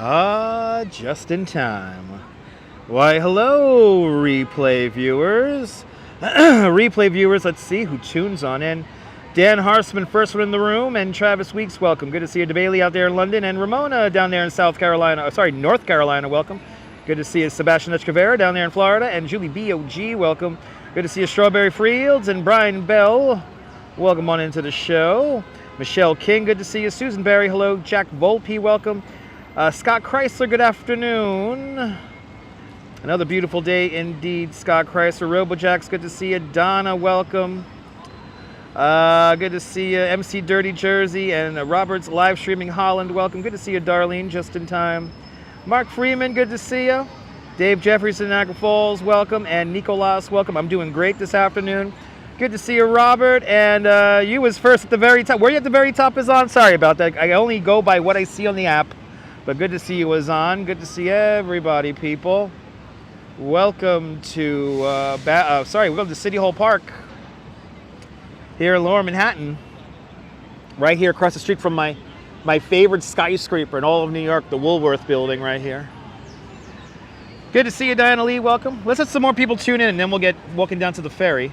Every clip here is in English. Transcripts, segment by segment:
Just in time. Why, hello, replay viewers. Replay viewers, let's see who tunes on in. Dan Harsman, first one in the room, and Travis Weeks, welcome. Good to see you, DeBailey, out there in London, and Ramona down there in North Carolina, welcome. Good to see you, Sebastian Escavera down there in Florida, and Julie B.O.G., welcome. Good to see you, Strawberry Fields, and Brian Bell, welcome on into the show. Michelle King, good to see you. Susan Barry, hello. Jack Volpe, welcome. Scott Chrysler, good afternoon. Another beautiful day indeed, Scott Chrysler. Robojax, good to see you. Donna, welcome. Good to see you. MC Dirty Jersey and Roberts live streaming Holland, welcome. Good to see you, Darlene, just in time. Mark Freeman, good to see you. Dave Jeffries in Niagara Falls, welcome. And Nicolas, welcome. I'm doing great this afternoon. Good to see you, Robert. And you was first at the very top. Were you at the very top is on? Sorry about that. I only go by what I see on the app. But good to see you was on. Good to see everybody, people. Welcome to, welcome to City Hall Park here in Lower Manhattan. Right here across the street from my favorite skyscraper in all of New York, the Woolworth building right here. Good to see you, Diana Lee, welcome. Let's let some more people tune in and then we'll get walking down to the ferry.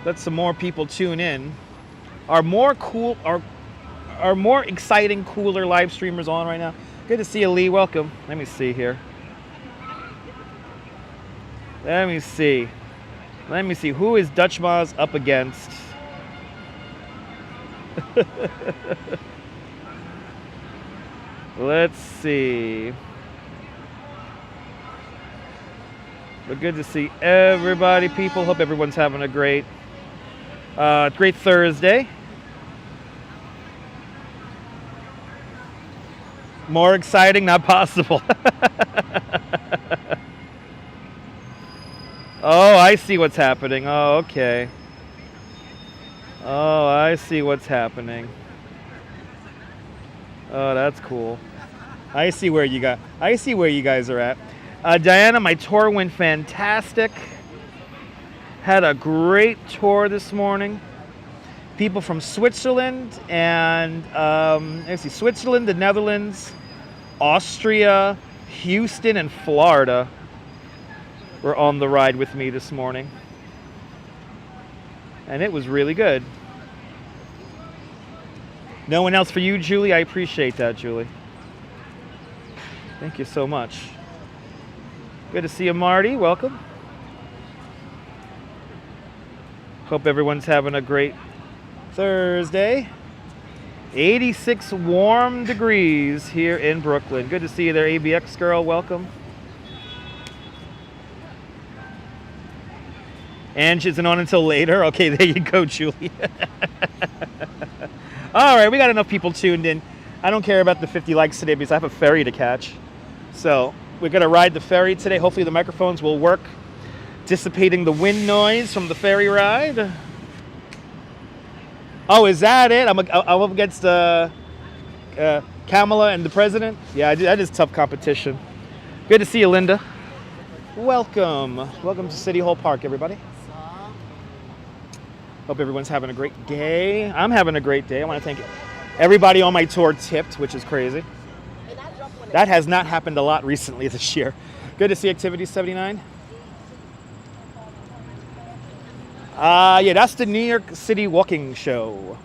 Let some more people tune in. Are more exciting, cooler live streamers on right now? Good to see you, Lee. Welcome. Let me see here. Let me see. Who is Dutch Moz up against? Let's see. But good to see everybody, people. Hope everyone's having a great Thursday. More exciting, not possible. Oh, I see what's happening. Oh, okay. Oh, I see what's happening. Oh, that's cool. I see where you guys are at. Diana, my tour went fantastic. Had a great tour this morning. People from Switzerland and Switzerland, the Netherlands, Austria, Houston, and Florida were on the ride with me this morning. And it was really good. No one else for you, Julie? I appreciate that, Julie. Thank you so much. Good to see you, Marty. Welcome. Hope everyone's having a great Thursday. 86 warm degrees here in Brooklyn. Good to see you there, ABX girl. Welcome. Ange isn't on until later. Okay, there you go, Julie. All right, we got enough people tuned in. I don't care about the 50 likes today because I have a ferry to catch. So we're going to ride the ferry today. Hopefully the microphones will work, dissipating the wind noise from the ferry ride. Oh, is that it? I'm up against Kamala and the president? Yeah, that is tough competition. Good to see you, Linda. Welcome. Welcome to City Hall Park, everybody. Hope everyone's having a great day. I'm having a great day. I want to thank everybody on my tour tipped, which is crazy. That has not happened a lot recently this year. Good to see Activity 79. Yeah, that's the New York City Walking Show.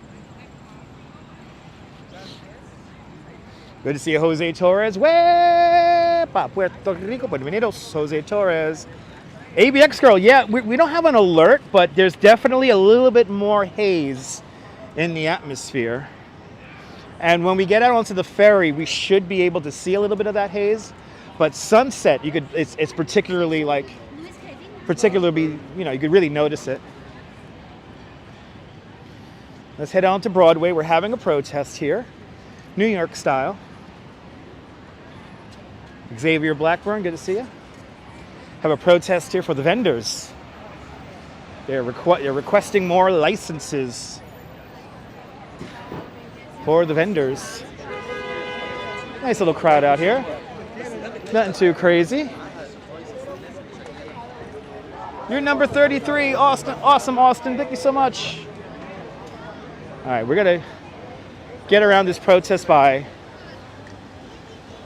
Good to see you, Jose Torres. Wepa, Puerto Rico, bienvenidos, Jose Torres. ABX girl, yeah, we don't have an alert, but there's definitely a little bit more haze in the atmosphere. And when we get out onto the ferry, we should be able to see a little bit of that haze. But sunset, it's particularly, you could really notice it. Let's head on to Broadway. We're having a protest here, New York style. Xavier Blackburn, good to see you. Have a protest here for the vendors. They're requesting more licenses for the vendors. Nice little crowd out here. Nothing too crazy. You're number 33, Austin. Awesome, Austin. Thank you so much. All right, we're gonna get around this protest by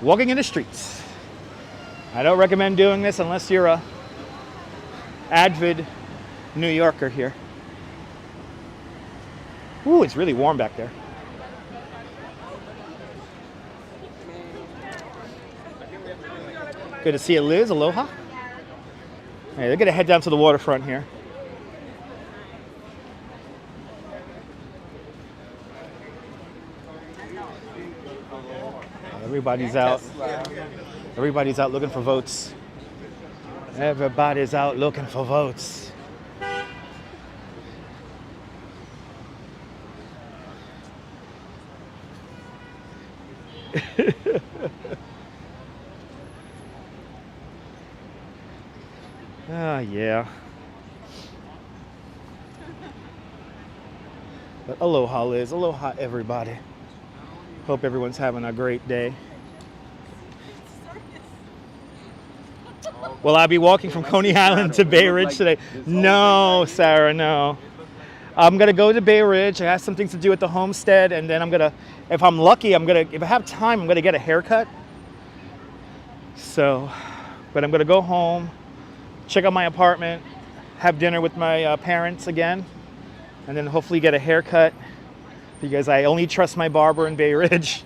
walking in the streets. I don't recommend doing this unless you're a avid New Yorker here. Ooh, it's really warm back there. Good to see you, Liz. Aloha. Hey, they're going to head down to the waterfront here. Everybody's out. Everybody's out looking for votes. Everybody's out looking for votes. Ah, yeah. But aloha, Liz. Aloha, everybody. Hope everyone's having a great day. Will I be walking from Coney Island to Bay Ridge today? No, Sarah, no. I'm going to go to Bay Ridge. I have some things to do at the homestead, and then I'm going to, if I'm lucky, if I have time, I'm going to get a haircut. So, but I'm going to go home, check out my apartment, have dinner with my parents again, and then hopefully get a haircut because I only trust my barber in Bay Ridge,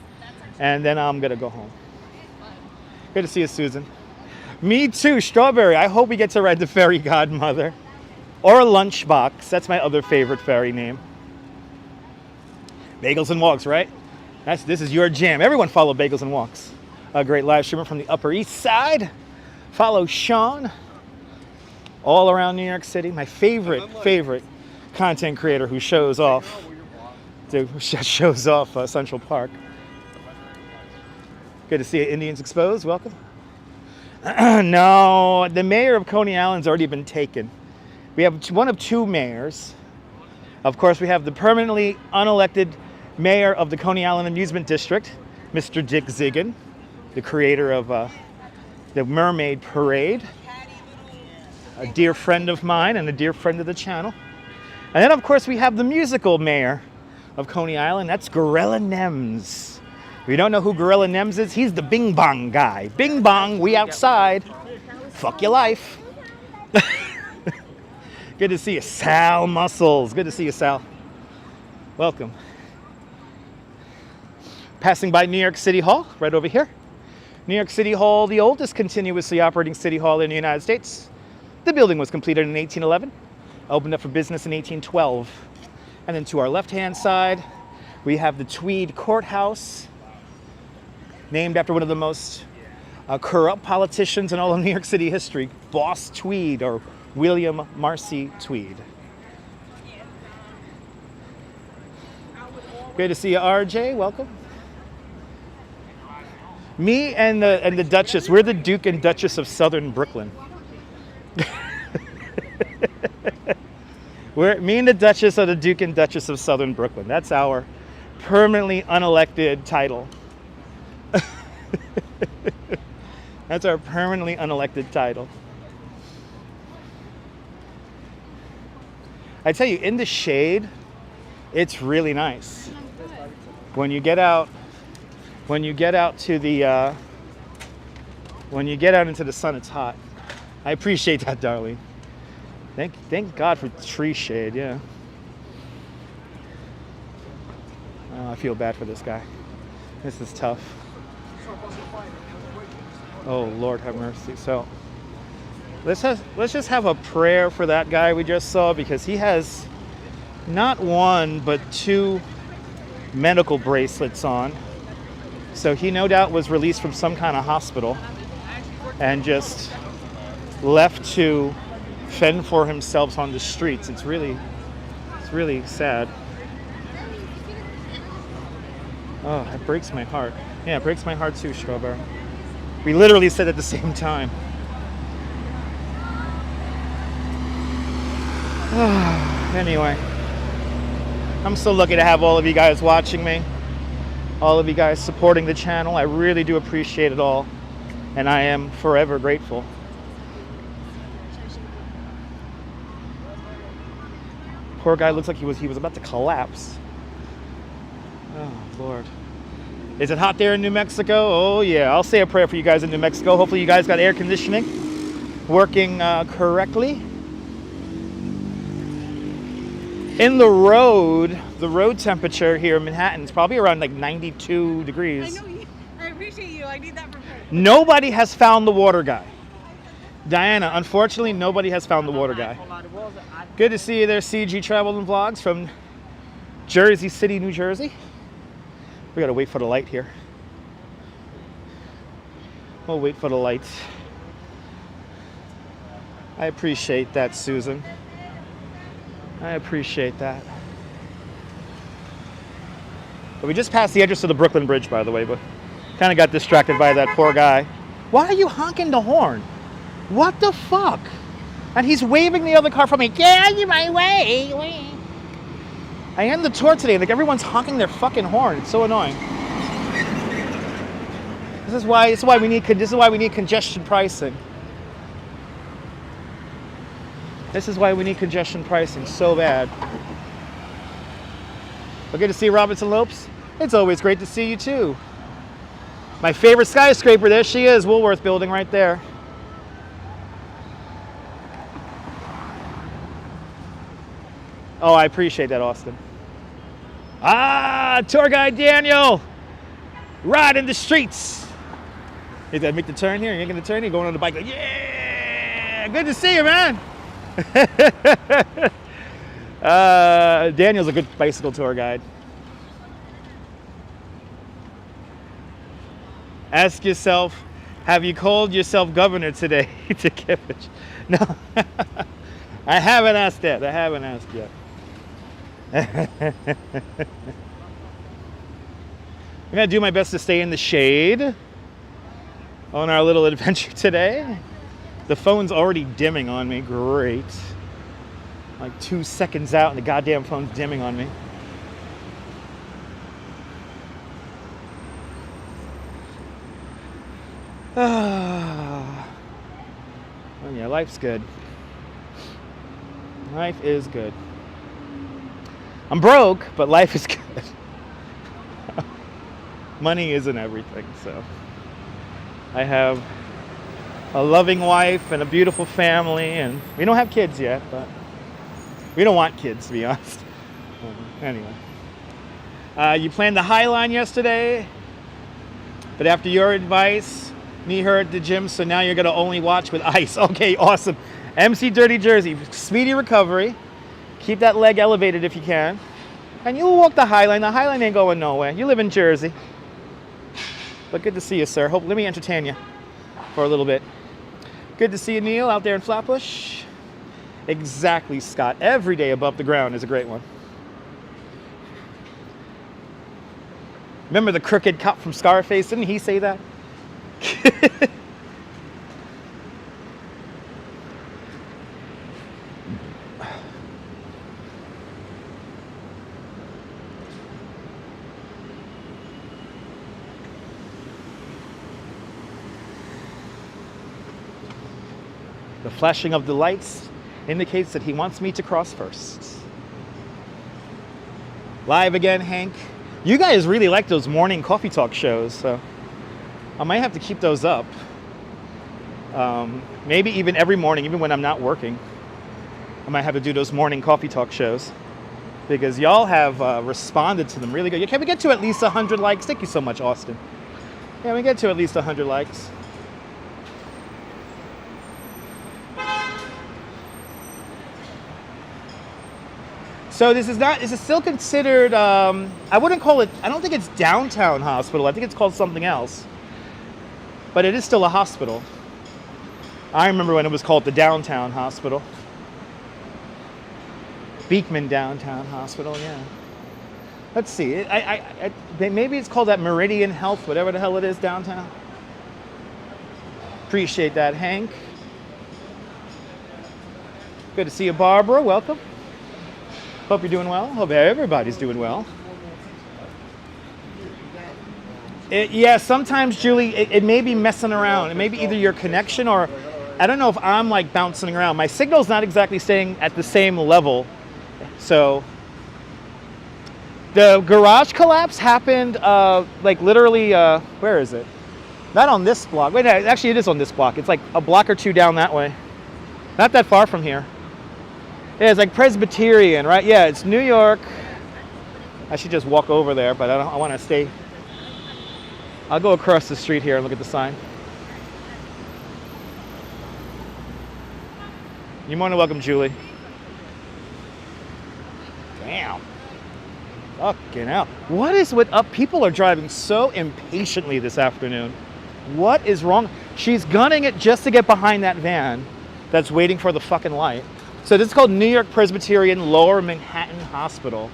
and then I'm going to go home. Good to see you, Susan. Me too, Strawberry. I hope we get to ride the Ferry Godmother. Or Lunchbox. That's my other favorite ferry name. Bagels and Walks, right? This is your jam. Everyone follow Bagels and Walks. A great live streamer from the Upper East Side. Follow Sean. All around New York City. My favorite content creator who shows off. Central Park. Good to see you, Indians Exposed. Welcome. No, the mayor of Coney Island's already been taken. We have one of two mayors. Of course, we have the permanently unelected mayor of the Coney Island Amusement District, Mr. Dick Ziggin, the creator of the Mermaid Parade, a dear friend of mine and a dear friend of the channel. And then, of course, we have the musical mayor of Coney Island. That's Gorilla Nems. If you don't know who Gorilla Nems is, he's the Bing Bong guy. Bing Bong, we outside. Fuck your life. Good to see you, Sal Muscles. Good to see you, Sal. Welcome. Passing by New York City Hall, right over here. New York City Hall, the oldest continuously operating city hall in the United States. The building was completed in 1811, opened up for business in 1812. And then to our left-hand side, we have the Tweed Courthouse, named after one of the most corrupt politicians in all of New York City history, Boss Tweed, or William Marcy Tweed. Great to see you, RJ. Welcome. Me and the Duchess, we're the Duke and Duchess of Southern Brooklyn. Me and the Duchess are the Duke and Duchess of Southern Brooklyn. That's our permanently unelected title. That's our permanently unelected title. I tell you, in the shade, it's really nice. When you get out to the when you get out into the sun, it's hot. I appreciate that, darling. Thank God for tree shade. Yeah. Oh, I feel bad for this guy. This is tough. Oh, Lord have mercy. So let's just have a prayer for that guy we just saw, because he has not one but two medical bracelets on. So he no doubt was released from some kind of hospital and just left to fend for himself on the streets. It's really sad. Oh, it breaks my heart. Yeah, it breaks my heart too, Strawberry. We literally said at the same time. Anyway, I'm so lucky to have all of you guys watching me, all of you guys supporting the channel. I really do appreciate it all, and I am forever grateful. Poor guy looks like he was about to collapse. Oh, Lord. Is it hot there in New Mexico? Oh, yeah. I'll say a prayer for you guys in New Mexico. Hopefully you guys got air conditioning working correctly. In the road temperature here in Manhattan is probably around like 92 degrees. I know. I appreciate you. I need that for free. Nobody has found the water guy. Diana, unfortunately, nobody has found the water guy. Good to see you there, CG Travel and Vlogs from Jersey City, New Jersey. We gotta wait for the light here. We'll wait for the light. I appreciate that, Susan. I appreciate that. But we just passed the entrance to the Brooklyn Bridge, by the way, but kind of got distracted by that poor guy. Why are you honking the horn? What the fuck? And he's waving the other car from me. Get out of my way. I end the tour today, like everyone's honking their fucking horn. It's so annoying. This is why we need congestion pricing. This is why we need congestion pricing so bad. But good to see Robinson Lopes. It's always great to see you too. My favorite skyscraper, there she is, Woolworth building right there. Oh, I appreciate that, Austin. Ah, tour guide Daniel, riding the streets. You gotta make the turn here. You ain't gonna turn. You're going on the bike. Like, yeah, good to see you, man. Daniel's a good bicycle tour guide. Ask yourself, have you called yourself governor today to Kippage? No, I haven't asked that. I haven't asked yet. I'm gonna do my best to stay in the shade on our little adventure today. The phone's already dimming on me. Great. Like 2 seconds out and the goddamn phone's dimming on me. Oh yeah, life's good. Life is good. I'm broke, but life is good. Money isn't everything, so. I have a loving wife and a beautiful family, and we don't have kids yet, but we don't want kids, to be honest. Anyway. You planned the High Line yesterday, but after your advice, knee hurt at the gym, so now you're going to only watch with ice. Okay, awesome. MC Dirty Jersey, speedy recovery. Keep that leg elevated if you can. And you'll walk the High Line. The High Line ain't going nowhere. You live in Jersey. But good to see you, sir. Let me entertain you for a little bit. Good to see you, Neil, out there in Flatbush. Exactly, Scott. Every day above the ground is a great one. Remember the crooked cop from Scarface? Didn't he say that? The flashing of the lights indicates that he wants me to cross first. Live again, Hank. You guys really like those morning coffee talk shows, so I might have to keep those up. Maybe even every morning, even when I'm not working. I might have to do those morning coffee talk shows because y'all have responded to them really good. Can we get to at least 100 likes? Thank you so much, Austin. Yeah, we get to at least 100 likes. So this is still considered, I wouldn't call it, I don't think it's downtown hospital. I think it's called something else. But it is still a hospital. I remember when it was called the Downtown Hospital. Beekman Downtown Hospital, yeah. Let's see, maybe it's called that Meridian Health, whatever the hell it is downtown. Appreciate that, Hank. Good to see you, Barbara, welcome. Hope you're doing well. Hope everybody's doing well. Yeah, sometimes, Julie, it may be messing around. It may be either your connection or I don't know if I'm like bouncing around. My signal's not exactly staying at the same level. So The garage collapse happened, like literally, where is it? Not on this block. Wait, no, actually it is on this block. It's like a block or two down that way. Not that far from here. Yeah, it's like Presbyterian, right? Yeah, it's New York. I should just walk over there, but I want to stay. I'll go across the street here and look at the sign. You're more than welcome, Julie. Damn. Fucking hell. What is with up? People are driving so impatiently this afternoon. What is wrong? She's gunning it just to get behind that van that's waiting for the fucking light. So this is called New York Presbyterian Lower Manhattan Hospital.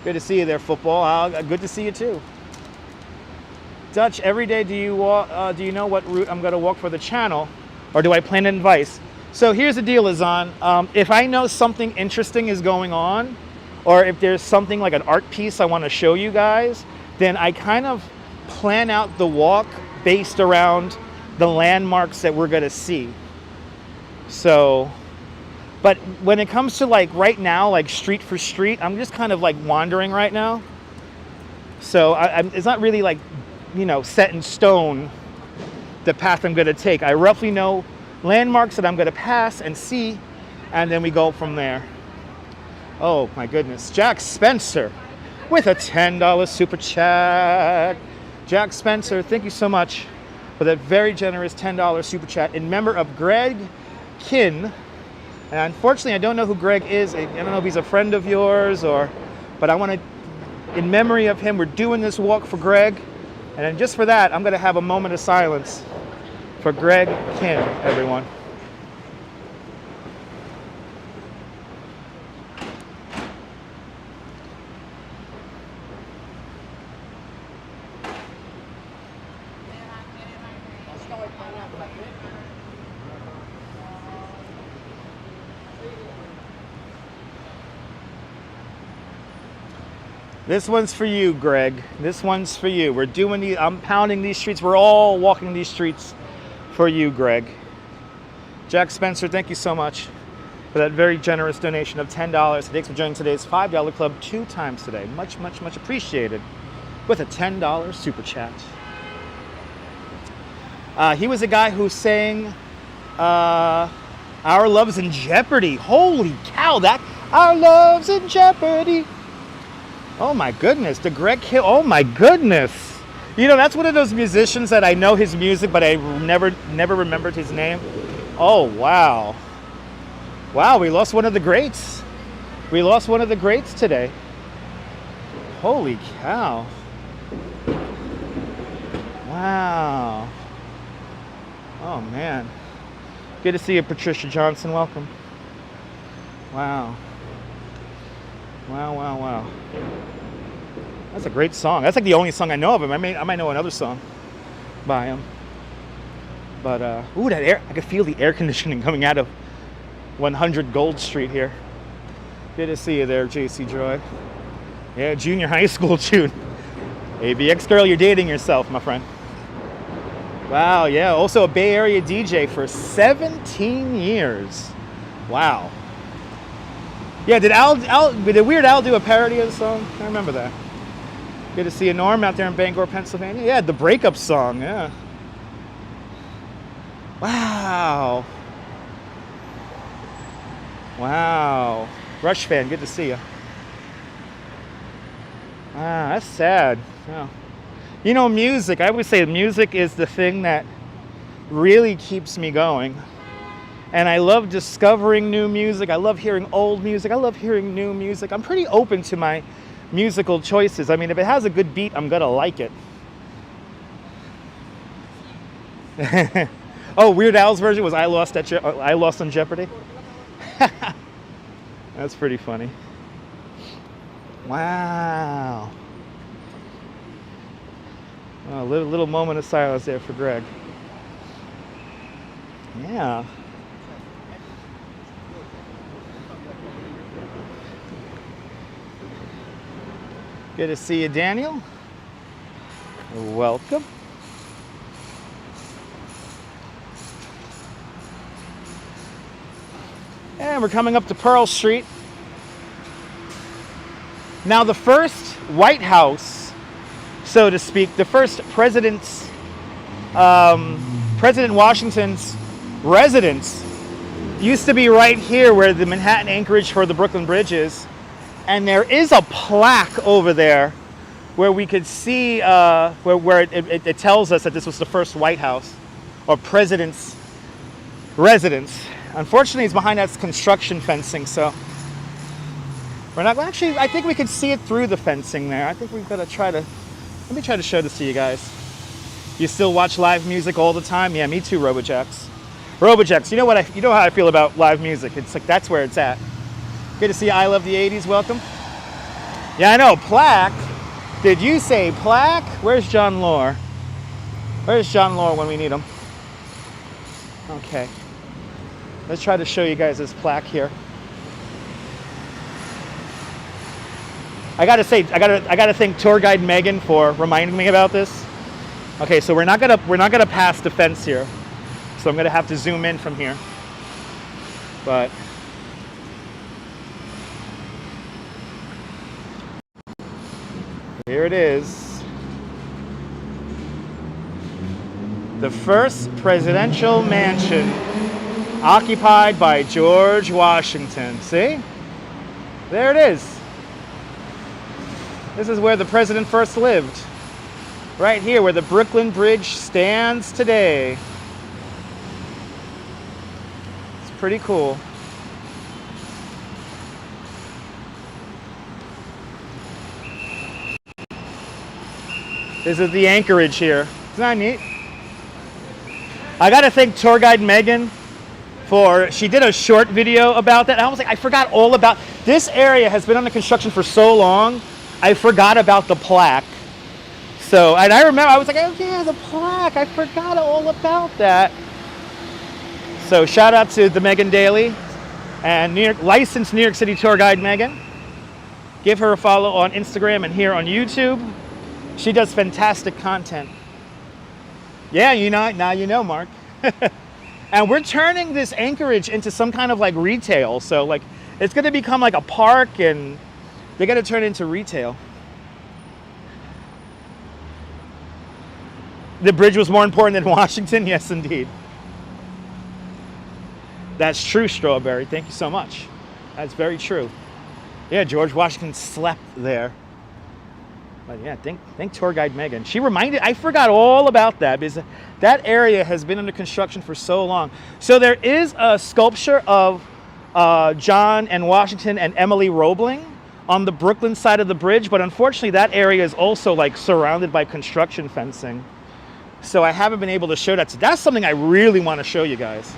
Good to see you there, football. Good to see you too. Dutch, every day do you know what route I'm going to walk for the channel, or do I plan an advice? So here's the deal, Azan. If I know something interesting is going on, or if there's something like an art piece I want to show you guys, then I kind of plan out the walk based around the landmarks that we're going to see. So, but when it comes to like right now, like street for street, I'm just kind of like wandering right now. So it's not really like, you know, set in stone the path I'm going to take. I roughly know landmarks that I'm going to pass and see, and then we go from there. Oh my goodness. Jack Spencer with a $10 super chat. Jack Spencer, thank you so much for that very generous $10 super chat in member of Greg Kin. And unfortunately, I don't know who Greg is. I don't know if he's a friend of yours but I want to, in memory of him, we're doing this walk for Greg. And then just for that, I'm going to have a moment of silence for Greg Kin, everyone. This one's for you, Greg. This one's for you. We're doing these, I'm pounding these streets. We're all walking these streets for you, Greg. Jack Spencer, thank you so much for that very generous donation of $10. Thanks for joining today's $5 club 2 times today. Much, much, much appreciated with a $10 super chat. He was a guy who sang Our Love's in Jeopardy. Holy cow, that Our Love's in Jeopardy. Oh my goodness, the Greg Hill, oh my goodness. You know, that's one of those musicians that I know his music, but I never remembered his name. Oh, wow. Wow, we lost one of the greats. We lost one of the greats today. Holy cow. Wow. Oh man. Good to see you, Patricia Johnson, welcome. Wow. Wow, wow, wow. That's a great song. That's like the only song I know of him. I might know another song by him. But, ooh, that air, I could feel the air conditioning coming out of 100 Gold Street here. Good to see you there, JC Joy. Yeah, junior high school tune. ABX girl, you're dating yourself, my friend. Wow, yeah, also a Bay Area DJ for 17 years. Wow. Yeah, did Weird Al do a parody of the song? I remember that. Good to see you, Norm, out there in Bangor, Pennsylvania. Yeah, the breakup song, yeah. Wow. Wow. Rush fan, good to see you. Ah, that's sad. Yeah. You know, music, I would say music is the thing that really keeps me going. And I love discovering new music. I love hearing old music. I love hearing new music. I'm pretty open to my musical choices. I mean, if it has a good beat, I'm gonna like it. Oh, Weird Al's version was I Lost on Jeopardy? That's pretty funny. Wow. Oh, a little moment of silence there for Greg. Yeah. Good to see you, Daniel. Welcome. And we're coming up to Pearl Street. Now, the first White House, so to speak, the first President Washington's residence used to be right here where the Manhattan anchorage for the Brooklyn Bridge is. And there is a plaque over there where we could see, where it tells us that this was the first White House or president's residence. Unfortunately, it's behind that construction fencing, so we're not, actually, I think we could see it through the fencing there. I think we've got to try to, let me try to show this to you guys. You still watch live music all the time? Yeah, me too, Robojax. Robojax, you know how I feel about live music. It's like, that's where it's at. Good to see you. I Love the 80s. Welcome. Yeah, I know. Plaque. Did you say plaque? Where's John Lore? Where's John Lore when we need him? Okay. Let's try to show you guys this plaque here. I gotta say, I gotta thank tour guide Megan for reminding me about this. Okay, so we're not gonna pass the fence here. So I'm gonna have to zoom in from here. But here it is. The first presidential mansion occupied by George Washington. See? There it is. This is where the president first lived. Right here where the Brooklyn Bridge stands today. It's pretty cool. This is the anchorage here. Isn't that neat? I gotta thank tour guide Megan for, she did a short video about that. I was like, I forgot all about, this area has been under construction for so long, I forgot about the plaque. So, and I remember, I was like, oh yeah, the plaque, I forgot all about that. So shout out to the Megan Daly and licensed New York City tour guide Megan. Give her a follow on Instagram and here on YouTube. She does fantastic content. Yeah, you know, now you know, Mark. And we're turning this anchorage into some kind of like retail. So like, it's gonna become like a park and they're gonna turn it into retail. The bridge was more important than Washington? Yes, indeed. That's true, Strawberry. Thank you so much. That's very true. Yeah, George Washington slept there. But yeah, thank tour guide Megan. She reminded, I forgot all about that because that area has been under construction for so long. So there is a sculpture of John and Washington and Emily Roebling on the Brooklyn side of the bridge, but unfortunately that area is also like surrounded by construction fencing. So I haven't been able to show that. So that's something I really want to show you guys.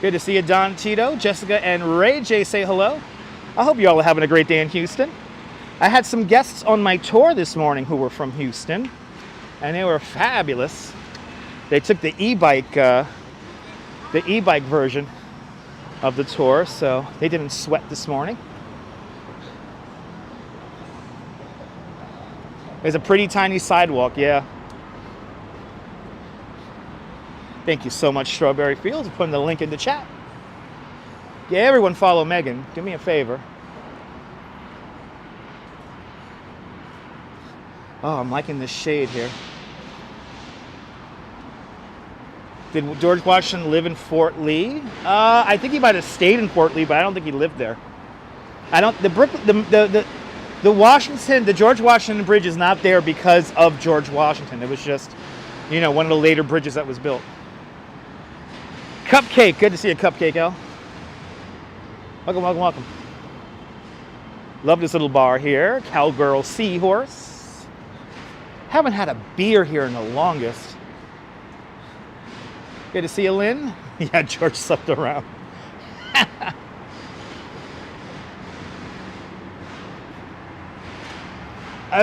Good to see you, Don Tito, Jessica, and Ray J say hello. I hope you all are having a great day in Houston. I had some guests on my tour this morning who were from Houston, and they were fabulous. They took the e-bike version of the tour, so they didn't sweat this morning. There's a pretty tiny sidewalk, yeah. Thank you so much, Strawberry Fields, for putting the link in the chat. Yeah, everyone follow Megan. Do me a favor. Oh, I'm liking this shade here. Did George Washington live in Fort Lee? I think he might have stayed in Fort Lee, but I don't think he lived there. I don't. The George Washington Bridge is not there because of George Washington. It was just, you know, one of the later bridges that was built. Cupcake, good to see you, Cupcake L. Welcome, welcome, welcome. Love this little bar here. Cowgirl Seahorse. Haven't had a beer here in the longest. Good to see you, Lynn. Yeah, George slept around.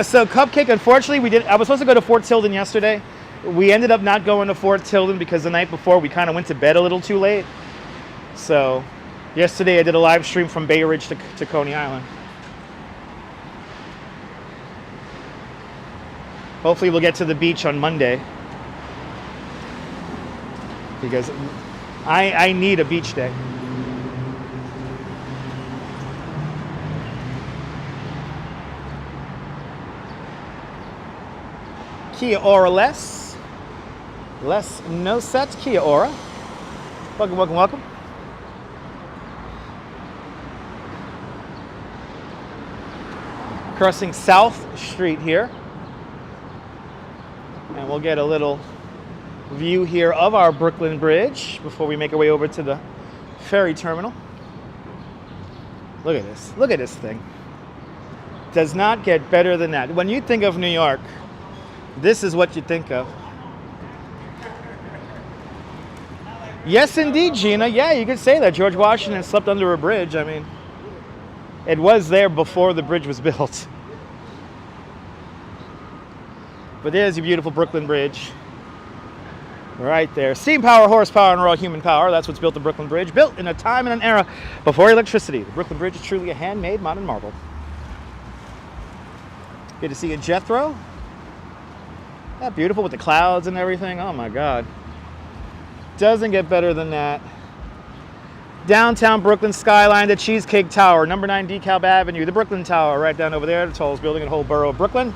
So Cupcake, unfortunately, I was supposed to go to Fort Tilden yesterday. We ended up not going to Fort Tilden because the night before we kind of went to bed a little too late. So yesterday I did a live stream from Bay Ridge to Coney Island. Hopefully we'll get to the beach on Monday. Because I need a beach day. Kia ora less. Less no sets. Kia ora. Welcome, welcome, welcome. Crossing South Street here. And we'll get a little view here of our Brooklyn Bridge before we make our way over to the ferry terminal. Look at this. Look at this thing. Does not get better than that. When you think of New York, this is what you think of. Yes, indeed, Gina. Yeah, you could say that. George Washington slept under a bridge. I mean, it was there before the bridge was built. But there's your beautiful Brooklyn Bridge. Right there. Steam power, horsepower, and raw human power. That's what's built the Brooklyn Bridge. Built in a time and an era before electricity. The Brooklyn Bridge is truly a handmade modern marvel. Good to see you, Jethro. That beautiful with the clouds and everything. Oh my God. Doesn't get better than that. Downtown Brooklyn skyline, the Cheesecake Tower, number 9 DeKalb Avenue, the Brooklyn Tower right down over there, the tallest building in the whole borough of Brooklyn.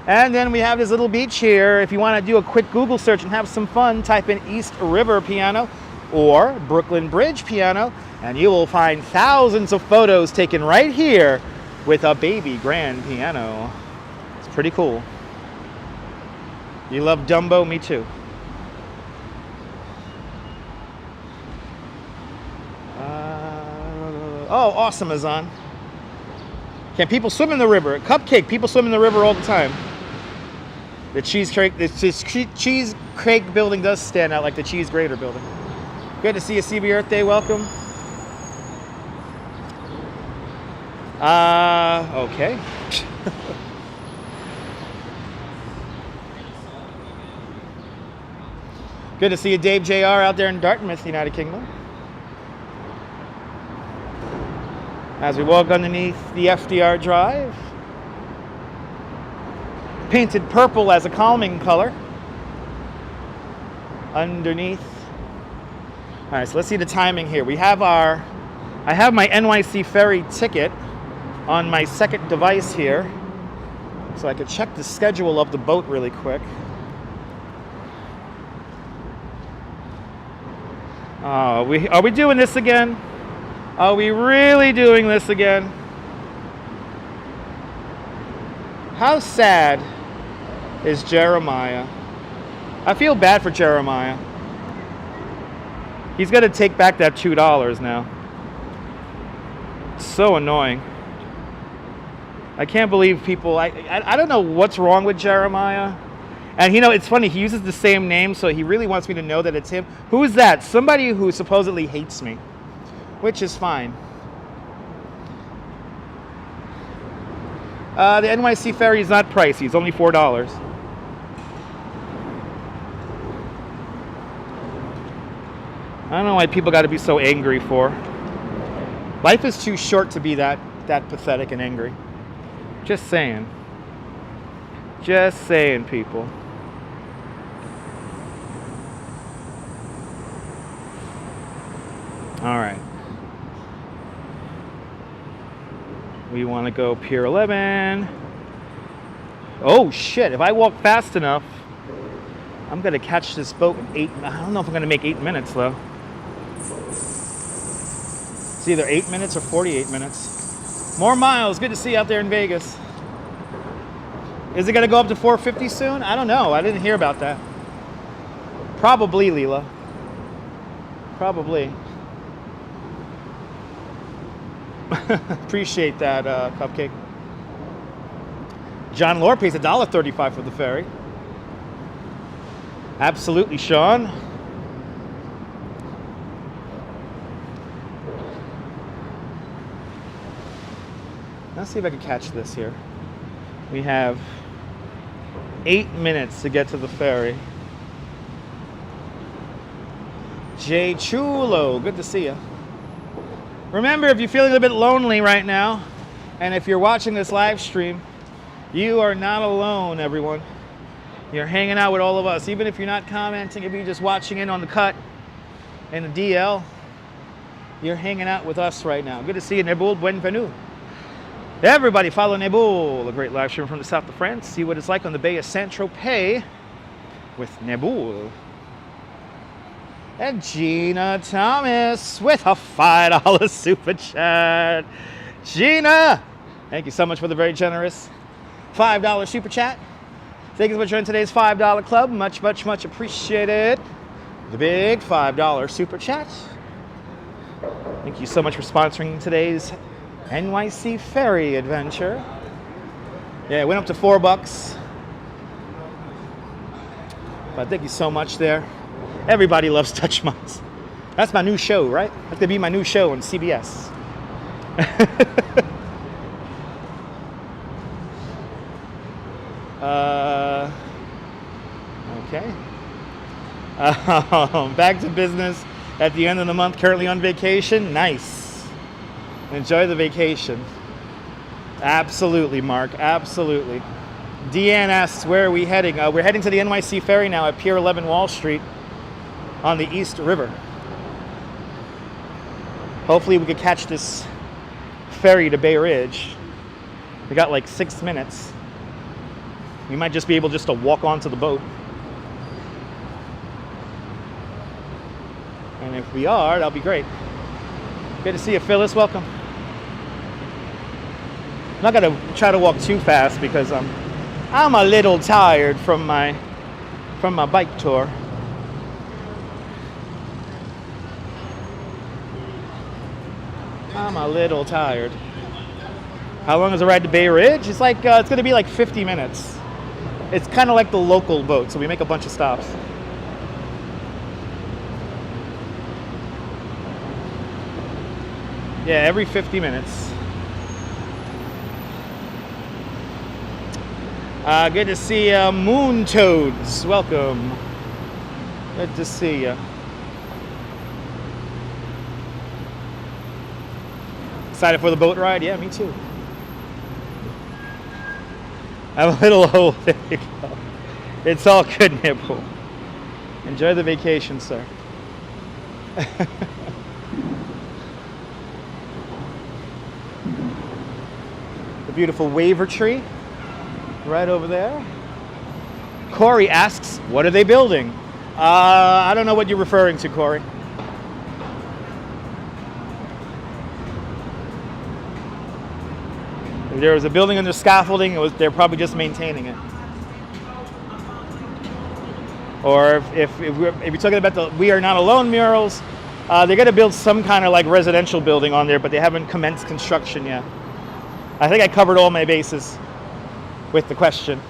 And then we have this little beach here. If you want to do a quick Google search and have some fun, type in East River Piano or Brooklyn Bridge Piano, and you will find thousands of photos taken right here with a baby grand piano. It's pretty cool. You love Dumbo? Me too. Oh, awesome, Azan. Can people swim in the river? Cupcake, people swim in the river all the time. The cheesecake building does stand out like the cheese grater building. Good to see you, CB Earth Day. Welcome. Okay. Good to see you, Dave JR, out there in Dartmouth, United Kingdom. As we walk underneath the FDR Drive. Painted purple as a calming color. Underneath. All right, so let's see the timing here. I have my NYC Ferry ticket on my second device here. So I could check the schedule of the boat really quick. Are we doing this again? Are we really doing this again? How sad is Jeremiah? I feel bad for Jeremiah. He's got to take back that $2 now. It's so annoying. I can't believe people, I don't know what's wrong with Jeremiah. And you know, it's funny, he uses the same name, so he really wants me to know that it's him. Who is that? Somebody who supposedly hates me, which is fine. The NYC Ferry is not pricey, it's only $4. I don't know why people got to be so angry for. Life is too short to be that pathetic and angry. Just saying. Just saying, people. All right. We want to go Pier 11. Oh shit, if I walk fast enough, I'm going to catch this boat in I don't know if I'm going to make 8 minutes though. It's either 8 minutes or 48 minutes. More miles. Good to see you out there in Vegas. Is it going to go up to 450 soon? I don't know. I didn't hear about that. Probably, Leela. Probably. Appreciate that, Cupcake. John Lore pays $1.35 for the ferry. Absolutely, Sean. Let's see if I can catch this here. We have 8 minutes to get to the ferry. Jay Chulo, good to see you. Remember, if you're feeling a bit lonely right now, and if you're watching this live stream, you are not alone, everyone. You're hanging out with all of us. Even if you're not commenting, if you're just watching in on the cut and the DL, you're hanging out with us right now. Good to see you, Nebul. Bienvenue. Everybody follow Nebul, a great live stream from the south of France. See what it's like on the Bay of Saint-Tropez with Nebul. And Gina Thomas with a $5 super chat. Gina, thank you so much for the very generous $5 super chat. Thank you so much for joining today's $5 club. Much, much, much appreciated. The big $5 super chat. Thank you so much for sponsoring today's NYC Ferry adventure. Yeah, it went up to $4. But thank you so much there. Everybody loves Touch Mods. That's my new show, right? That's gonna be my new show on CBS. Okay. Back to business at the end of the month, currently on vacation. Nice. Enjoy the vacation. Absolutely, Mark. Absolutely. Deanne asks, where are we heading? We're heading to the NYC Ferry now at Pier 11 Wall Street on the East River. Hopefully we could catch this ferry to Bay Ridge. We got like 6 minutes. We might just be able just to walk onto the boat. And if we are, that'll be great. Good to see you, Phyllis. Welcome. I'm not gonna try to walk too fast because I'm a little tired from my bike tour. I'm a little tired. How long is the ride to Bay Ridge? It's like it's gonna be like 50 minutes. It's kind of like the local boat, so we make a bunch of stops. Yeah, every 50 minutes. Good to see Moon Toads. Welcome. Good to see you. Excited for the boat ride? Yeah, me too. I'm a little old. There you go. It's all good, Nibble. Enjoy the vacation, sir. The beautiful waiver tree right over there. Corey asks, what are they building? I don't know what you're referring to, Corey. If there was a building under scaffolding, they're probably just maintaining it. Or if you're talking about the We Are Not Alone murals, they're going to build some kind of like residential building on there, but they haven't commenced construction yet. I think I covered all my bases with the question.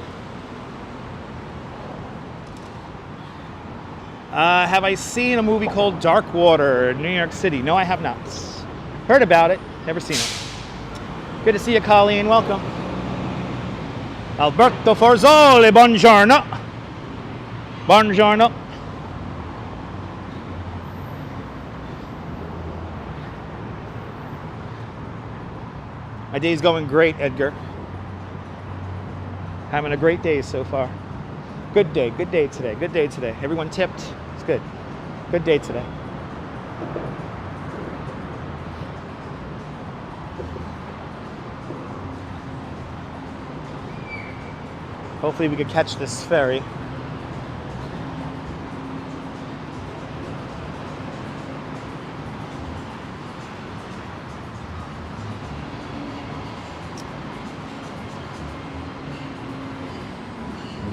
Have I seen a movie called Dark Water in New York City? No, I have not. Heard about it, never seen it. Good to see you, Colleen. Welcome. Alberto Forzoli, buongiorno. Buongiorno. My day's going great, Edgar. Having a great day so far. Good day today. Good day today. Everyone tipped. It's good. Good day today. Hopefully we could catch this ferry.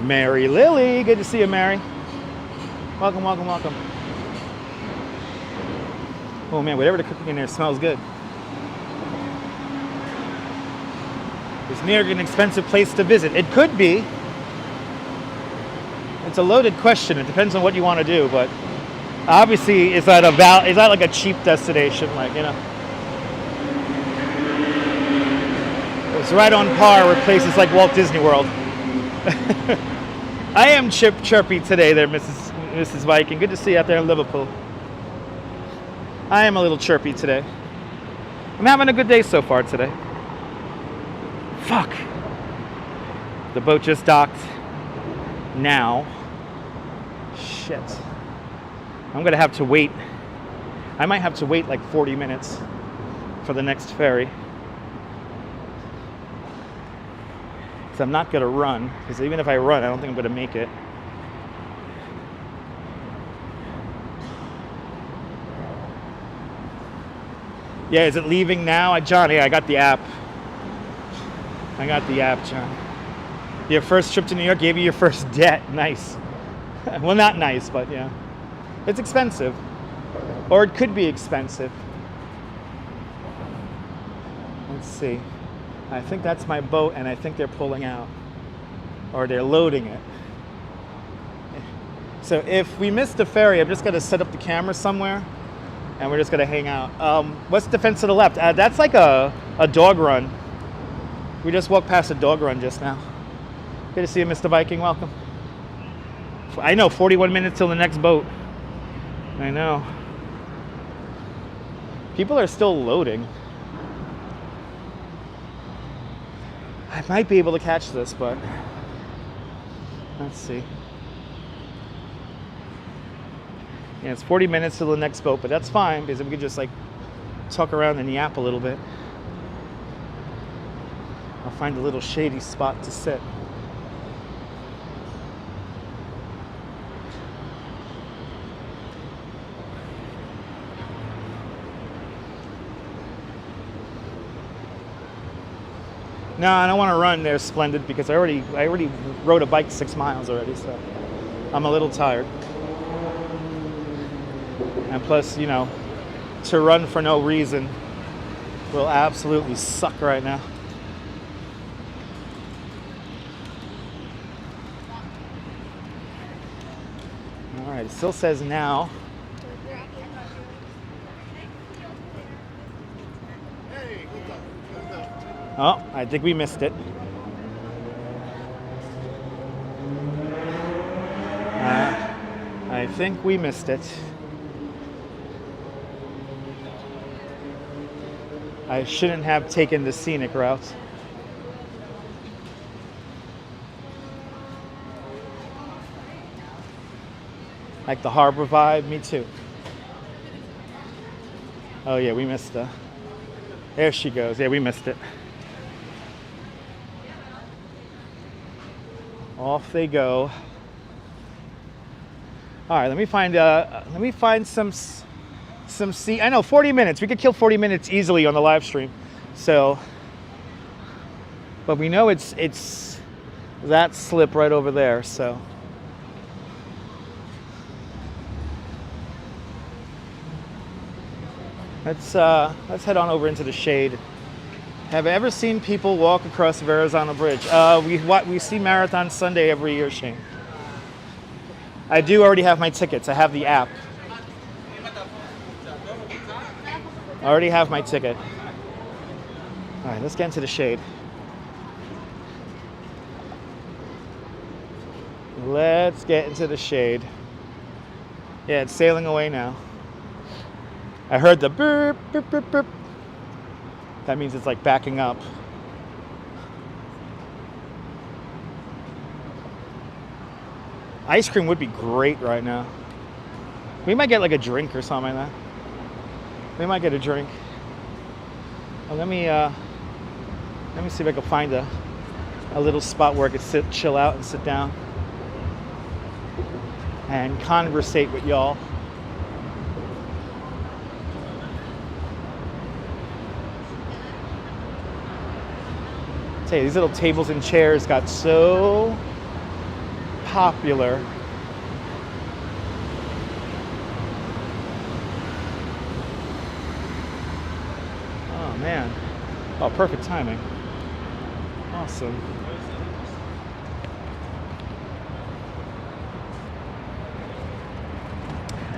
Mary Lily, good to see you, Mary. Welcome, welcome, welcome. Oh man, whatever they're cooking in there smells good. Is New York an expensive place to visit? It could be. It's a loaded question. It depends on what you want to do, but obviously, is that like a cheap destination? Like, you know, it's right on par with places like Walt Disney World. I am chirpy today, there, Mrs. Viking. Good to see you out there in Liverpool. I am a little chirpy today. I'm having a good day so far today. Fuck. The boat just docked. Now. Shit. I'm gonna have to wait. I might have to wait like 40 minutes for the next ferry. So I'm not gonna run, because even if I run, I don't think I'm gonna make it. Yeah, is it leaving now? John, yeah, I got the app. I got the app, John. Your first trip to New York gave you your first debt. Nice. Well, not nice, but yeah. It's expensive. Or it could be expensive. Let's see. I think that's my boat, and I think they're pulling out. Or they're loading it. So if we miss the ferry, I'm just going to set up the camera somewhere, and we're just going to hang out. What's the fence to the left? That's like a dog run. We just walked past a dog run just now. Good to see you, Mr. Viking. Welcome. I know, 41 minutes till the next boat. I know. People are still loading. I might be able to catch this, but let's see. Yeah, it's 40 minutes till the next boat, but that's fine because we could just like talk around and yap a little bit. I'll find a little shady spot to sit. No, I don't want to run there, Splendid, because I already rode a bike 6 miles already, so I'm a little tired. And plus, you know, to run for no reason will absolutely suck right now. All right, it still says now. Oh, I think we missed it. I think we missed it. I shouldn't have taken the scenic route. Like the harbor vibe, me too. Oh yeah, we missed the. There she goes. Yeah, we missed it. Off they go. All right, let me find some sea. I know 40 minutes. We could kill 40 minutes easily on the live stream. So, but we know it's that slip right over there. So, let's head on over into the shade. Have you ever seen people walk across the Verizon Bridge? We see Marathon Sunday every year, Shane. I do already have my tickets. I have the app. I already have my ticket. All right, let's get into the shade. Let's get into the shade. Yeah, it's sailing away now. I heard the burp, burp, burp, burp. That means it's like backing up. Ice cream would be great right now. We might get like a drink or something like that. We might get a drink. Well, let me see if I can find a little spot where I could chill out and sit down and conversate with y'all. Tell you, these little tables and chairs got so popular. Oh man. Oh, perfect timing. Awesome.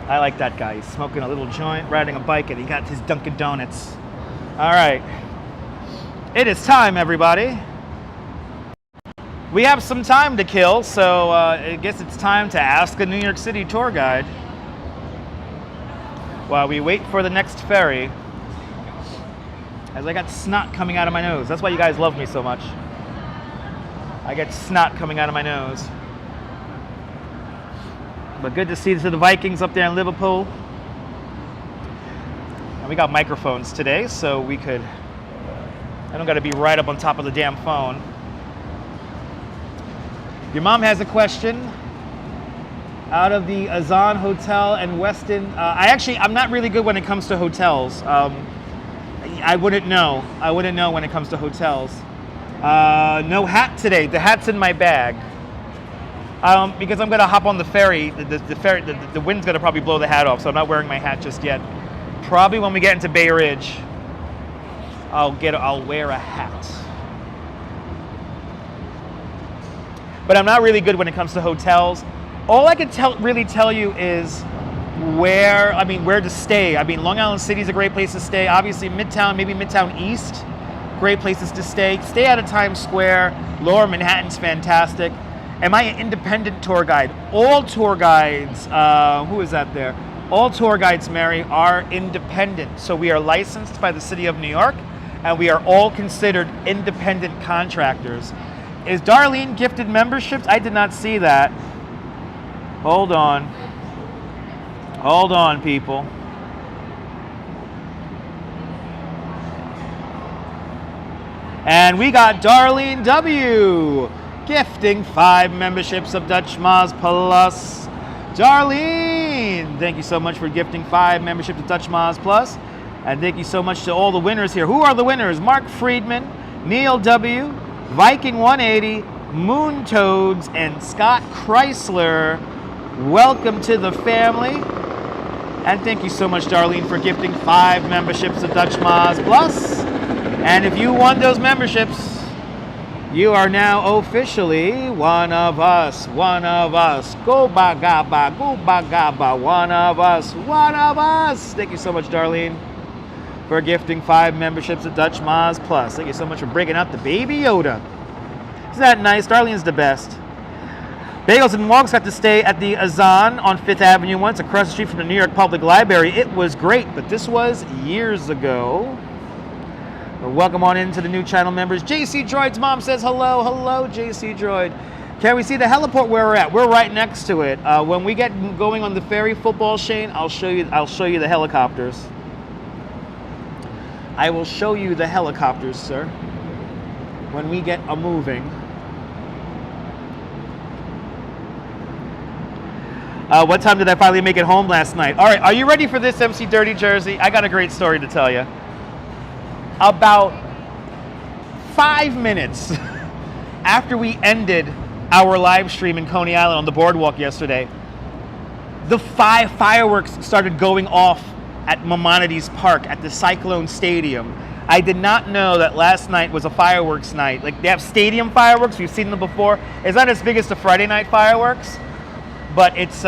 I like that guy. He's smoking a little joint, riding a bike, and he got his Dunkin' Donuts. All right. It is time, everybody. We have some time to kill, so I guess it's time to ask a New York City tour guide while we wait for the next ferry. As I got snot coming out of my nose. That's why you guys love me so much. I get snot coming out of my nose. But good to see the Vikings up there in Liverpool. And we got microphones today, so we could... I don't got to be right up on top of the damn phone. Your mom has a question. Out of the Azan Hotel and Westin. I'm not really good when it comes to hotels. I wouldn't know. I wouldn't know when it comes to hotels. No hat today. The hat's in my bag. Because I'm gonna hop on the ferry. The wind's gonna probably blow the hat off, so I'm not wearing my hat just yet. Probably when we get into Bay Ridge, I'll wear a hat. But I'm not really good when it comes to hotels. All I can really tell you is where to stay. Long Island City is a great place to stay. Obviously, Midtown, maybe Midtown East, great places to stay. Stay out of Times Square. Lower Manhattan's fantastic. Am I an independent tour guide? All tour guides, who is that there? All tour guides, Mary, are independent. So we are licensed by the City of New York, and we are all considered independent contractors. Is Darlene gifted memberships? I did not see that. Hold on. Hold on, people. And we got Darlene W. gifting 5 memberships of Dutch Maz Plus. Darlene, thank you so much for gifting 5 memberships of Dutch Maz Plus. And thank you so much to all the winners here. Who are the winners? Mark Friedman, Neil W., Viking 180, Moon Toads, and Scott Chrysler. Welcome to the family. And thank you so much, Darlene, for gifting 5 memberships of Dutch Maz Plus. And if you won those memberships, you are now officially one of us. One of us. Go bagaba, go bagaba. One of us. One of us. Thank you so much, Darlene, for gifting 5 memberships of Dutch Maz Plus. Thank you so much for breaking out the Baby Yoda. Isn't that nice? Darlene's the best. Bagels and Wogs got to stay at the Azan on 5th Avenue once, across the street from the New York Public Library. It was great, but this was years ago. Well, welcome on into the new channel members. JC Droid's mom says hello. Hello, JC Droid. Can we see the heliport where we're at? We're right next to it. When we get going on the ferry football, Shane, I'll show you the helicopters. I will show you the helicopters, sir, when we get moving. What time did I finally make it home last night? All right, are you ready for this, MC Dirty Jersey? I got a great story to tell you. About 5 minutes after we ended our live stream in Coney Island on the boardwalk yesterday, the 5 fireworks started going off at Maimonides Park at the Cyclone Stadium. I did not know that last night was a fireworks night. Like, they have stadium fireworks. We've seen them before. It's not as big as the Friday night fireworks, but it's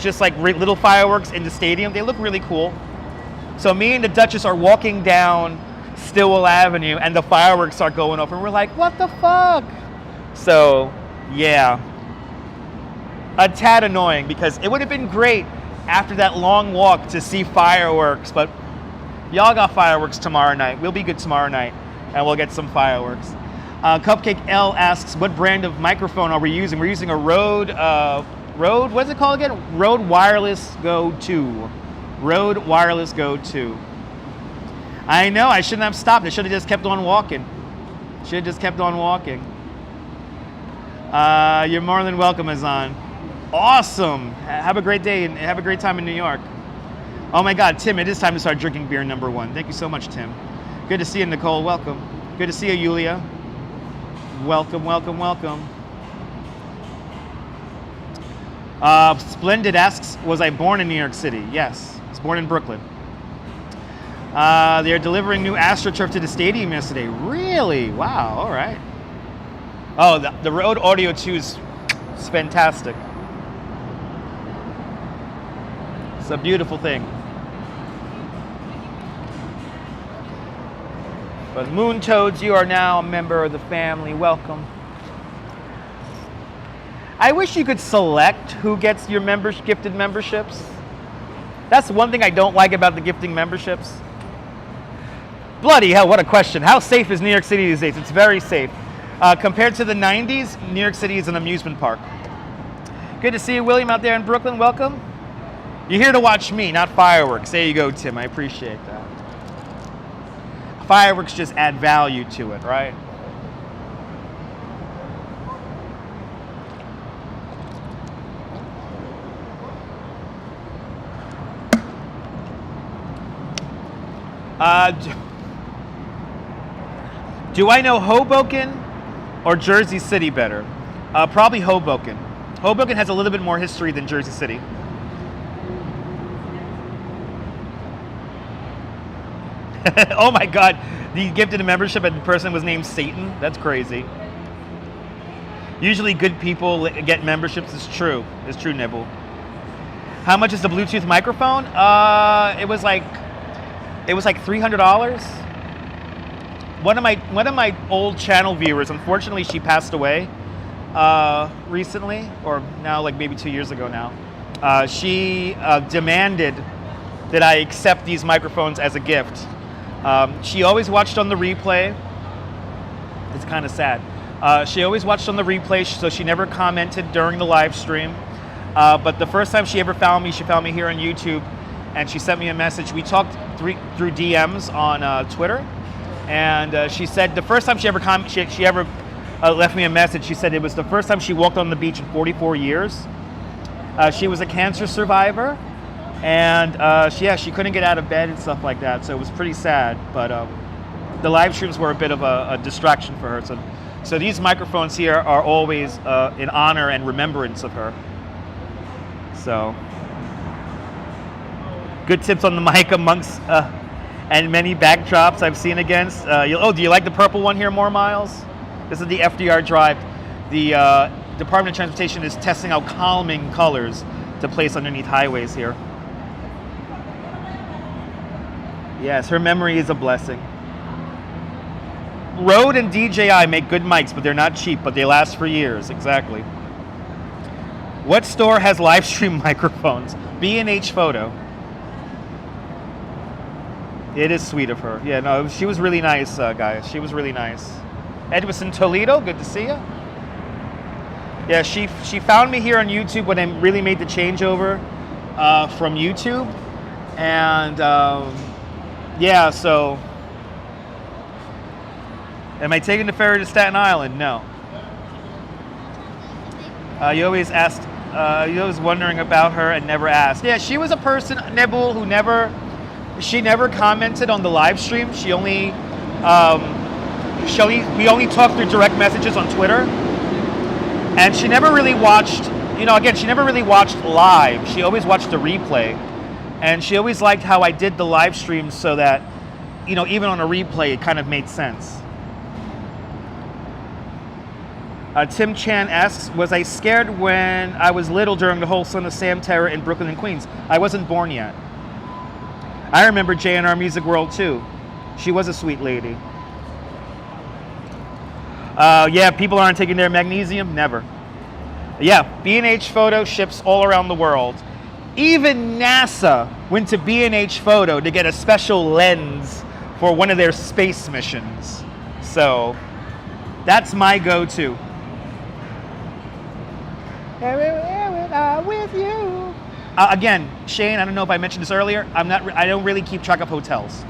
just like little fireworks in the stadium. They look really cool. So me and the Duchess are walking down Stillwell Avenue, and the fireworks are going off, and we're like, what the fuck? So, yeah. A tad annoying, because it would have been great after that long walk to see fireworks, but y'all got fireworks tomorrow night. We'll be good tomorrow night, and we'll get some fireworks. Cupcake L asks, what brand of microphone are we using? We're using a Rode, what's it called again? Rode Wireless Go 2. Rode Wireless Go 2. I know, I shouldn't have stopped. I should have just kept on walking. Should have just kept on walking. You're more than welcome, Azan. Awesome. Have a great day and have a great time in New York. Oh my God, Tim, it is time to start drinking beer number 1. Thank you so much, Tim. Good to see you, Nicole. Welcome. Good to see you, Yulia. Welcome, welcome, welcome. Splendid asks, was I born in New York City? Yes. I was born in Brooklyn. They're delivering new AstroTurf to the stadium yesterday. Really? Wow, all right. Oh, the Rode Audio 2 is fantastic. It's a beautiful thing. But Moon Toads, you are now a member of the family. Welcome. I wish you could select who gets your gifted memberships. That's one thing I don't like about the gifting memberships. Bloody hell, what a question. How safe is New York City these days? It's very safe. Compared to the 90s, New York City is an amusement park. Good to see you, William, out there in Brooklyn. Welcome. You're here to watch me, not fireworks. There you go, Tim. I appreciate that. Fireworks just add value to it, right? Do I know Hoboken or Jersey City better? Probably Hoboken. Hoboken has a little bit more history than Jersey City. Oh my God, you gifted a membership and the person was named Satan? That's crazy. Usually good people get memberships. It's true, Nibble. How much is the Bluetooth microphone? It was like $300. One of my old channel viewers, unfortunately, she passed away recently, or now like maybe 2 years ago now. She demanded that I accept these microphones as a gift. She always watched on the replay. It's kind of sad. She always watched on the replay, so she never commented during the live stream. But the first time she ever found me, she found me here on YouTube, and she sent me a message. We talked through DMs on Twitter, and she said the first time she ever left me a message, she said it was the first time she walked on the beach in 44 years. She was a cancer survivor, and she couldn't get out of bed and stuff like that, so it was pretty sad. But the live streams were a bit of a distraction for her. So these microphones here are always in honor and remembrance of her. So, good tips on the mic amongst and many backdrops I've seen against. Do you like the purple one here more, Miles? This is the FDR Drive. The Department of Transportation is testing out calming colors to place underneath highways here. Yes, her memory is a blessing. Rode and DJI make good mics, but they're not cheap, but they last for years. Exactly. What store has live stream microphones? B&H Photo. It is sweet of her. Yeah, no, she was really nice, guys. She was really nice. Edwison Toledo, good to see you. Yeah, she found me here on YouTube when I really made the changeover from YouTube. And yeah, so... Am I taking the ferry to Staten Island? No. You always wondering about her and never asked. Yeah, she was a person, Nibble, who never commented on the live stream. We only talked through direct messages on Twitter. And she never really watched, she never really watched live. She always watched the replay. And she always liked how I did the live stream so that, even on a replay, it kind of made sense. Tim Chan asks, was I scared when I was little during the whole Son of Sam terror in Brooklyn and Queens? I wasn't born yet. I remember JNR Music World too. She was a sweet lady. Yeah, people aren't taking their magnesium? Never. Yeah, B&H Photo ships all around the world. Even NASA went to B&H Photo to get a special lens for one of their space missions. So, that's my go-to. With you. Again, Shane, I don't know if I mentioned this earlier. I don't really keep track of hotels.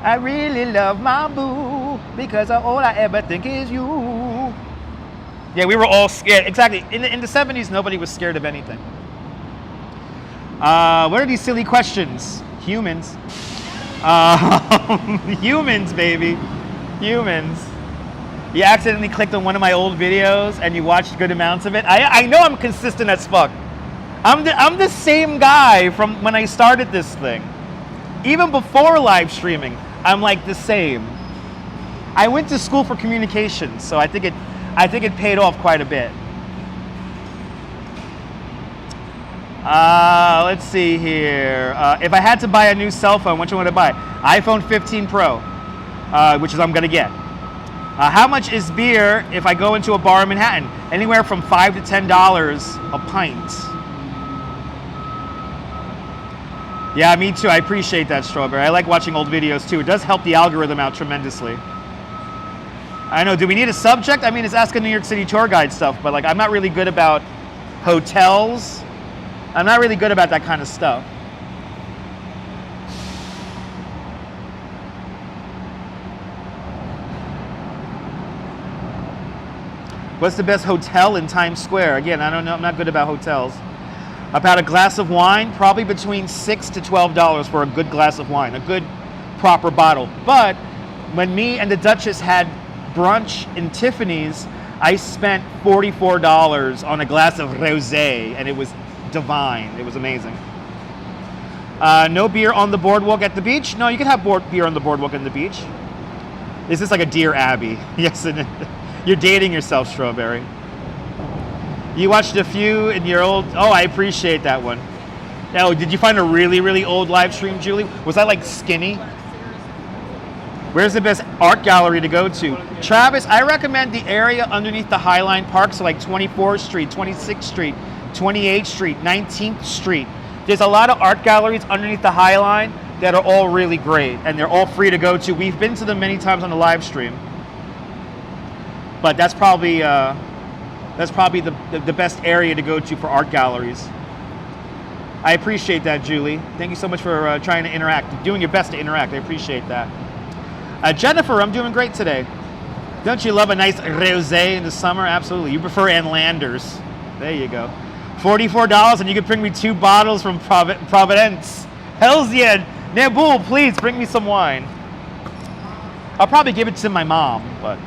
I really love my boo because all I ever think is you. Yeah, we were all scared. Exactly. In the 70s, nobody was scared of anything. What are these silly questions? Humans. Humans, baby. Humans. You accidentally clicked on one of my old videos and you watched good amounts of it. I know I'm consistent as fuck. I'm the same guy from when I started this thing. Even before live streaming, I'm like the same. I went to school for communications, so I think it paid off quite a bit. Let's see here. If I had to buy a new cell phone, what you want to buy? iPhone 15 Pro, which is I'm gonna get. How much is beer if I go into a bar in Manhattan? Anywhere from $5 to $10 a pint. Yeah, me too. I appreciate that, Strawberry. I like watching old videos too. It does help the algorithm out tremendously. I know. Do we need a subject? I mean, it's asking New York City tour guide stuff, but like, I'm not really good about hotels. I'm not really good about that kind of stuff. What's the best hotel in Times Square? Again, I don't know. I'm not good about hotels. About a glass of wine, probably between $6 to $12 for a good glass of wine, a good proper bottle. But when me and the Duchess had brunch in Tiffany's, I spent $44 on a glass of rosé, and it was divine. It was amazing. No beer on the boardwalk at the beach? No, you can have beer on the boardwalk at the beach. Is this like a Dear Abby? Yes, and you're dating yourself, Strawberry. You watched a few in your old... Oh, I appreciate that one. Now, did you find a really, really old live stream, Julie? Was that like skinny? Where's the best art gallery to go to? Travis, I recommend the area underneath the Highline Park, so like 24th Street, 26th Street, 28th Street, 19th Street. There's a lot of art galleries underneath the Highline that are all really great, and they're all free to go to. We've been to them many times on the live stream. But that's probably the best area to go to for art galleries. I appreciate that, Julie. Thank you so much for trying to interact, doing your best to interact. I appreciate that. Jennifer, I'm doing great today. Don't you love a nice rosé in the summer? Absolutely. You prefer Ann Landers. There you go. $44, and you can bring me 2 bottles from Providence. Hells yeah. Nabul, please bring me some wine. I'll probably give it to my mom, but...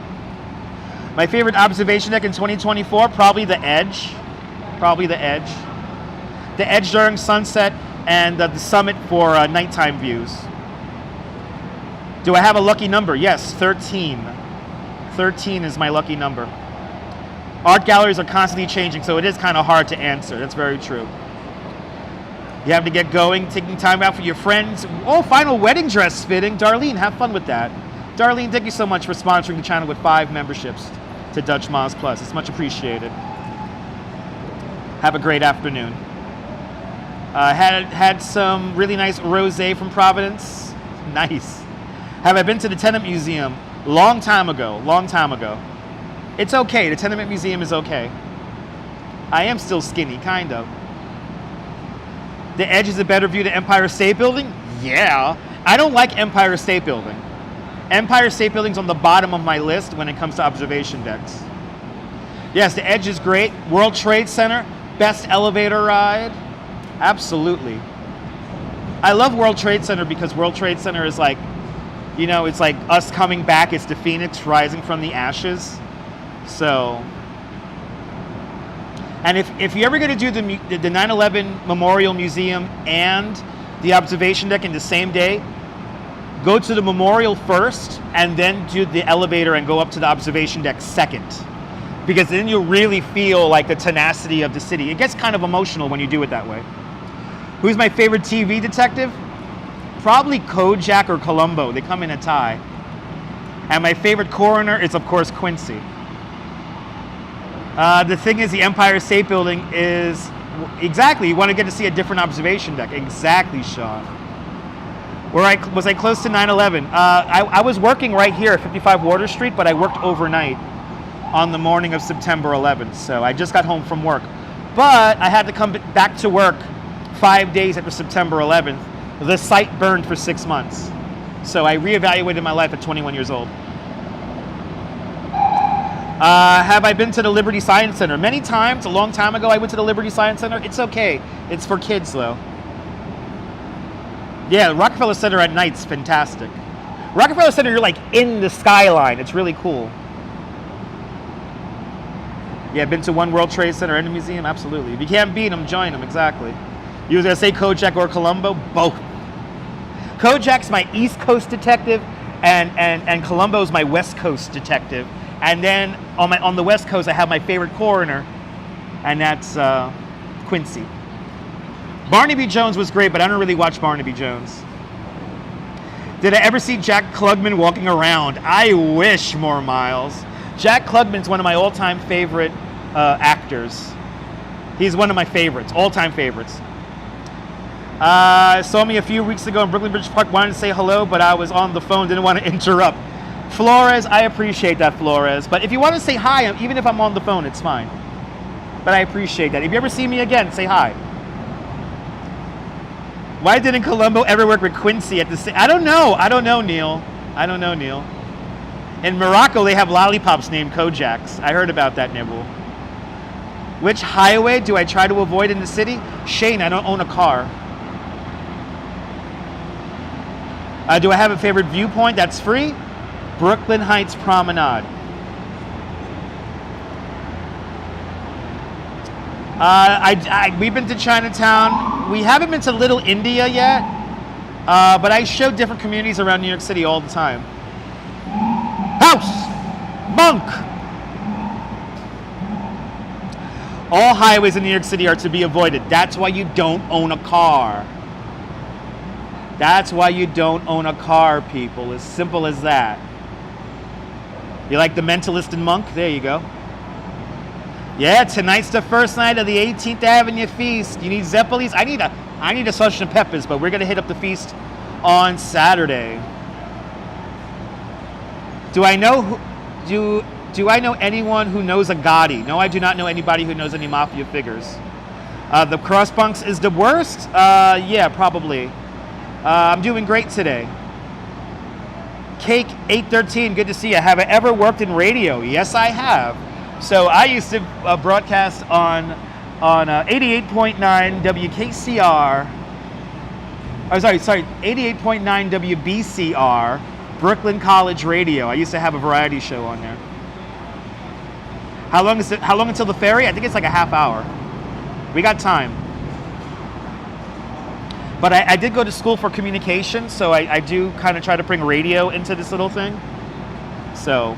My favorite observation deck in 2024, probably the Edge. Probably the Edge. The Edge during sunset, and the Summit for nighttime views. Do I have a lucky number? Yes, 13. 13 is my lucky number. Art galleries are constantly changing, so it is kind of hard to answer. That's very true. You have to get going, taking time out for your friends. Oh, final wedding dress fitting. Darlene, have fun with that. Darlene, thank you so much for sponsoring the channel with 5 memberships to Dutch Moz Plus. It's much appreciated. Have a great afternoon. Had some really nice rosé from Providence. Nice. Have I been to the Tenement Museum? Long time ago. It's okay. The Tenement Museum is okay. I am still skinny, kind of. The Edge is a better view to Empire State Building? Yeah. I don't like Empire State Building. Empire State Building's on the bottom of my list when it comes to observation decks. Yes, the Edge is great. World Trade Center, best elevator ride. Absolutely. I love World Trade Center because World Trade Center is like, you know, it's like us coming back. It's the phoenix rising from the ashes. So, and if you're ever going to do the 9/11 Memorial Museum and the observation deck in the same day, go to the memorial first and then do the elevator and go up to the observation deck second. Because then you'll really feel like the tenacity of the city. It gets kind of emotional when you do it that way. Who's my favorite TV detective? Probably Kojak or Columbo. They come in a tie. And my favorite coroner is, of course, Quincy. The thing is, the Empire State Building is... Exactly, you want to get to see a different observation deck. Exactly, Sean. Was I close to 9/11? I was working right here at 55 Water Street, but I worked overnight on the morning of September 11th. So I just got home from work. But I had to come back to work 5 days after September 11th. The site burned for 6 months. So I reevaluated my life at 21 years old. Have I been to the Liberty Science Center? Many times. A long time ago I went to the Liberty Science Center. It's okay. It's for kids though. Yeah, Rockefeller Center at night's fantastic. Rockefeller Center, you're like in the skyline. It's really cool. Yeah, been to one World Trade Center and a museum? Absolutely. If you can't beat them, join them. Exactly. You was going to say Kojak or Columbo? Both. Kojak's my East Coast detective, and Columbo's my West Coast detective. And then on the West Coast, I have my favorite coroner, and that's Quincy. Barnaby Jones was great, but I don't really watch Barnaby Jones. Did I ever see Jack Klugman walking around? I wish, more Miles. Jack Klugman's one of my all-time favorite actors. He's one of my favorites, all-time favorites. Saw me a few weeks ago in Brooklyn Bridge Park, wanted to say hello, but I was on the phone, didn't want to interrupt. Flores, I appreciate that, Flores. But if you want to say hi, even if I'm on the phone, it's fine. But I appreciate that. If you ever see me again, say hi. Why didn't Columbo ever work with Quincy at the same... I don't know, Neil. I don't know, Neil. In Morocco, they have lollipops named Kojaks. I heard about that, Nibble. Which highway do I try to avoid in the city? Shane, I don't own a car. Do I have a favorite viewpoint that's free? Brooklyn Heights Promenade. We've been to Chinatown. We haven't been to Little India yet, but I show different communities around New York City all the time. House! Monk! All highways in New York City are to be avoided. That's why you don't own a car. That's why you don't own a car, people. As simple as that. You like The Mentalist and Monk? There you go. Yeah, tonight's the first night of the 18th Avenue Feast. You need Zeppelis? I need a Sgt. and Peppers, but we're gonna hit up the feast on Saturday. Do I know anyone who knows a Gotti? No, I do not know anybody who knows any mafia figures. The Crossbunks is the worst? Yeah, probably. I'm doing great today. Cake 813, good to see you. Have I ever worked in radio? Yes, I have. So I used to broadcast on 88.9 WKCR. Oh, sorry, 88.9 WBCR, Brooklyn College Radio. I used to have a variety show on there. How long until the ferry? I think it's like a half hour. We got time. But I did go to school for communication, so I do kind of try to bring radio into this little thing. So,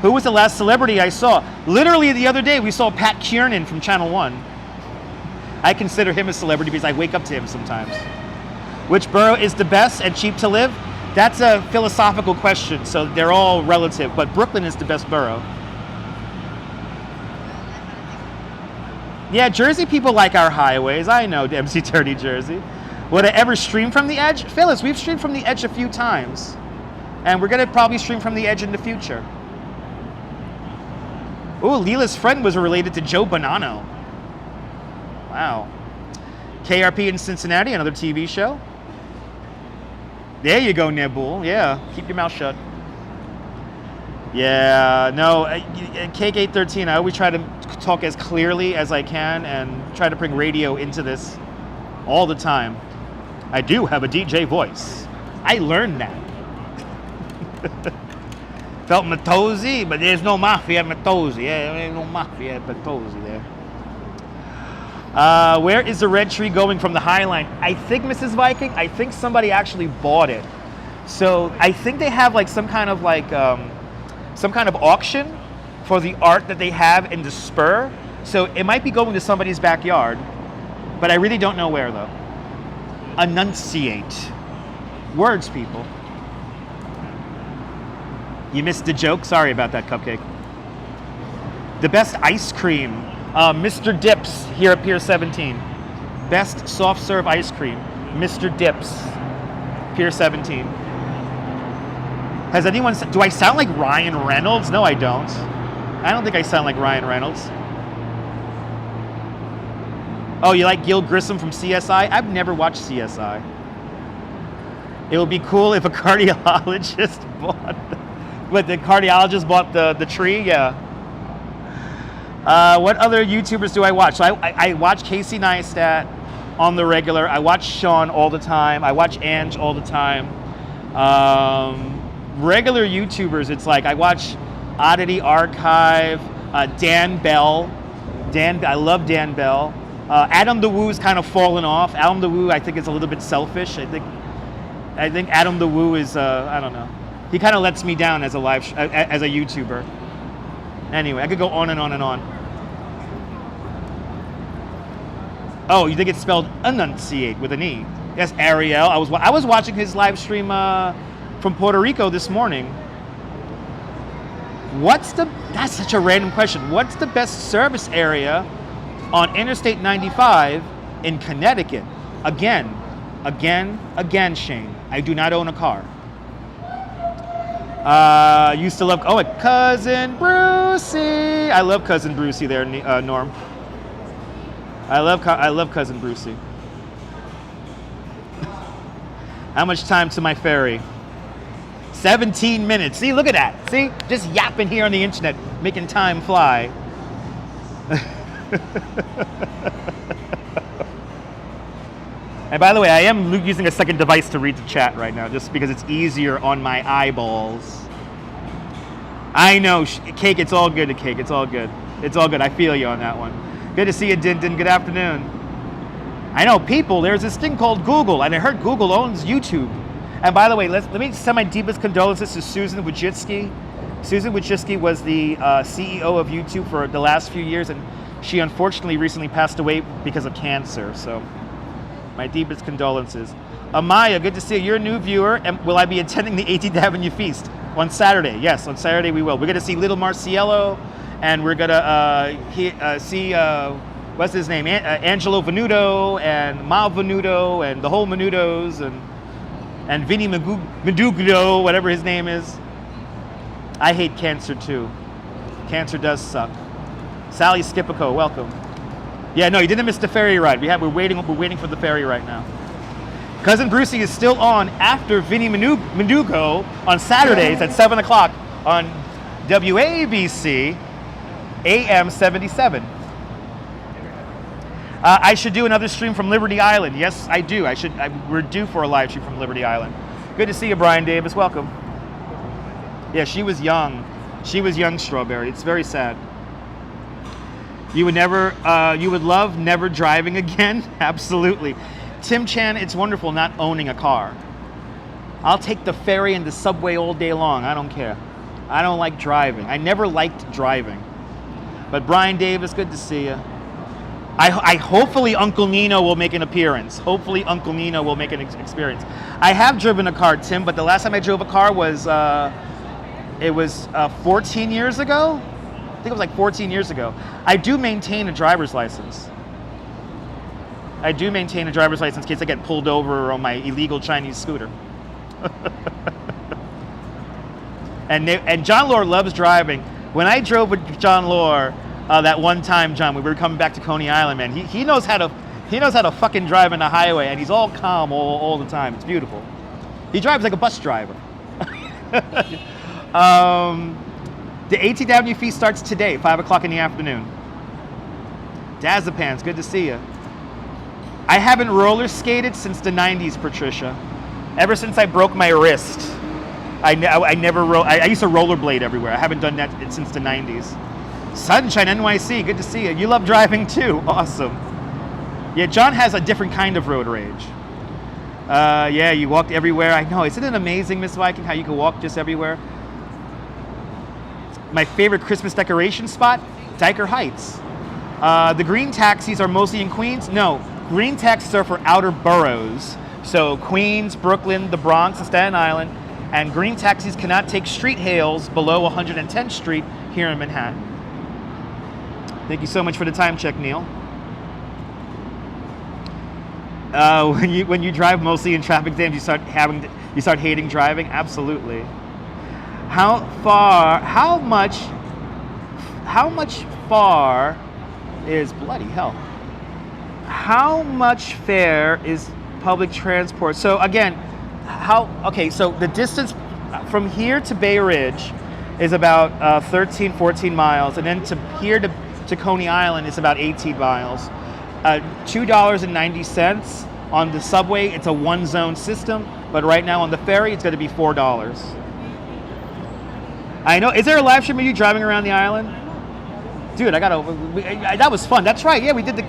who was the last celebrity I saw? Literally the other day, we saw Pat Kiernan from Channel 1. I consider him a celebrity because I wake up to him sometimes. Which borough is the best and cheap to live? That's a philosophical question, so they're all relative, but Brooklyn is the best borough. Yeah, Jersey people like our highways. I know, MC Dirty Jersey. Would I ever stream from the edge? Phyllis, we've streamed from the edge a few times. And we're going to probably stream from the edge in the future. Ooh, Leela's friend was related to Joe Bonanno. Wow. KRP in Cincinnati, another TV show. There you go, Nebul. Yeah, keep your mouth shut. Yeah, no, Cake 813, I always try to talk as clearly as I can and try to bring radio into this all the time. I do have a DJ voice. I learned that. Felt Matozzi, but there's no mafia at Matozzi. Yeah, there ain't no mafia at Matozzi there. Where is the red tree going from the High Line? I think, Mrs. Viking, I think somebody actually bought it. So I think they have like some kind of auction for the art that they have in the spur. So it might be going to somebody's backyard, but I really don't know where though. Enunciate. Words, people. You missed the joke? Sorry about that, Cupcake. The best ice cream. Mr. Dips here at Pier 17. Best soft serve ice cream. Mr. Dips. Pier 17. Has anyone... Do I sound like Ryan Reynolds? No, I don't. I don't think I sound like Ryan Reynolds. Oh, you like Gil Grissom from CSI? I've never watched CSI. It would be cool if a cardiologist bought... But the cardiologist bought the tree? Yeah. What other YouTubers do I watch? So I watch Casey Neistat on the regular. I watch Sean all the time. I watch Ange all the time. Regular YouTubers, it's like I watch Oddity Archive, Dan Bell. I love Dan Bell. Adam the Woo's kind of fallen off. Adam the Woo, I think, is a little bit selfish. I think Adam the Woo is, I don't know. He kind of lets me down as a as a YouTuber. Anyway, I could go on and on and on. Oh, you think it's spelled enunciate with an E? Yes, Ariel. I was watching his live stream from Puerto Rico this morning. That's such a random question. What's the best service area on Interstate 95 in Connecticut? Again, Shane. I do not own a car. Used to love, Cousin Brucey. I love Cousin Brucey there, Norm. I love Cousin Brucey. How much time to my ferry? 17 minutes. See, look at that. See, just yapping here on the internet, making time fly. And by the way, I am using a second device to read the chat right now, just because it's easier on my eyeballs. I know, Cake, it's all good, Cake, it's all good. It's all good, I feel you on that one. Good to see you, Din Din, good afternoon. I know, people, there's this thing called Google, and I heard Google owns YouTube. And by the way, let me send my deepest condolences to Susan Wojcicki. Susan Wojcicki was the CEO of YouTube for the last few years, and she unfortunately recently passed away because of cancer, so my deepest condolences. Amaya, good to see you. You're a new viewer, and will I be attending the 18th Avenue Feast on Saturday? Yes, on Saturday we will. We're going to see Little Marciello, and we're going to see, what's his name, Angelo Venuto, and Mal Venuto, and the whole Menudos, and Vinny Medugno, whatever his name is. I hate cancer too. Cancer does suck. Sally Skipico, welcome. Yeah, no, you didn't miss the ferry ride. We're waiting for the ferry right now. Cousin Brucey is still on after Vinny Mendugo on Saturdays at 7 o'clock on WABC AM 77. I should do another stream from Liberty Island. Yes, I do. We're due for a live stream from Liberty Island. Good to see you, Brian Davis. Welcome. Yeah, she was young. She was young, Strawberry. It's very sad. You would love never driving again? Absolutely. Tim Chan, it's wonderful not owning a car. I'll take the ferry and the subway all day long. I don't care. I don't like driving. I never liked driving. But Brian Davis, good to see you. I hopefully Uncle Nino will make an appearance. Hopefully Uncle Nino will make an experience. I have driven a car, Tim, but the last time I drove a car was, 14 years ago? I think it was like 14 years ago. I do maintain a driver's license. I do maintain a driver's license in case I get pulled over on my illegal Chinese scooter. and John Lore loves driving. When I drove with John Lore that one time, John, we were coming back to Coney Island, man. He knows how to fucking drive in the highway, and he's all calm all the time. It's beautiful. He drives like a bus driver. The 18th Avenue Feast starts today, 5 o'clock in the afternoon. Dazapans, good to see you. I haven't roller skated since the 90s, Patricia. Ever since I broke my wrist. I used to rollerblade everywhere. I haven't done that since the 90s. Sunshine NYC, good to see you. You love driving too, awesome. Yeah, John has a different kind of road rage. Yeah, you walked everywhere. I know, isn't it amazing, Miss Viking, how you can walk just everywhere? My favorite Christmas decoration spot, Dyker Heights. The green taxis are mostly in Queens? No, green taxis are for outer boroughs. So Queens, Brooklyn, the Bronx, and Staten Island. And green taxis cannot take street hails below 110th Street here in Manhattan. Thank you so much for the time check, Neil. When you drive mostly in traffic jams, you start hating driving? Absolutely. How much far is, bloody hell, how much fare is public transport? So again, so the distance from here to Bay Ridge is about 13, 14 miles, and then to here to Coney Island is about 18 miles. $2.90 on the subway. It's a one-zone system, but right now on the ferry, it's going to be $4. I know. Is there a live stream of you driving around the island? Dude, that was fun. That's right. Yeah, we did the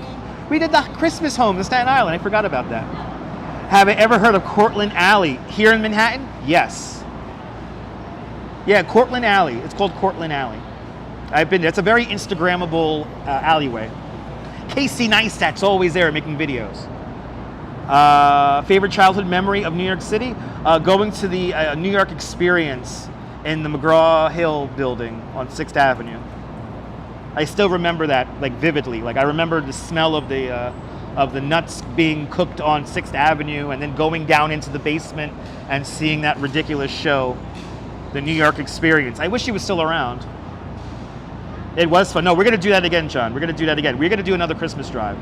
Christmas home in Staten Island. I forgot about that. Have I ever heard of Cortlandt Alley here in Manhattan? Yes. Yeah, Cortlandt Alley. It's called Cortlandt Alley. I've been there. It's a very Instagrammable alleyway. Casey Neistat's always there making videos. Favorite childhood memory of New York City? Going to the New York Experience in the McGraw-Hill building on 6th Avenue. I still remember that like vividly. Like I remember the smell of the nuts being cooked on 6th Avenue, and then going down into the basement and seeing that ridiculous show, the New York Experience. I wish he was still around. It was fun. No, we're going to do that again, John. We're going to do that again. We're going to do another Christmas drive.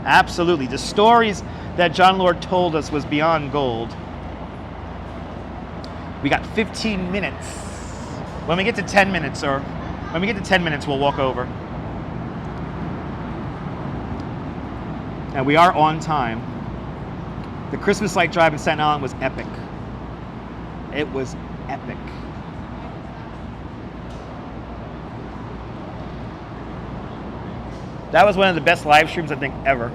Absolutely. The stories that John Lord told us was beyond gold. We got 15 minutes. When we get to 10 minutes, we'll walk over. And we are on time. The Christmas light drive in Staten Island was epic. It was epic. That was one of the best live streams, I think, ever.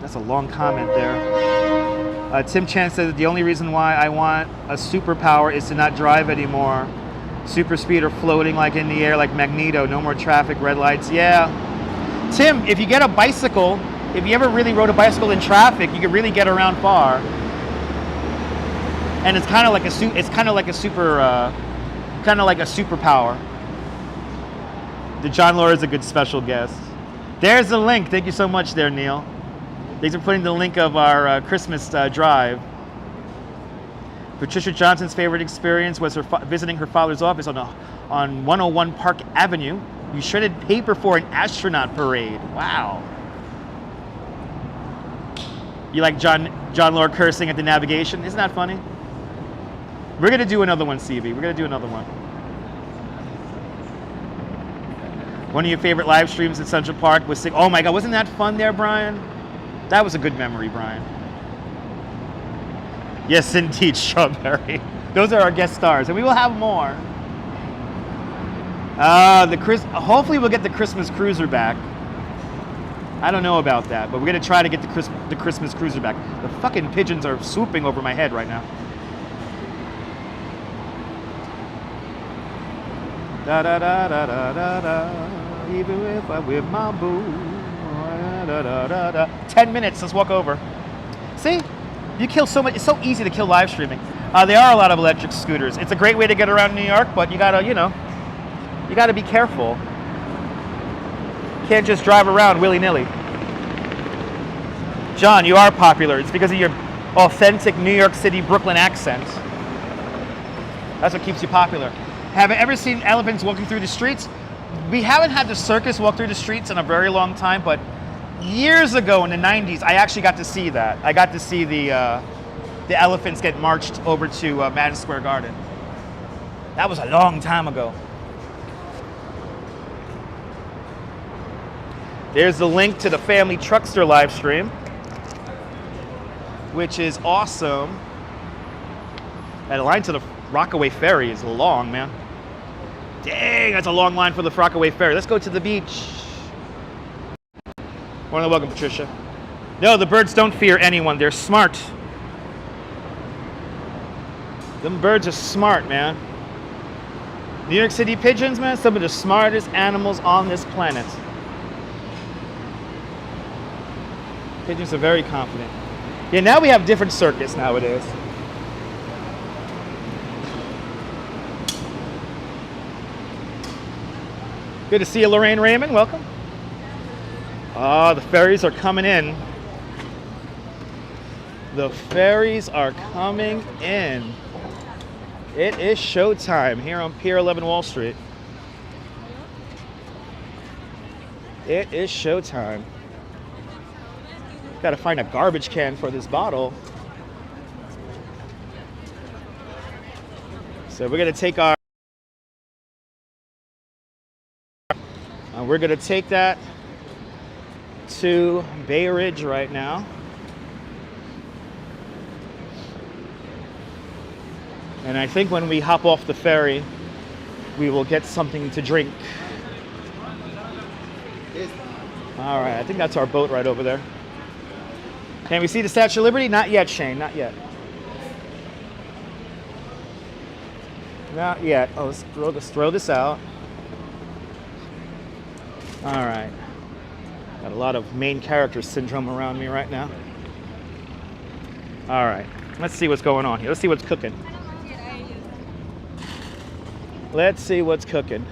That's a long comment there. Tim Chan says the only reason why I want a superpower is to not drive anymore. Super speed or floating like in the air like Magneto. No more traffic, red lights. Yeah. Tim, if you get a bicycle, if you ever really rode a bicycle in traffic, you could really get around far. And it's kind of like a superpower. The John Laura is a good special guest. There's the link. Thank you so much there, Neil. Thanks for putting the link of our Christmas drive. Patricia Johnson's favorite experience was visiting her father's office on 101 Park Avenue. You shredded paper for an astronaut parade. Wow. You like John Laura cursing at the navigation? Isn't that funny? We're going to do another one, CB. We're going to do another one. One of your favorite live streams at Central Park was oh my God, wasn't that fun there, Brian? That was a good memory, Brian. Yes, indeed, Strawberry. Those are our guest stars, and we will have more. Hopefully we'll get the Christmas Cruiser back. I don't know about that, but we're going to try to get the Christmas Cruiser back. The fucking pigeons are swooping over my head right now. Da da da da da da da. Even if I'm with my boo. Da, da, da, da. 10 minutes. Let's walk over. See, you kill so much. It's so easy to kill live streaming. There are a lot of electric scooters. It's a great way to get around New York, but you gotta, you gotta be careful. You can't just drive around willy-nilly. John, you are popular. It's because of your authentic New York City, Brooklyn accent. That's what keeps you popular. Have you ever seen elephants walking through the streets? We haven't had the circus walk through the streets in a very long time, but years ago in the 90s, I actually got to see that. I got to see the elephants get marched over to Madison Square Garden. That was a long time ago. There's the link to the Family Truckster live stream, which is awesome. That line to the Rockaway Ferry is long, man. Dang, that's a long line for the Rockaway Ferry. Let's go to the beach. More than welcome, Patricia. No, the birds don't fear anyone. They're smart. Them birds are smart, man. New York City pigeons, man, some of the smartest animals on this planet. Pigeons are very confident. Yeah, now we have different circus nowadays. Good to see you, Lorraine Raymond. Welcome. Oh, the ferries are coming in. The ferries are coming in. It is showtime here on Pier 11 Wall Street. It is showtime. Got to find a garbage can for this bottle. So we're going to take our... we're going to take that to Bay Ridge right now. And I think when we hop off the ferry, we will get something to drink. All right, I think that's our boat right over there. Can we see the Statue of Liberty? Not yet, Shane, not yet. Not yet. Oh, let's throw this out. All right. Got a lot of main character syndrome around me right now. All right. Let's see what's going on here. Let's see what's cooking. Let's see what's cooking.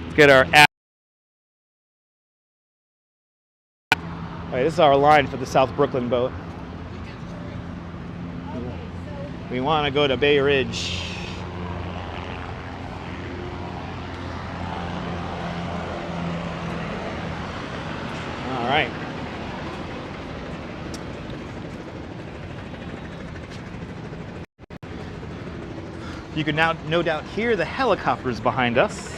Let's get our app. All right, this is our line for the South Brooklyn boat. We want to go to Bay Ridge. All right. You can now no doubt hear the helicopters behind us.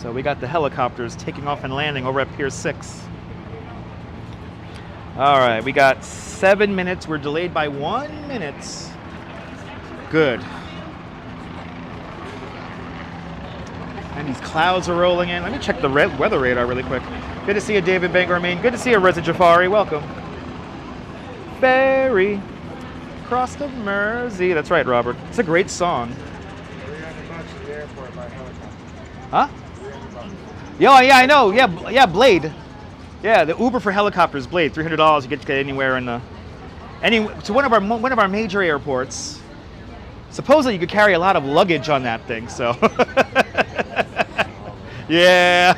So we got the helicopters taking off and landing over at Pier 6. All right, we got 7 minutes. We're delayed by 1 minute. Good. And these clouds are rolling in. Let me check the weather radar really quick. Good to see you, David Bangarmain. Good to see you, Reza Jafari. Welcome. Ferry, cross the Mersey. That's right, Robert. It's a great song. Huh? Yeah, I know. Yeah, Blade. Yeah, the Uber for helicopters, Blade. $300. You get to get anywhere in the to one of our major airports. Supposedly, you could carry a lot of luggage on that thing. So, yeah.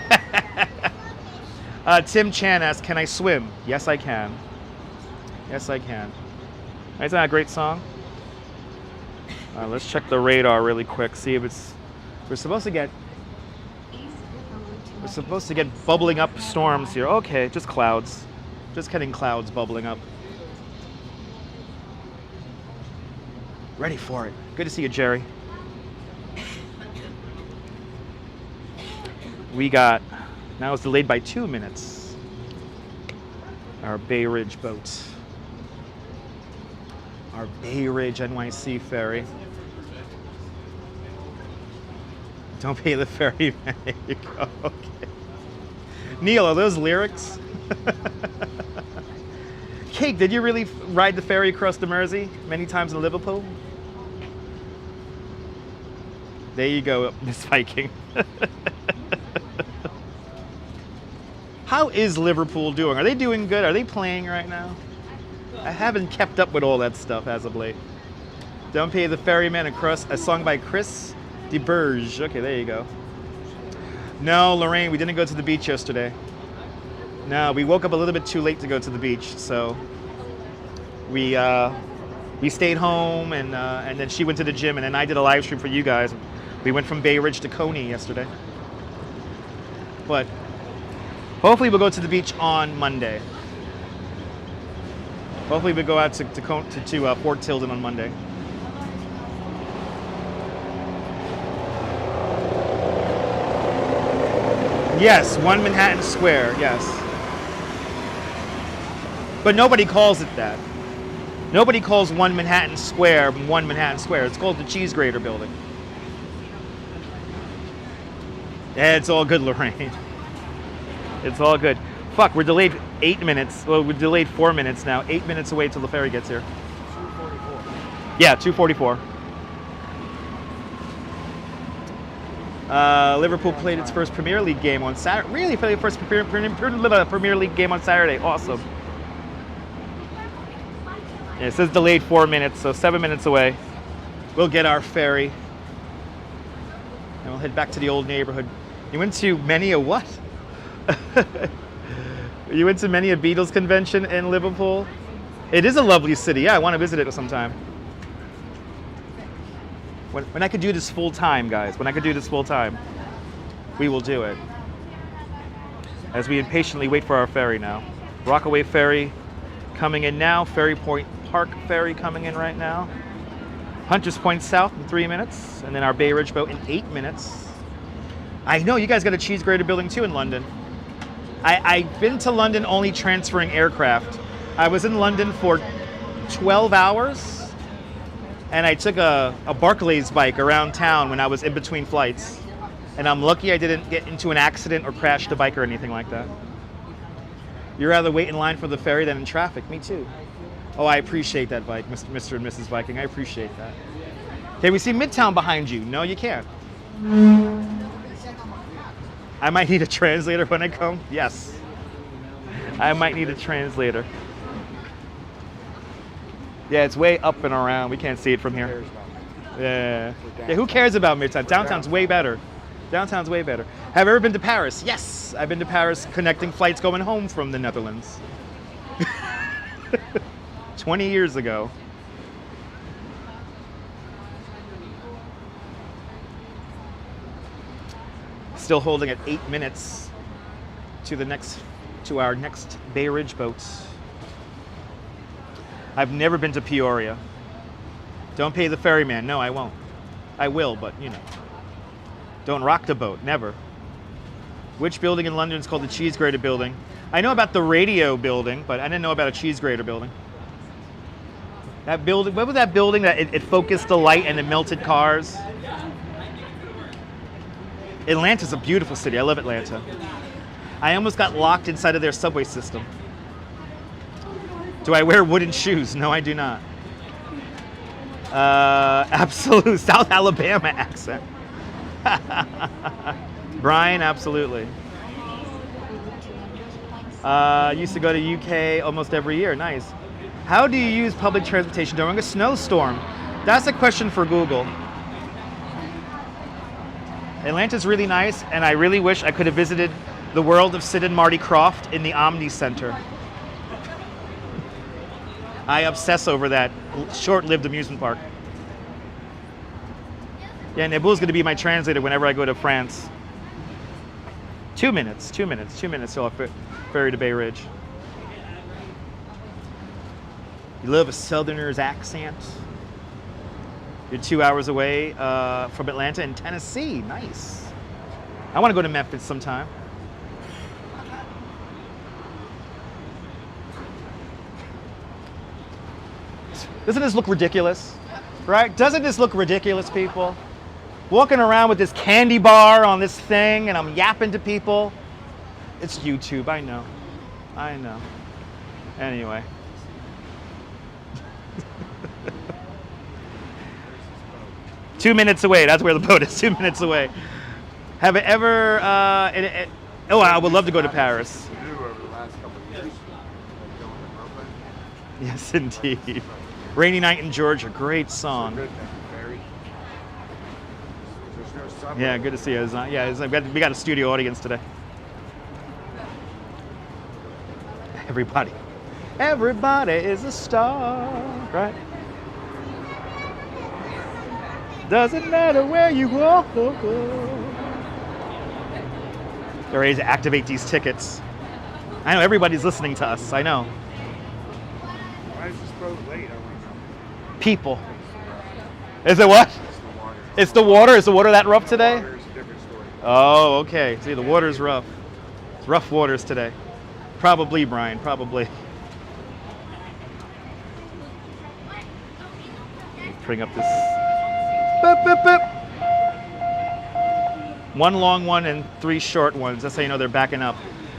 Tim Chan asks, "Can I swim?" Yes, I can. Yes, I can. Isn't that a great song? Let's check the radar really quick. See if it's. We're supposed to get bubbling up storms here. Okay, just clouds. Just getting clouds bubbling up. Ready for it. Good to see you, Jerry. We got, now it's delayed by 2 minutes. Our Bay Ridge boat. Our Bay Ridge NYC Ferry. Don't pay the ferry, man. There you go. Okay. Neil, are those lyrics? Kate, did you really ride the ferry across the Mersey many times in Liverpool? There you go, Miss Viking. How is Liverpool doing? Are they doing good? Are they playing right now? I haven't kept up with all that stuff as of late. Don't Pay the Ferryman across, a song by Chris DeBurge. Okay, there you go. No, Lorraine, we didn't go to the beach yesterday. No, we woke up a little bit too late to go to the beach, so we stayed home, and then she went to the gym, and then I did a live stream for you guys. We went from Bay Ridge to Coney yesterday. But hopefully we'll go to the beach on Monday. Hopefully we'll go out to Fort Tilden on Monday. Yes, 1 Manhattan Square, yes. But nobody calls it that. Nobody calls 1 Manhattan Square 1 Manhattan Square. It's called the Cheese Grater Building. It's all good, Lorraine. It's all good. Fuck, we're delayed 8 minutes. Well, we're delayed 4 minutes now. 8 minutes away till the ferry gets here. 2:44. Yeah, 2:44. Liverpool played its first Premier League game on Saturday. Really played the first Premier League game on Saturday. Awesome. Yeah, it says delayed 4 minutes, so 7 minutes away. We'll get our ferry. And we'll head back to the old neighborhood. You went to many a what? You went to many a Beatles convention in Liverpool? It is a lovely city. Yeah, I want to visit it sometime. When I could do this full time, guys, when I could do this full time, we will do it. As we impatiently wait for our ferry now. Rockaway Ferry coming in now. Ferry Point Park Ferry coming in right now. Hunters Point South in 3 minutes. And then our Bay Ridge boat in 8 minutes. I know, you guys got a cheese grater building too in London. I've been to London only transferring aircraft. I was in London for 12 hours, and I took a Barclays bike around town when I was in between flights. And I'm lucky I didn't get into an accident or crash the bike or anything like that. You'd rather wait in line for the ferry than in traffic. Me too. Oh, I appreciate that, bike, Mr. and Mrs. Viking. I appreciate that. Can we see Midtown behind you? No, you can't. I might need a translator when I come. Yes. I might need a translator. Yeah, it's way up and around. We can't see it from here. Yeah. Yeah, who cares about Midtown? Downtown's way better. Downtown's way better. Have you ever been to Paris? Yes. I've been to Paris connecting flights going home from the Netherlands. 20 years ago. Still holding at 8 minutes to our next Bay Ridge boats. I've never been to Peoria. Don't pay the ferryman. No, I won't. I will, but you know. Don't rock the boat. Never. Which building in London is called the cheese grater building? I know about the radio building, but I didn't know about a cheese grater building. That building, what was that building that it focused the light and it melted cars? Atlanta's a beautiful city. I love Atlanta. I almost got locked inside of their subway system. Do I wear wooden shoes? No, I do not. Absolute South Alabama accent. Brian, absolutely. Used to go to UK almost every year. Nice. How do you use public transportation during a snowstorm? That's a question for Google. Atlanta's really nice, and I really wish I could have visited the world of Sid and Marty Krofft in the Omni Center. I obsess over that short-lived amusement park. Yeah, Nabul's going to be my translator whenever I go to France. 2 minutes till I ferry to Bay Ridge. You love a Southerner's accent? You're 2 hours away from Atlanta in Tennessee. Nice. I want to go to Memphis sometime. Doesn't this look ridiculous? Right? Doesn't this look ridiculous, people? Walking around with this candy bar on this thing and I'm yapping to people. It's YouTube, I know. I know. Anyway. Two minutes away, that's where the boat is, 2 minutes away. Have I ever, oh, I would love to go to Paris. Yes, indeed. Rainy Night in Georgia, great song. Yeah, good to see you. We got a studio audience today. Everybody is a star, right? Doesn't matter where you go. They're ready to activate these tickets. I know everybody's listening to us. I know. Why is this boat late? I want to know. People. Is it what? It's the water. Is the water that rough today? The water is a different story. Oh, okay. See, the water's rough. It's rough waters today. Probably, Brian. Probably. Let's bring up this. Boop, boop, boop. One long one and 3 short ones. That's how you know they're backing up.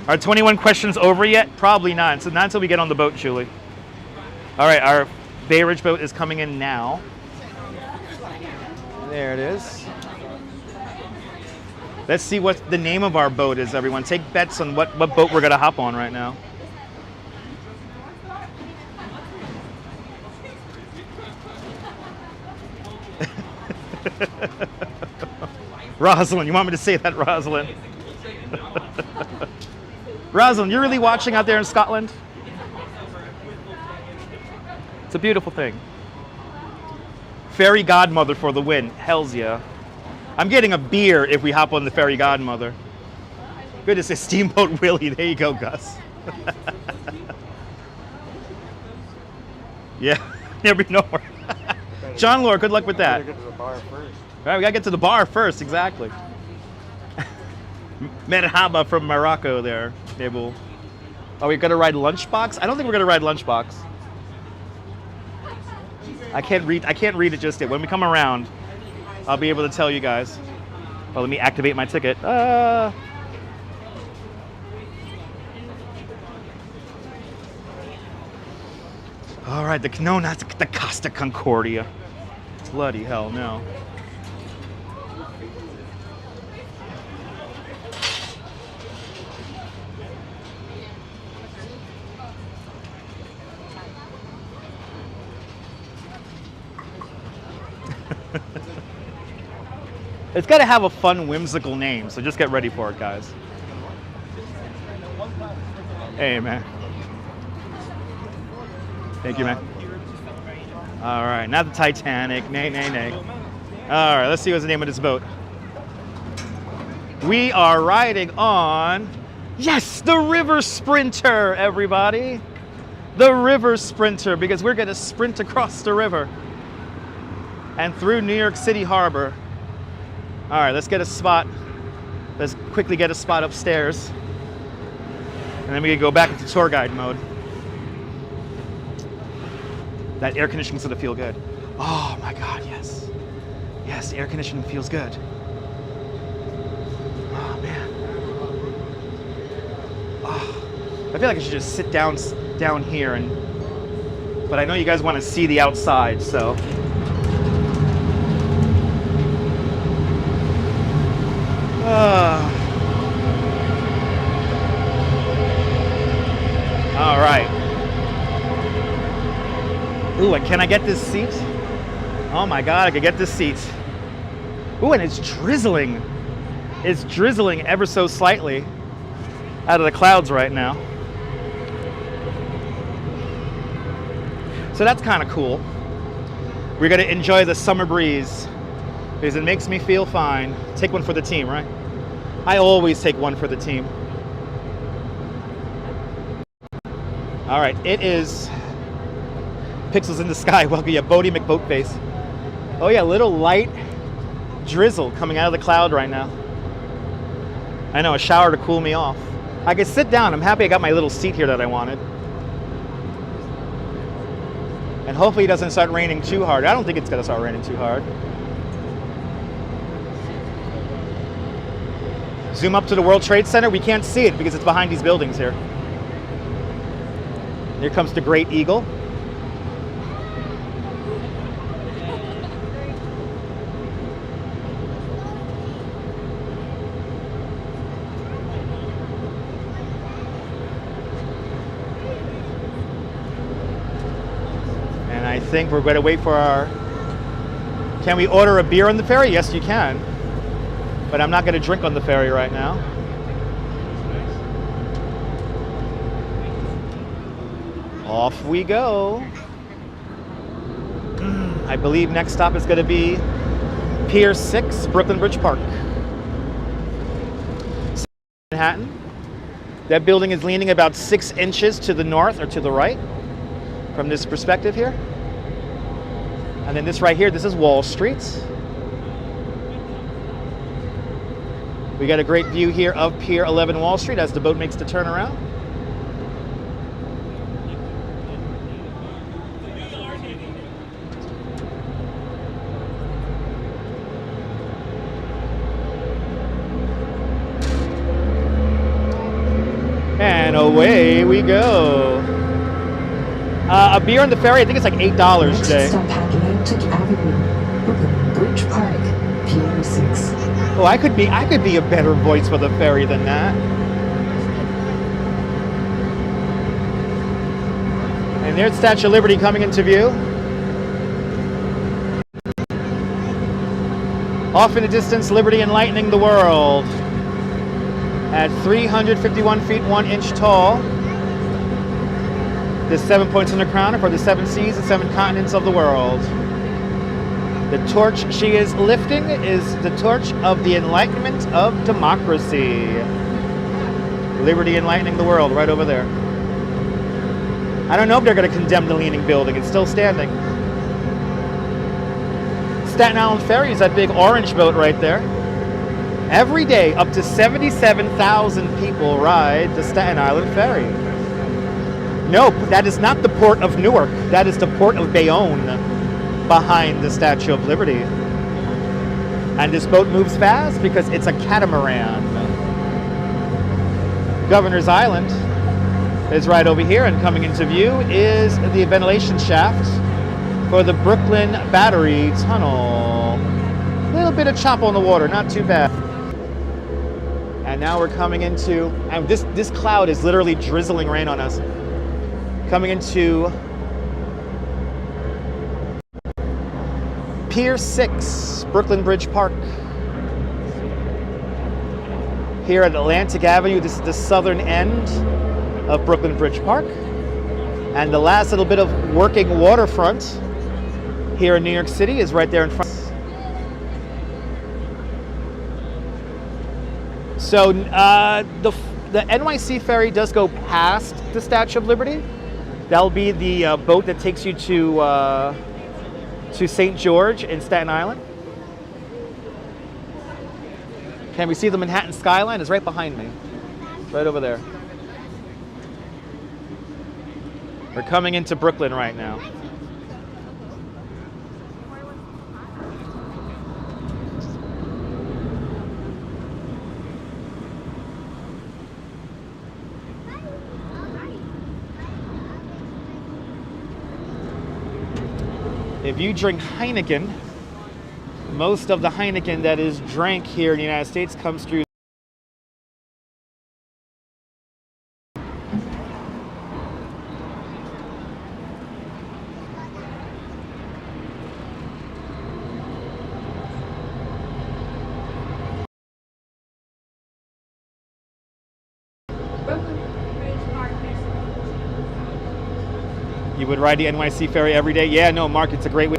Are 21 questions over yet? Probably not. So not until we get on the boat, Julie. All right, our Bay Ridge boat is coming in now. There it is. Let's see what the name of our boat is, everyone. Take bets on what boat we're going to hop on right now. Rosalind, you want me to say that, Rosalind? Rosalind, you're really watching out there in Scotland? It's a beautiful thing. Fairy Godmother for the win. Hells yeah. I'm getting a beer if we hop on the Fairy Godmother. Good to say Steamboat Willie. There you go, Gus. Yeah, never know. John Lord, good luck with that. Get to the bar first. All right, we gotta get to the bar first, exactly. Merhaba from Morocco there, Nabul. Are we gonna ride Lunchbox? I don't think we're gonna ride Lunchbox. I can't read it just yet. When we come around, I'll be able to tell you guys. Well, let me activate my ticket. All right, no, not the Costa Concordia. Bloody hell, no. It's got to have a fun, whimsical name, so just get ready for it, guys. Hey, man. Thank you, man. All right, not the Titanic. Nay, nay, nay. All right, let's see what's the name of this boat. We are riding on, yes, the River Sprinter, everybody. The River Sprinter, because we're going to sprint across the river and through New York City Harbor. All right, let's get a spot Let's quickly get a spot upstairs. And then we can go back into tour guide mode. That air conditioning's gonna feel good. Oh my God, yes. Yes, air conditioning feels good. Oh man. Oh, I feel like I should just sit down here but I know you guys want to see the outside, so. All right. Ooh, and can I get this seat? Oh my God, I could get this seat. Ooh, and it's drizzling. It's drizzling ever so slightly out of the clouds right now. So that's kind of cool. We're gonna enjoy the summer breeze because it makes me feel fine. Take one for the team, right? I always take one for the team. All right, it is Pixels in the Sky. Welcome, yeah, Bodie McBoatface. Oh yeah, little light drizzle coming out of the cloud right now. I know, a shower to cool me off. I can sit down. I'm happy I got my little seat here that I wanted. And hopefully it doesn't start raining too hard. I don't think it's gonna start raining too hard. Zoom up to the World Trade Center. We can't see it because it's behind these buildings here. Here comes the Great Eagle. And I think we're going to wait for our... Can we order a beer on the ferry? Yes, you can. But I'm not going to drink on the ferry right now. Off we go. I believe next stop is going to be Pier 6, Brooklyn Bridge Park. Manhattan. That building is leaning about 6 inches to the north or to the right from this perspective here. And then this right here, this is Wall Street. We got a great view here of Pier 11 Wall Street as the boat makes the turnaround. And away we go. A beer on the ferry, I think it's like $8 today. Stop at Atlantic Avenue, Brooklyn Bridge Park, Pier 6. Oh, I could be a better voice for the ferry than that. And there's Statue of Liberty coming into view. Off in the distance, Liberty enlightening the world. At 351 feet 1 inch tall. The 7 points on the crown are for the 7 seas and 7 continents of the world. The torch she is lifting is the torch of the enlightenment of democracy. Liberty enlightening the world right over there. I don't know if they're going to condemn the leaning building. It's still standing. Staten Island Ferry is that big orange boat right there. Every day, up to 77,000 people ride the Staten Island Ferry. No, that is not the port of Newark. That is the port of Bayonne, behind the Statue of Liberty. And this boat moves fast because it's a catamaran. Governor's Island is right over here, and coming into view is the ventilation shaft for the Brooklyn Battery Tunnel. A little bit of chop on the water, not too bad. And now we're coming into, and this cloud is literally drizzling rain on us. Coming into Pier 6, Brooklyn Bridge Park. Here at Atlantic Avenue, this is the southern end of Brooklyn Bridge Park. And the last little bit of working waterfront here in New York City is right there in front. So the NYC Ferry does go past the Statue of Liberty. That'll be the boat that takes you to St. George in Staten Island. Can we see the Manhattan skyline? It's right behind me. It's right over there. We're coming into Brooklyn right now. If you drink Heineken, most of the Heineken that is drank here in the United States comes through. You would ride the NYC Ferry every day? Yeah, no, Mark, it's a great way.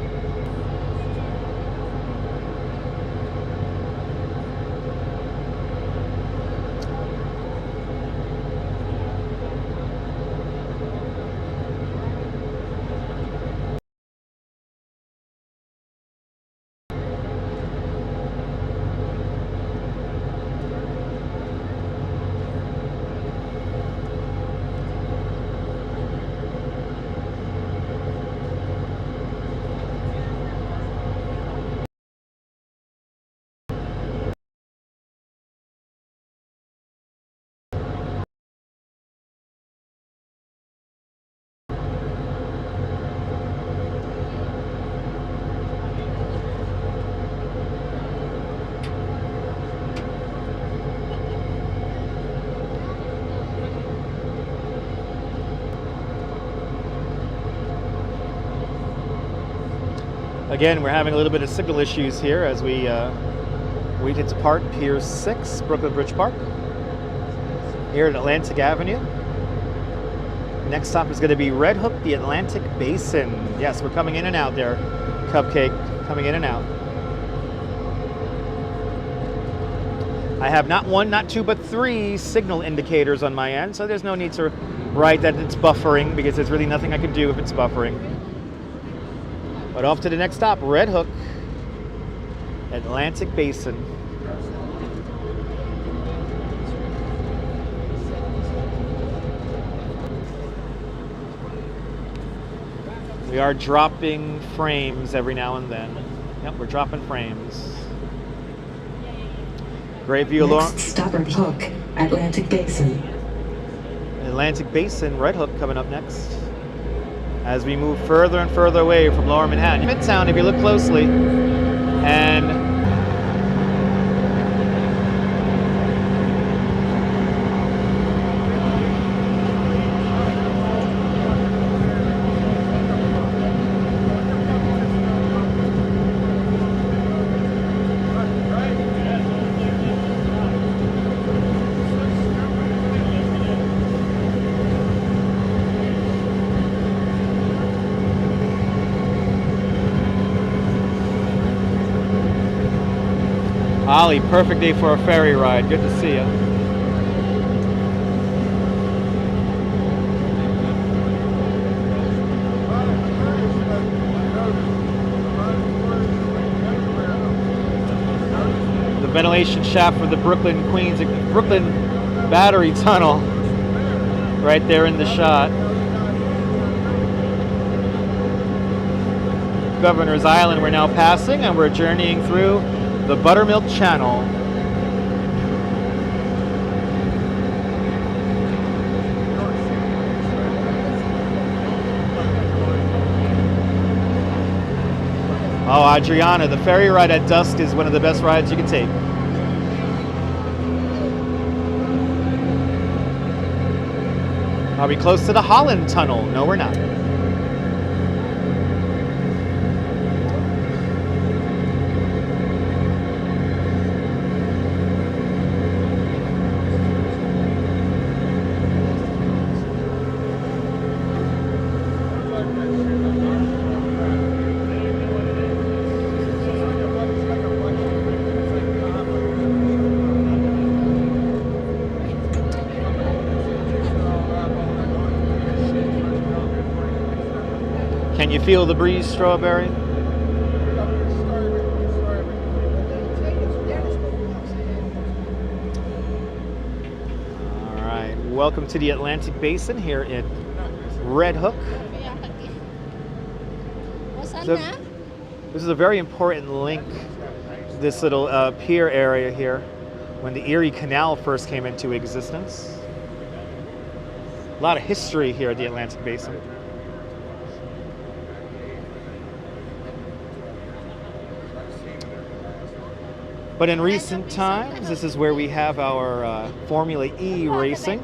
Again, we're having a little bit of signal issues here as we wait to depart Pier 6, Brooklyn Bridge Park, here at Atlantic Avenue. Next stop is going to be Red Hook, the Atlantic Basin. Yes, we're coming in and out there. Cupcake, coming in and out. I have not one, not two, but three signal indicators on my end, so there's no need to write that it's buffering because there's really nothing I can do if it's buffering. But off to the next stop, Red Hook, Atlantic Basin. We are dropping frames every now and then. Yep, we're dropping frames. Great view along. Next stop Red Hook, Atlantic Basin. Atlantic Basin, Red Hook coming up next. As we move further and further away from Lower Manhattan. Midtown, if you look closely, and Ollie, perfect day for a ferry ride. Good to see you. The ventilation shaft for the Brooklyn Battery Tunnel right there in the shot. Governor's Island we're now passing, and we're journeying through the Buttermilk Channel. Oh, Adriana, the ferry ride at dusk is one of the best rides you can take. Are we close to the Holland Tunnel? No, we're not. Can you feel the breeze, Strawberry? welcome to the Atlantic Basin here in Red Hook. So, this is a very important link, this little pier area here, when the Erie Canal first came into existence. A lot of history here at the Atlantic Basin. But in recent times, this is where we have our Formula E racing.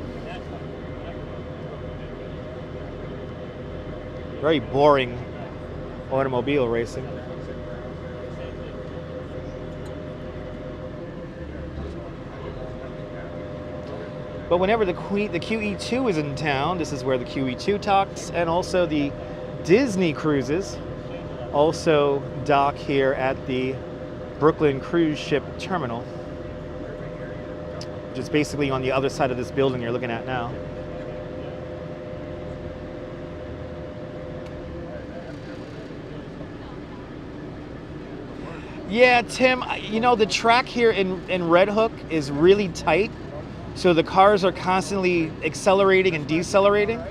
Very boring automobile racing. But whenever the QE2 is in town, this is where the QE2 docks, and also the Disney cruises also dock here at the Brooklyn Cruise Ship Terminal, which is basically on the other side of this building you're looking at now. Yeah, Tim, you know, the track here in Red Hook is really tight, so the cars are constantly accelerating and decelerating,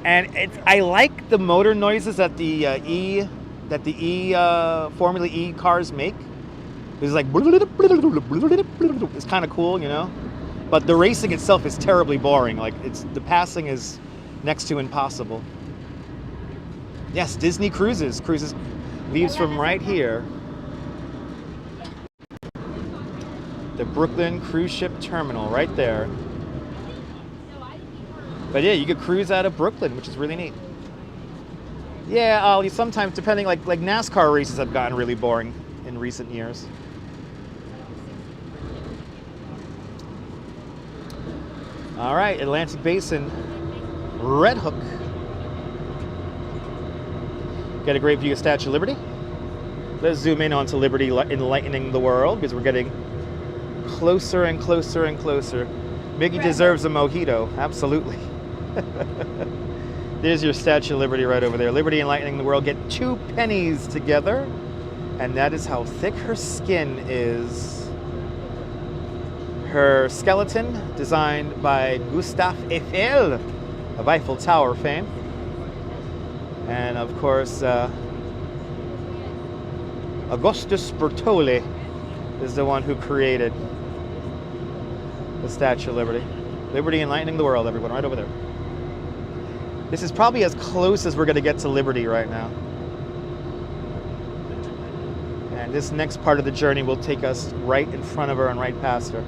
and I like the motor noises that the Formula E cars make. It's like, it's kind of cool, you know, but the racing itself is terribly boring. Like, the passing is next to impossible. Yes, Disney Cruises leaves from right here. The Brooklyn Cruise Ship Terminal, right there. But yeah, you could cruise out of Brooklyn, which is really neat. Yeah, sometimes, depending, like NASCAR races have gotten really boring in recent years. All right, Atlantic Basin, Red Hook. Got a great view of Statue of Liberty. Let's zoom in onto Liberty enlightening the world, because we're getting closer and closer and closer. Mickey deserves a mojito, absolutely. There's your Statue of Liberty right over there. Liberty enlightening the world. Get 2 pennies together, and that is how thick her skin is. Her skeleton, designed by Gustave Eiffel of Eiffel Tower fame. And of course, Augustus Bertolli is the one who created the Statue of Liberty. Liberty enlightening the world, everyone, right over there. This is probably as close as we're going to get to Liberty right now. And this next part of the journey will take us right in front of her and right past her.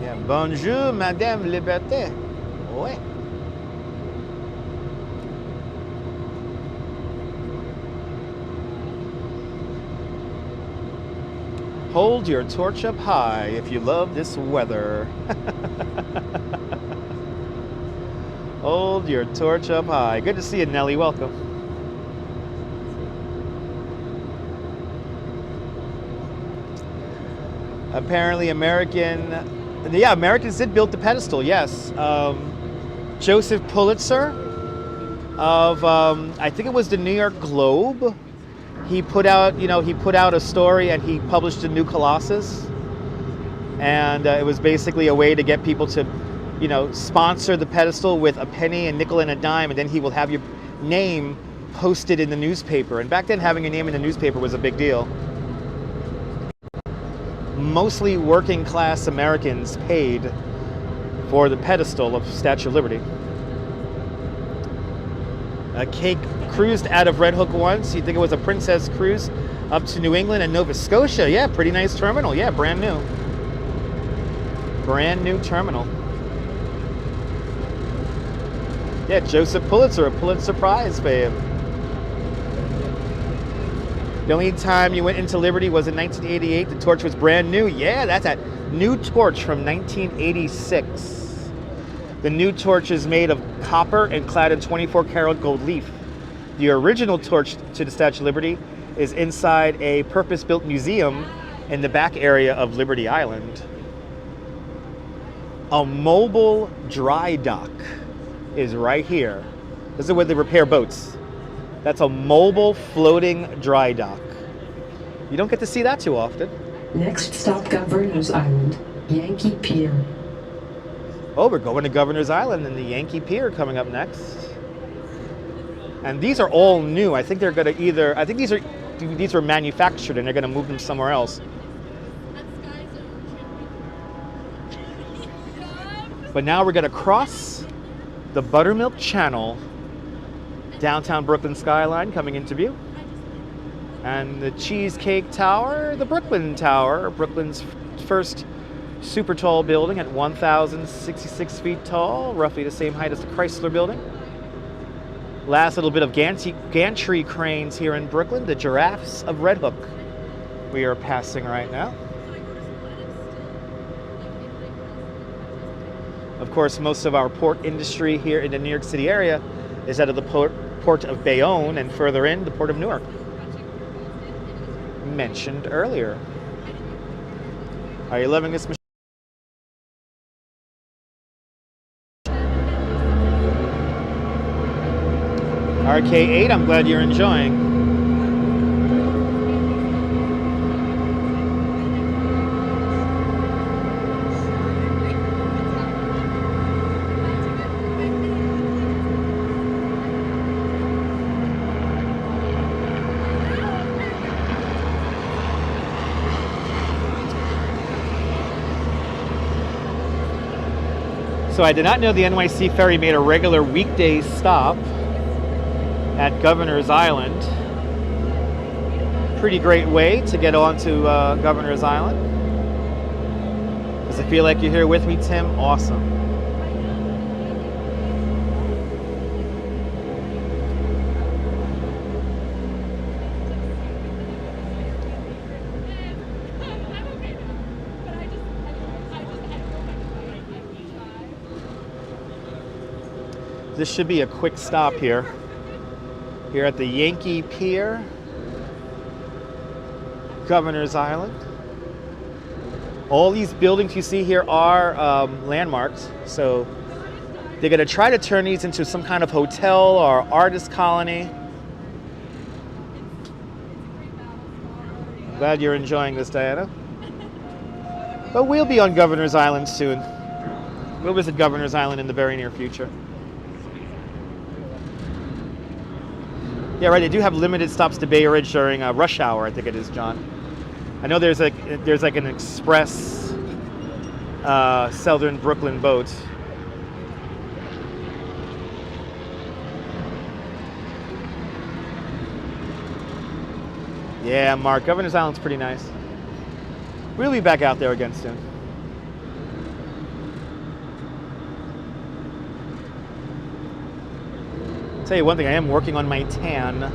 Yeah, bonjour, Madame Liberté. Ouais. Hold your torch up high if you love this weather. Hold your torch up high. Good to see you, Nelly. Welcome. Apparently Americans did build the pedestal, yes. Joseph Pulitzer of, I think it was the New York Globe. He put out a story, and he published a new Colossus. And it was basically a way to get people to, sponsor the pedestal with a penny, a nickel, and a dime, and then he will have your name posted in the newspaper. And back then, having your name in the newspaper was a big deal. Mostly working class Americans paid for the pedestal of Statue of Liberty. Kate cruised out of Red Hook once. You think it was a Princess cruise up to New England and Nova Scotia. Yeah, pretty nice terminal. Yeah, brand new. Brand new terminal. Yeah, Joseph Pulitzer, a Pulitzer Prize fame. The only time you went into Liberty was in 1988. The torch was brand new. Yeah, that's a new torch from 1986. The new torch is made of copper and clad in 24-karat gold leaf. The original torch to the Statue of Liberty is inside a purpose-built museum in the back area of Liberty Island. A mobile dry dock is right here. This is where they repair boats. That's a mobile floating dry dock. You don't get to see that too often. Next stop, Governor's Island, Yankee Pier. Oh, we're going to Governor's Island and the Yankee Pier coming up next. And these are all new. I think they're going to either, I think these were manufactured and they're going to move them somewhere else. But now we're going to cross the Buttermilk Channel, downtown Brooklyn skyline coming into view. And the Cheesecake Tower, the Brooklyn Tower, Brooklyn's first super tall building at 1,066 feet tall, roughly the same height as the Chrysler Building. Last little bit of gantry cranes here in Brooklyn, the Giraffes of Red Hook we are passing right now. Of course, most of our port industry here in the New York City area is out of the port of Bayonne and further in, the port of Newark, mentioned earlier. Are you loving this machine? RK8, I'm glad you're enjoying. So I did not know the NYC Ferry made a regular weekday stop at Governor's Island. Pretty great way to get onto Governor's Island. Does it feel like you're here with me, Tim? Awesome. This should be a quick stop here. Here at the Yankee Pier, Governor's Island. All these buildings you see here are landmarks, so they're going to try to turn these into some kind of hotel or artist colony. Glad you're enjoying this, Diana. But we'll be on Governor's Island soon. We'll visit Governor's Island in the very near future. Yeah, right. They do have limited stops to Bay Ridge during rush hour. I think it is, John. I know there's like an express Southern Brooklyn boat. Yeah, Mark. Governor's Island's pretty nice. We'll be back out there again soon. Tell you one thing, I am working on my tan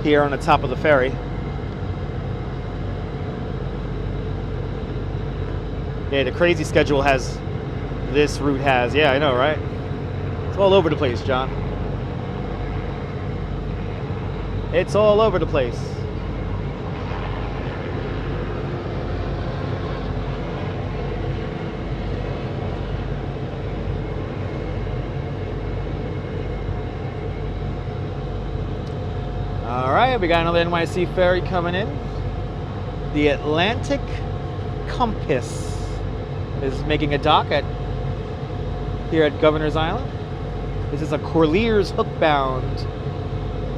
here on the top of the ferry. Yeah, the crazy schedule has, this route has. Yeah, I know, right? It's all over the place, John. It's all over the place. All right, we got another NYC ferry coming in. The Atlantic Compass is making a dock here at Governor's Island. This is a Corlears hook-bound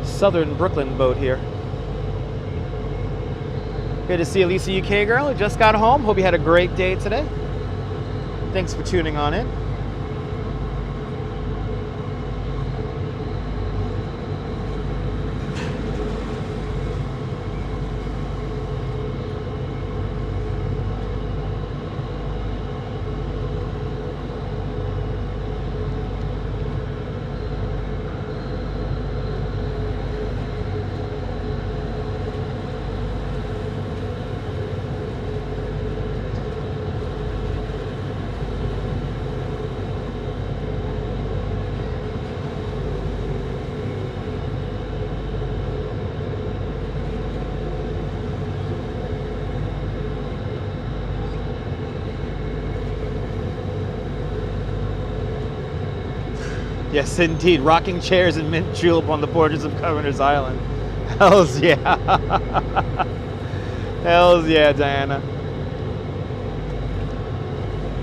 Southern Brooklyn boat here. Good to see you, Lisa UK girl, who just got home. Hope you had a great day today. Thanks for tuning on in. Yes, indeed. Rocking chairs and mint julep on the borders of Governor's Island. Hells yeah. Hells yeah, Diana.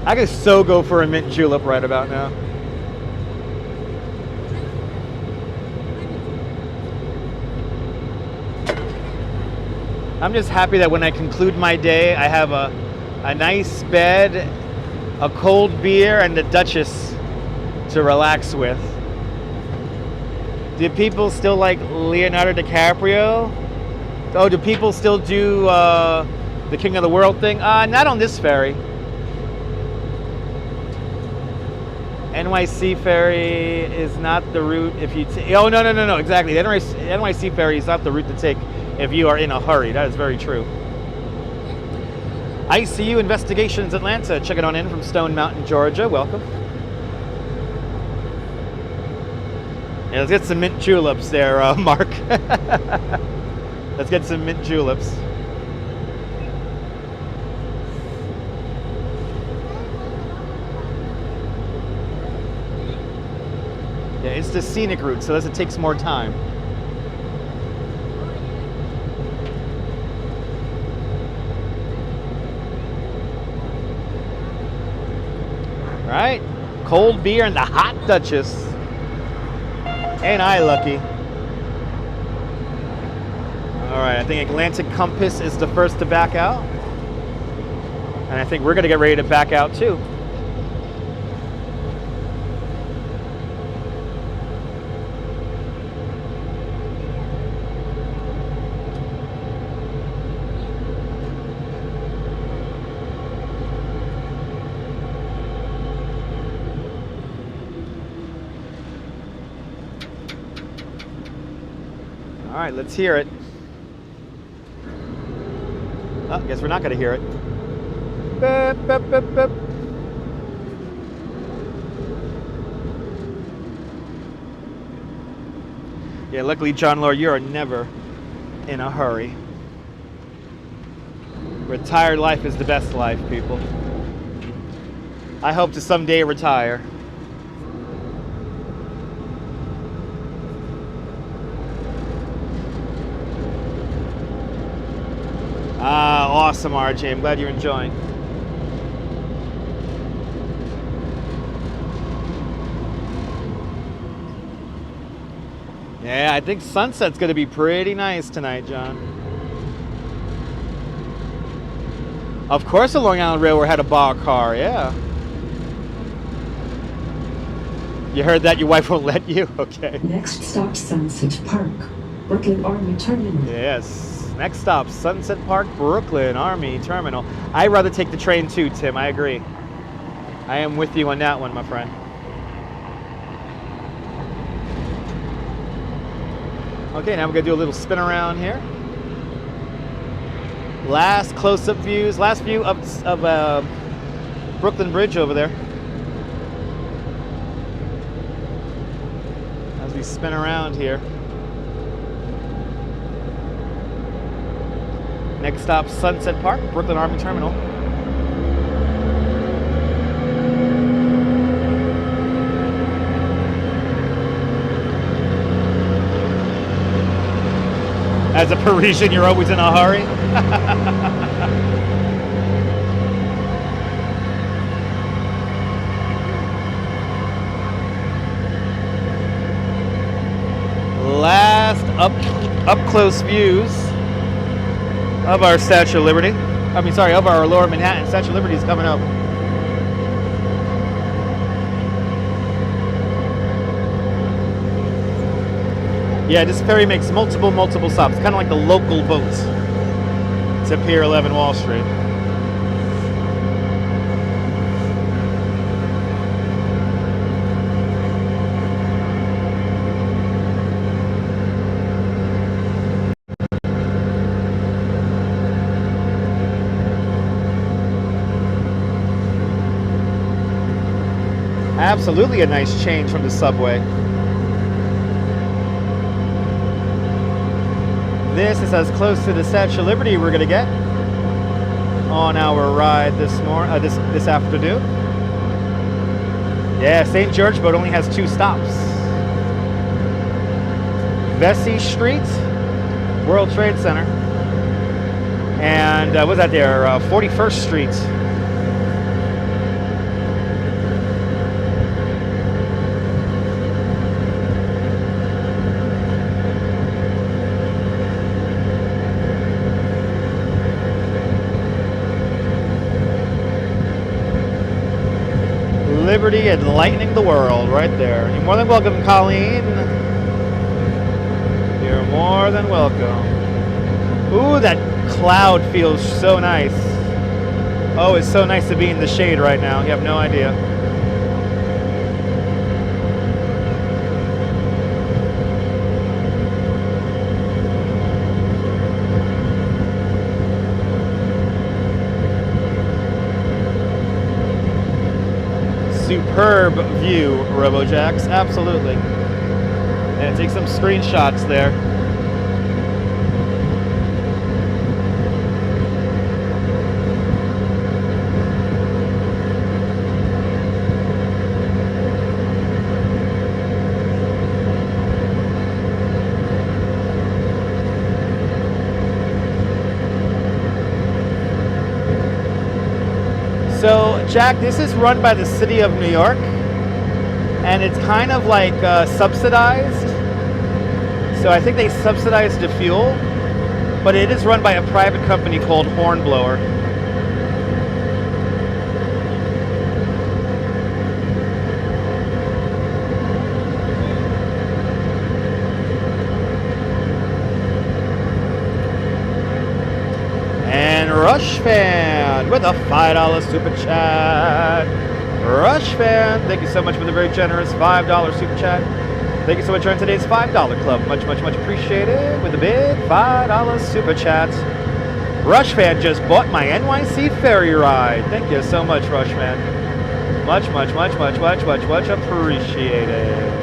I could so go for a mint julep right about now. I'm just happy that when I conclude my day, I have a nice bed, a cold beer, and the Duchess to relax with. Do people still like Leonardo DiCaprio? Oh, do people still do the King of the World thing? Not on this ferry. NYC Ferry is not the route if you oh, no, exactly. The NYC Ferry is not the route to take if you are in a hurry. That is very true. ICU Investigations Atlanta, check it on in from Stone Mountain, Georgia. Welcome. Yeah, let's get some mint juleps there, Mark. Let's get some mint juleps. Yeah, it's the scenic route, so it takes more time. All right, cold beer and the hot Duchess. Ain't I lucky? All right, I think Atlantic Compass is the first to back out. And I think we're gonna get ready to back out too. All right, let's hear it. Oh, guess we're not going to hear it. Beep, beep, beep, beep. Yeah, luckily, John Lord, you are never in a hurry. Retired life is the best life, people. I hope to someday retire. Awesome, RJ. I'm glad you're enjoying. Yeah, I think sunset's going to be pretty nice tonight, John. Of course the Long Island Railroad had a bar car, yeah. You heard that? Your wife won't let you? Okay. Next stop, Sunset Park, Brooklyn Army Terminal. Yes. Next stop, Sunset Park, Brooklyn Army Terminal. I'd rather take the train too, Tim. I agree. I am with you on that one, my friend. Okay, now we're gonna do a little spin around here. Last close-up views, last view of Brooklyn Bridge over there. As we spin around here. Next stop, Sunset Park, Brooklyn Army Terminal. As a Parisian, you're always in a hurry. Last up close views of our Statue of Liberty. Of our Lower Manhattan. Statue of Liberty is coming up. Yeah, this ferry makes multiple stops. Kind of like the local boats to Pier 11 Wall Street. Absolutely a nice change from the subway. This is as close to the Statue of Liberty we're going to get on our ride this afternoon. Yeah, St. George boat only has 2 stops. Vesey Street, World Trade Center. And what was that there? 41st Street. Liberty enlightening the world right there. You're more than welcome, Colleen. You're more than welcome. Ooh, that cloud feels so nice. Oh, it's so nice to be in the shade right now. You have no idea. Superb view, RoboJax, absolutely. And take some screenshots there. So, Jack, this is run by the city of New York, and it's kind of like subsidized. So I think they subsidize the fuel, but it is run by a private company called Hornblower. And Rush Fan with a $5 super chat. Rush Fan, thank you so much for the very generous $5 super chat. Thank you so much for today's $5 club. Much, much, much appreciated with a big $5 super chat. Rush Fan just bought my NYC Ferry ride. Thank you so much, Rush Fan. Much, much, much, much, much, much, much appreciated.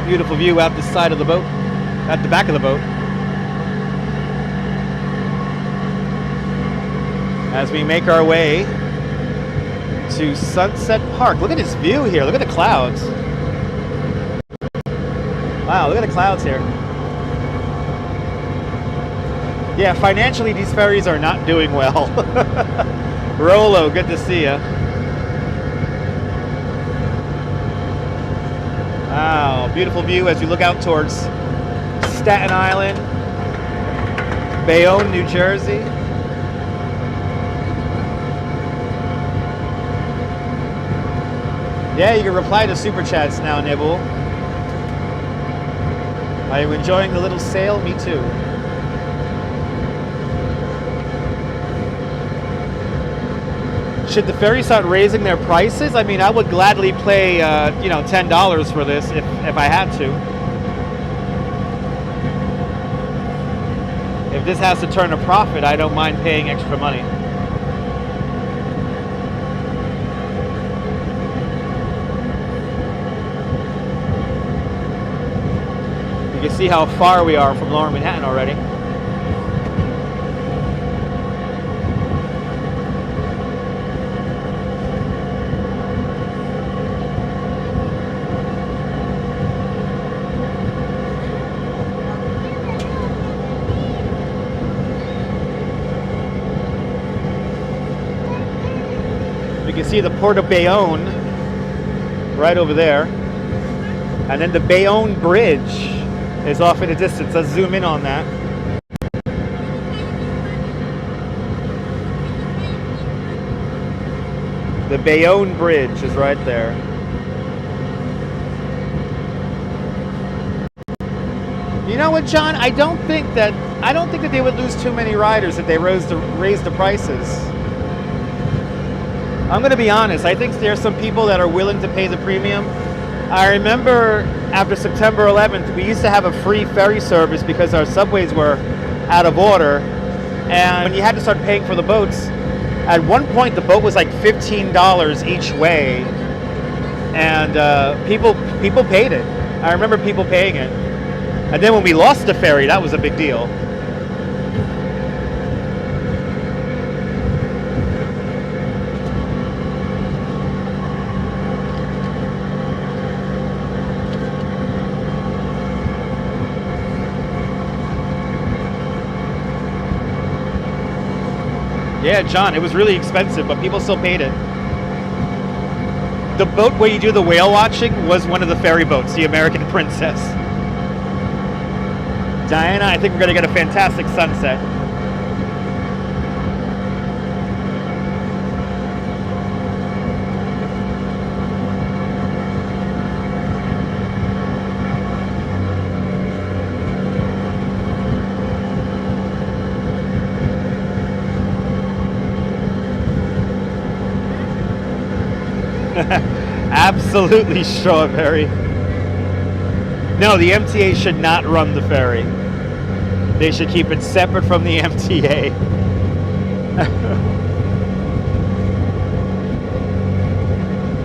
Beautiful view out the side of the boat, at the back of the boat. As we make our way to Sunset Park. Look at this view here. Look at the clouds. Wow, look at the clouds here. Yeah, financially these ferries are not doing well. Rolo, good to see ya. Wow, beautiful view as you look out towards Staten Island, Bayonne, New Jersey. Yeah, you can reply to super chats now, Nibble. Are you enjoying the little sail? Me too. Should the ferry start raising their prices? I mean, I would gladly pay, $10 for this if I had to. If this has to turn a profit, I don't mind paying extra money. You can see how far we are from Lower Manhattan already. You can see the Port of Bayonne right over there. And then the Bayonne Bridge is off in the distance. Let's zoom in on that. The Bayonne Bridge is right there. You know what, John? I don't think that they would lose too many riders if they raised the prices. I'm going to be honest. I think there's some people that are willing to pay the premium. I remember after September 11th, we used to have a free ferry service because our subways were out of order. And when you had to start paying for the boats, at one point the boat was like $15 each way. And people paid it. I remember people paying it. And then when we lost the ferry, that was a big deal. Yeah, John, it was really expensive, but people still paid it. The boat where you do the whale watching was one of the ferry boats, the American Princess. Diana, I think we're going to get a fantastic sunset. Absolutely, Strawberry. No, the MTA should not run the ferry. They should keep it separate from the MTA.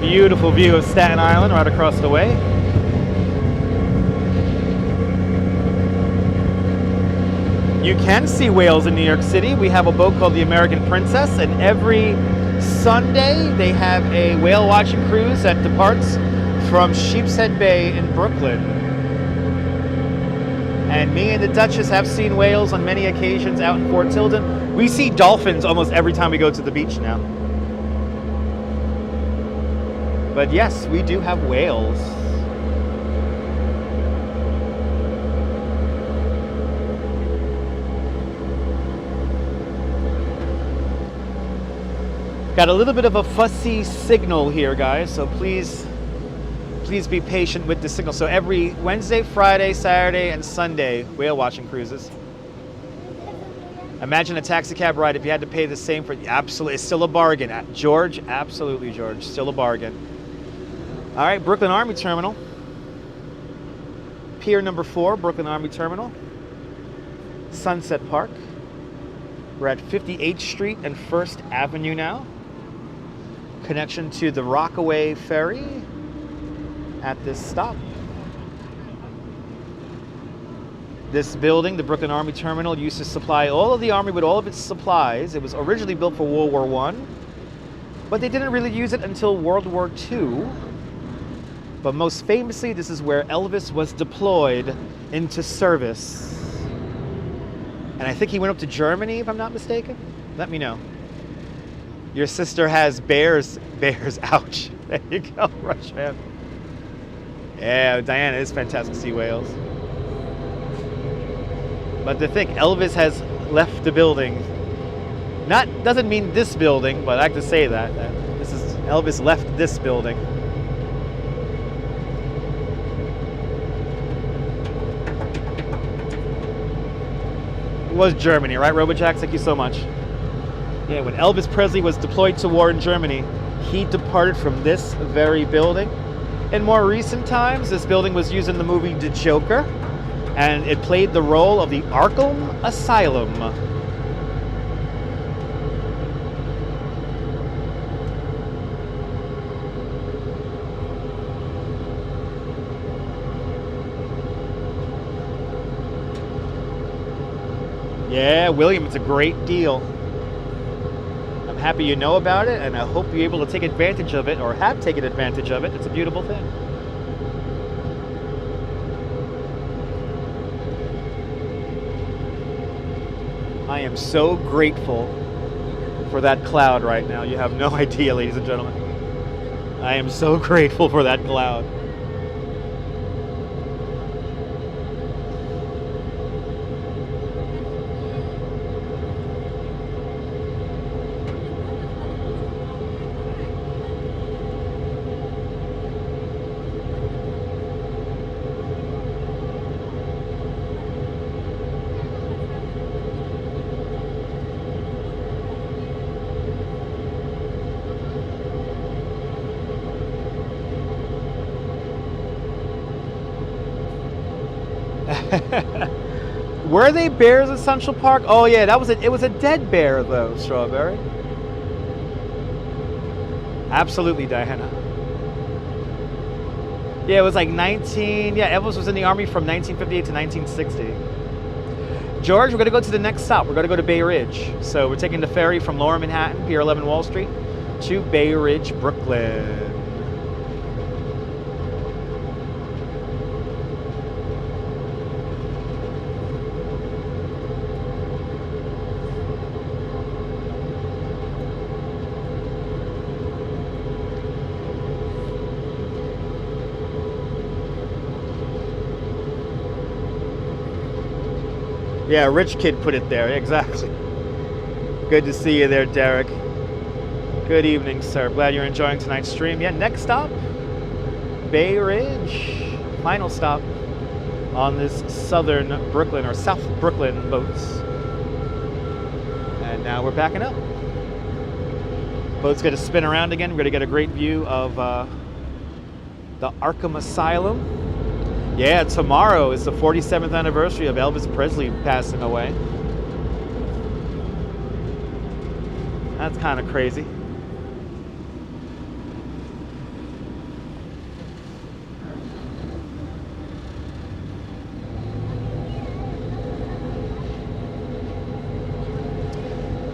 Beautiful view of Staten Island right across the way. You can see whales in New York City. We have a boat called the American Princess, and every Sunday they have a whale watching cruise that departs from Sheepshead Bay in Brooklyn. And me and the Duchess have seen whales on many occasions out in Fort Tilden. We see dolphins almost every time we go to the beach now. But yes, we do have whales. Got a little bit of a fussy signal here, guys, so please be patient with the signal. So every Wednesday, Friday, Saturday, and Sunday, whale watching cruises. Imagine a taxi cab ride if you had to pay the same for, absolutely, it's still a bargain. George, absolutely, George, still a bargain. All right, Brooklyn Army Terminal. Pier number 4, Brooklyn Army Terminal. Sunset Park. We're at 58th Street and 1st Avenue now. Connection to the Rockaway Ferry at this stop. This building, the Brooklyn Army Terminal, used to supply all of the Army with all of its supplies. It was originally built for World War I, but they didn't really use it until World War II. But most famously, this is where Elvis was deployed into service. And I think he went up to Germany, if I'm not mistaken. Let me know. Your sister has bears. Bears, ouch. There you go, Rush Man. Yeah, Diana, it's fantastic to see whales. But to think Elvis has left the building. Doesn't mean this building, but I like to say that. This is Elvis left this building. It was Germany, right, Robojack? Thank you so much. Yeah, when Elvis Presley was deployed to war in Germany, he departed from this very building. In more recent times, this building was used in the movie The Joker, and it played the role of the Arkham Asylum. Yeah, William, it's a great deal. I'm happy you know about it, and I hope you're able to take advantage of it, or have taken advantage of it. It's a beautiful thing. I am so grateful for that cloud right now. You have no idea, ladies and gentlemen. I am so grateful for that cloud. Were they bears at Central Park? Oh yeah, it was a dead bear though, Strawberry. Absolutely, Diana. Yeah, it was like 19. Yeah, Elvis was in the Army from 1958 to 1960. George, we're going to go to the next stop. We're going to go to Bay Ridge. So we're taking the ferry from Lower Manhattan, Pier 11 Wall Street, to Bay Ridge, Brooklyn. Yeah, Rich Kid put it there, exactly. Good to see you there, Derek. Good evening, sir. Glad you're enjoying tonight's stream. Yeah, next stop, Bay Ridge. Final stop on this southern Brooklyn or South Brooklyn boats. And now we're backing up. Boat's going to spin around again. We're going to get a great view of the Arkham Asylum. Yeah, tomorrow is the 47th anniversary of Elvis Presley passing away. That's kind of crazy.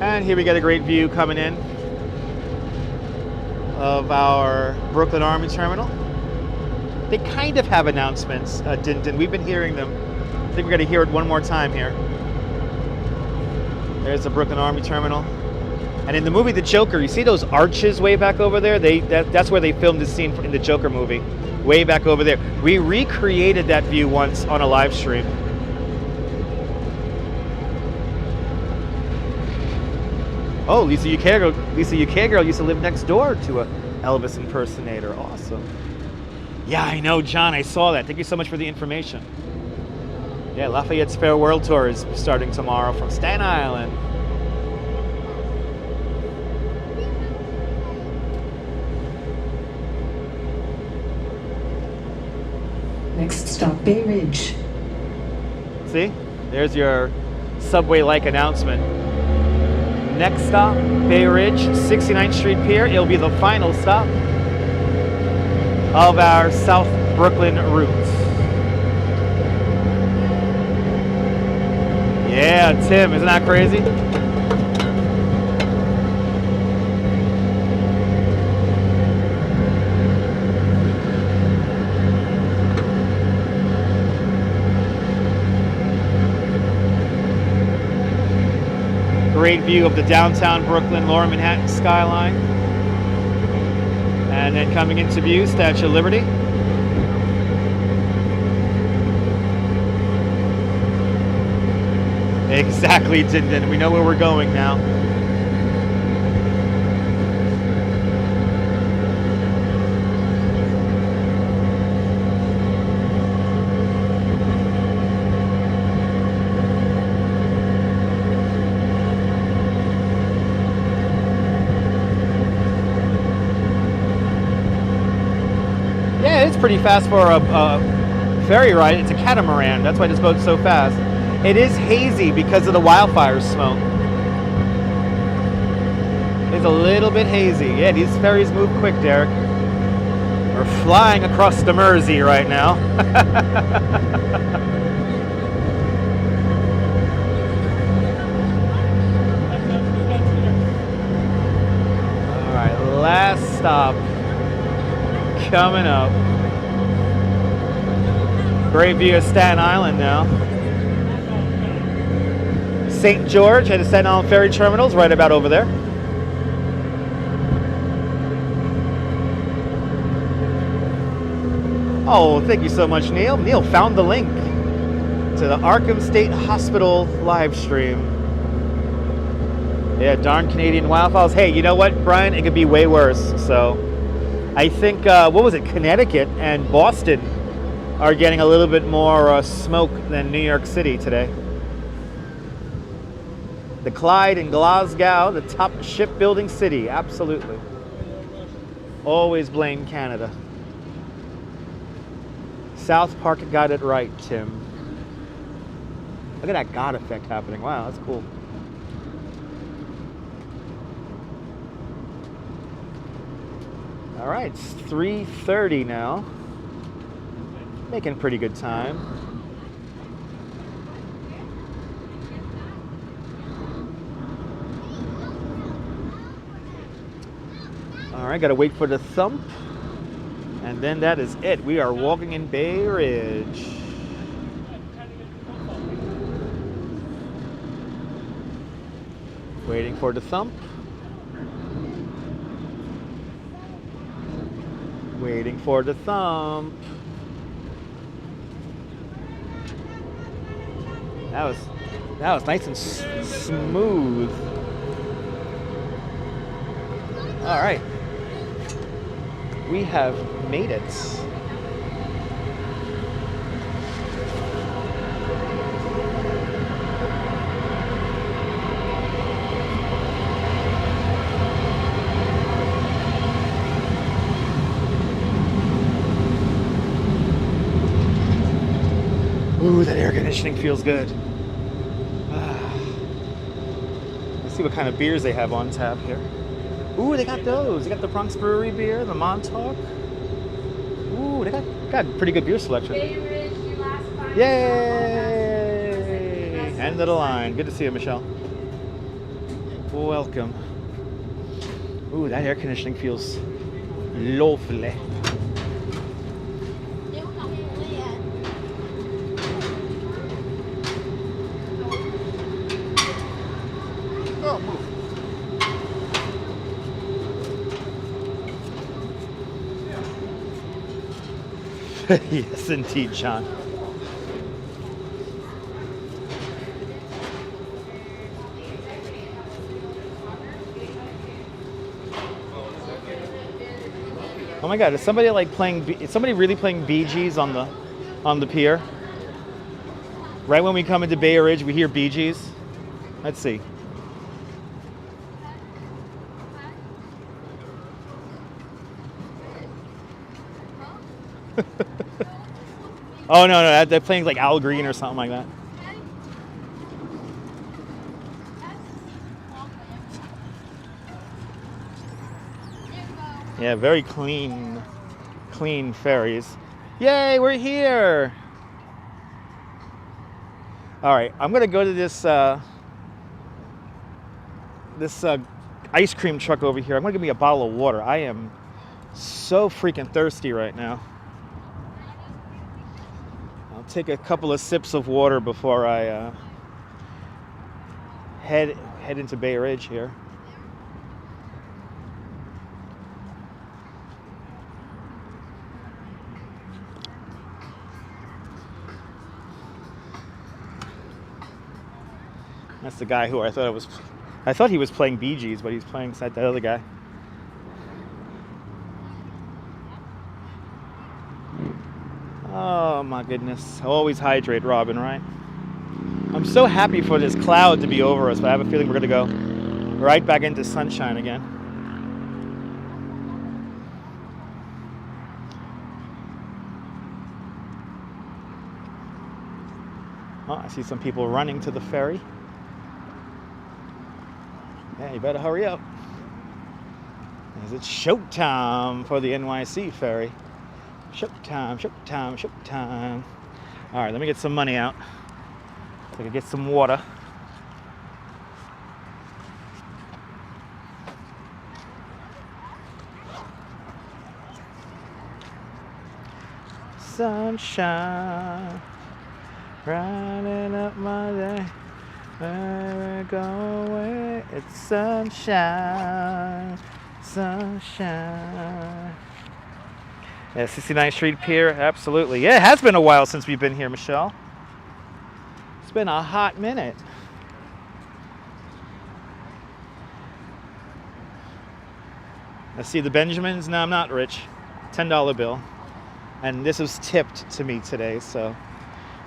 And here we get a great view coming in of our Brooklyn Army Terminal. They kind of have announcements, Din. We've been hearing them. I think we're going to hear it one more time here. There's the Brooklyn Army Terminal. And in the movie The Joker, you see those arches way back over there? That's where they filmed the scene in the Joker movie, way back over there. We recreated that view once on a live stream. Oh, Lisa UK girl used to live next door to a Elvis impersonator. Awesome. Yeah, I know, John. I saw that. Thank you so much for the information. Yeah, Lafayette's Fair World Tour is starting tomorrow from Staten Island. Next stop, Bay Ridge. See? There's your subway-like announcement. Next stop, Bay Ridge, 69th Street Pier. It'll be the final stop of our South Brooklyn route. Yeah, Tim, isn't that crazy? Great view of the downtown Brooklyn, Lower Manhattan skyline. And then coming into view, Statue of Liberty. Exactly, Din. We know where we're going now. It's pretty fast for a ferry ride. It's a catamaran. That's why this boat's so fast. It is hazy because of the wildfire smoke. It's a little bit hazy. Yeah, these ferries move quick, Derek. We're flying across the Mersey right now. All right, last stop coming up. Great view of Staten Island now. St. George at the Staten Island Ferry Terminals, right about over there. Oh, thank you so much, Neil. Neil found the link to the Arkham State Hospital live stream. Yeah, darn Canadian wildfires. Hey, you know what, Brian? It could be way worse. So I think, what was it, Connecticut and Boston are getting a little bit more smoke than New York City today. The Clyde and Glasgow, the top shipbuilding city, absolutely. Always blame Canada. South Park got it right, Tim. Look at that God effect happening. Wow, that's cool. All right, it's 3:30 now. Making pretty good time. All right, gotta wait for the thump. And then that is it. We are walking in Bay Ridge. Waiting for the thump. Waiting for the thump. That was nice and smooth. All right. We have made it. Ooh, that air conditioning feels good. Let's see what kind of beers they have on tap here. Ooh, they got those. They got the Bronx Brewery beer, the Montauk. Ooh, they got a pretty good beer selection. Yay! End of the line. Good to see you, Michelle. Welcome. Ooh, that air conditioning feels lovely. Oh, move. Yes, indeed, John. Oh my God! Is somebody like playing? Is somebody really playing Bee Gees on the pier? Right when we come into Bay Ridge, we hear Bee Gees. Let's see. Oh no, they're playing like Al Green or something like that. Yeah, very clean ferries. Yay, we're here! All right, I'm gonna go to this ice cream truck over here. I'm gonna give me a bottle of water. I am so freaking thirsty right now. I'll take a couple of sips of water before I head into Bay Ridge here. That's the guy who I thought he was playing Bee Gees, but he's playing beside that other guy. Oh my goodness. Always hydrate, Robin, right? I'm so happy for this cloud to be over us, but I have a feeling we're going to go right back into sunshine again. Oh, I see some people running to the ferry. Yeah, you better hurry up. Because it's showtime for the NYC Ferry. Showtime, showtime, showtime. All right, let me get some money out so I can get some water. Sunshine, brighten up my day. Where we go away, it's sunshine, sunshine. Yeah, 69th Street Pier, absolutely. Yeah, it has been a while since we've been here, Michelle. It's been a hot minute. I see the Benjamins. No, I'm not rich. $10 bill. And this was tipped to me today, so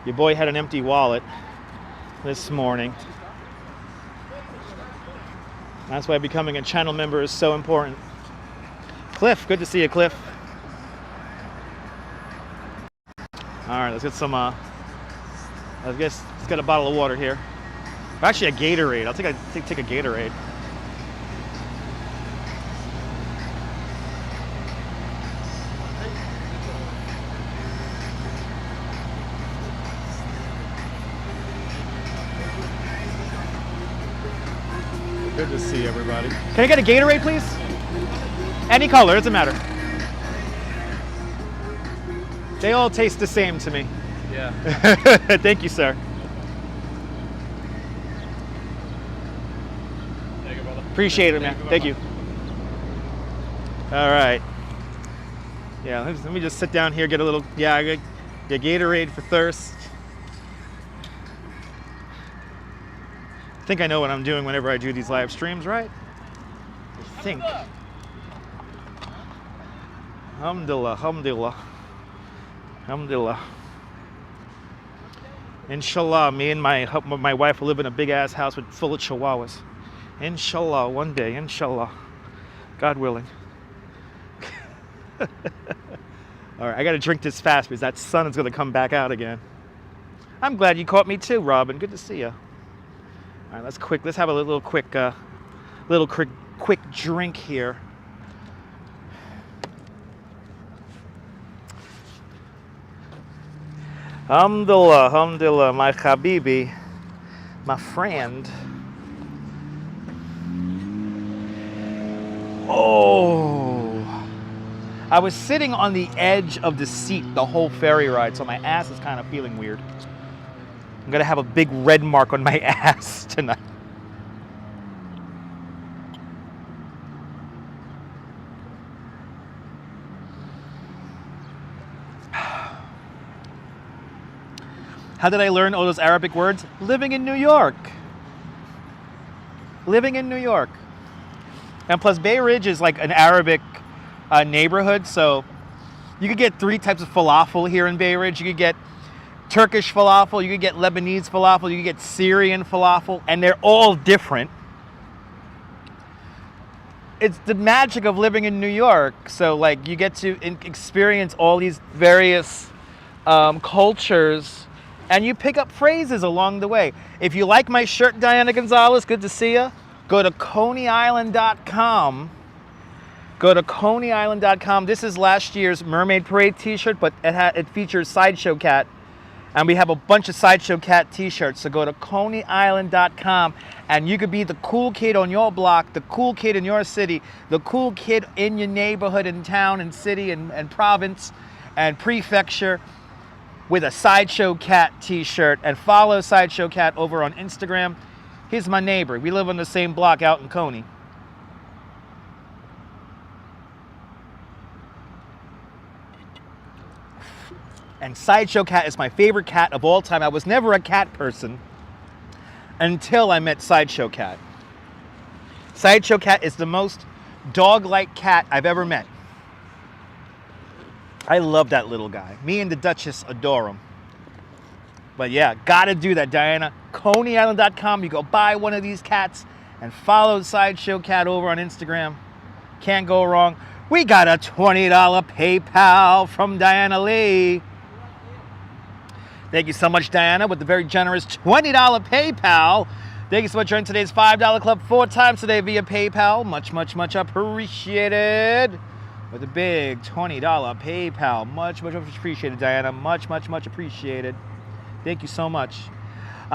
your boy had an empty wallet this morning. That's why becoming a channel member is so important. Cliff, good to see you, Cliff. All right, let's get some, let's get a bottle of water here. Actually, a Gatorade. I'll take a Gatorade. Good to see everybody. Can I get a Gatorade, please? Any color, doesn't matter. They all taste the same to me. Yeah. Thank you, sir. Thank you, brother. Appreciate it, man. Thank you. All right. Yeah, let me just sit down here, get a little, I get Gatorade for thirst. I think I know what I'm doing whenever I do these live streams, right? I think. Alhamdulillah, alhamdulillah, alhamdulillah. Inshallah, me and my wife will live in a big ass house full of chihuahuas. Inshallah, one day, inshallah, God willing. All right, I got to drink this fast because that sun is going to come back out again. I'm glad you caught me too, Robin. Good to see you. All right, let's have a little quick drink here. Alhamdulillah, alhamdulillah, my habibi, my friend. Oh, I was sitting on the edge of the seat the whole ferry ride, so my ass is kind of feeling weird. I'm gonna have a big red mark on my ass tonight. How did I learn all those Arabic words? Living in New York. Living in New York. And plus Bay Ridge is like an Arabic neighborhood, so you could get 3 types of falafel here in Bay Ridge. You could get Turkish falafel, you could get Lebanese falafel, you could get Syrian falafel, and they're all different. It's the magic of living in New York. So like you get to experience all these various cultures, and you pick up phrases along the way. If you like my shirt, Diana Gonzalez, good to see you. Go to coneyisland.com. Go to coneyisland.com. This is last year's Mermaid Parade t-shirt, but it features Sideshow Cat. And we have a bunch of Sideshow Cat t-shirts. So go to coneyisland.com and you could be the cool kid on your block, the cool kid in your city, the cool kid in your neighborhood and town and city and province and prefecture with a Sideshow Cat t-shirt. And follow Sideshow Cat over on Instagram. He's my neighbor. We live on the same block out in Coney. And Sideshow Cat is my favorite cat of all time. I was never a cat person until I met Sideshow Cat. Sideshow Cat is the most dog-like cat I've ever met. I love that little guy. Me and the Duchess adore him. But yeah, gotta do that, Diana. ConeyIsland.com. You go buy one of these cats and follow Sideshow Cat over on Instagram. Can't go wrong. We got a $20 PayPal from Diana Lee. Thank you so much, Diana, with the very generous $20 PayPal. Thank you so much for joining today's $5 club 4 times today via PayPal. Much, much, much appreciated. With a big $20 PayPal. Much, much appreciated, Diana. Much, much, much appreciated. Thank you so much.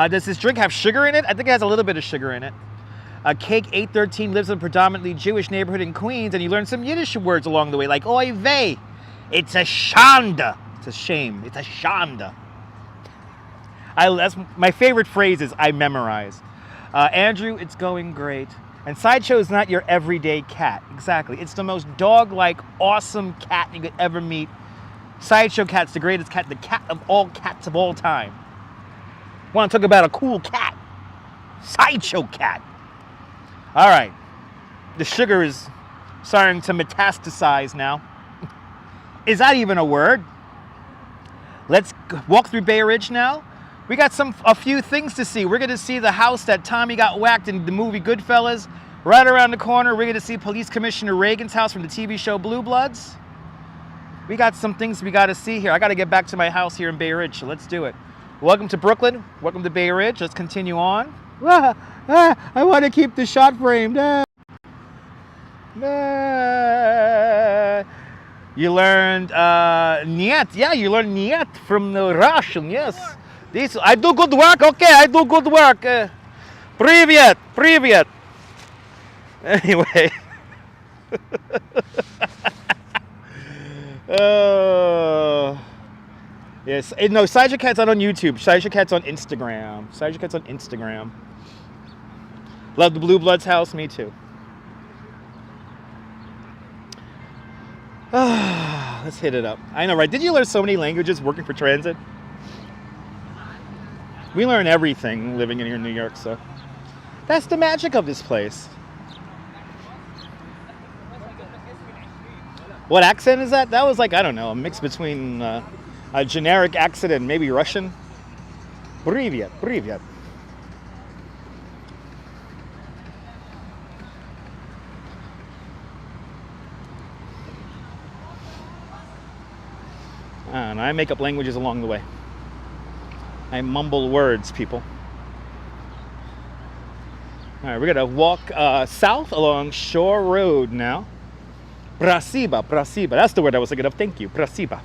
Does this drink have sugar in it? I think it has a little bit of sugar in it. Cake 813 lives in a predominantly Jewish neighborhood in Queens, and you learn some Yiddish words along the way, like oy vey. It's a shanda. It's a shame. It's a shanda. That's my favorite phrases I memorize. Andrew, it's going great. And Sideshow is not your everyday cat. Exactly. It's the most dog-like, awesome cat you could ever meet. Sideshow Cat's the greatest cat, the cat of all cats of all time. Want to talk about a cool cat? Sideshow Cat. All right. The sugar is starting to metastasize now. Is that even a word? Let's walk through Bay Ridge now. We got a few things to see. We're going to see the house that Tommy got whacked in the movie Goodfellas. Right around the corner, we're going to see Police Commissioner Reagan's house from the TV show Blue Bloods. We got some things we got to see here. I got to get back to my house here in Bay Ridge, so let's do it. Welcome to Brooklyn. Welcome to Bay Ridge. Let's continue on. I want to keep the shot framed. You learned niet. Yeah, you learned niet from the Russian, yes. I do good work. Okay, I do good work. Привет, привет. Anyway. Yes. No, Sideshow Cat's not on YouTube. Sideshow Cat's on Instagram. Sideshow Cat's on Instagram. Love the Blue Bloods house. Me too. Let's hit it up. I know, right? Did you learn so many languages working for transit? We learn everything living in here in New York, so that's the magic of this place. What accent is that? That was like, I don't know, a mix between a generic accent and maybe Russian. Привет, привет. And I make up languages along the way. I mumble words, people. All right, we're gonna walk south along Shore Road now. Prasiba, Prasiba. That's the word I was thinking of. Thank you, Prasiba.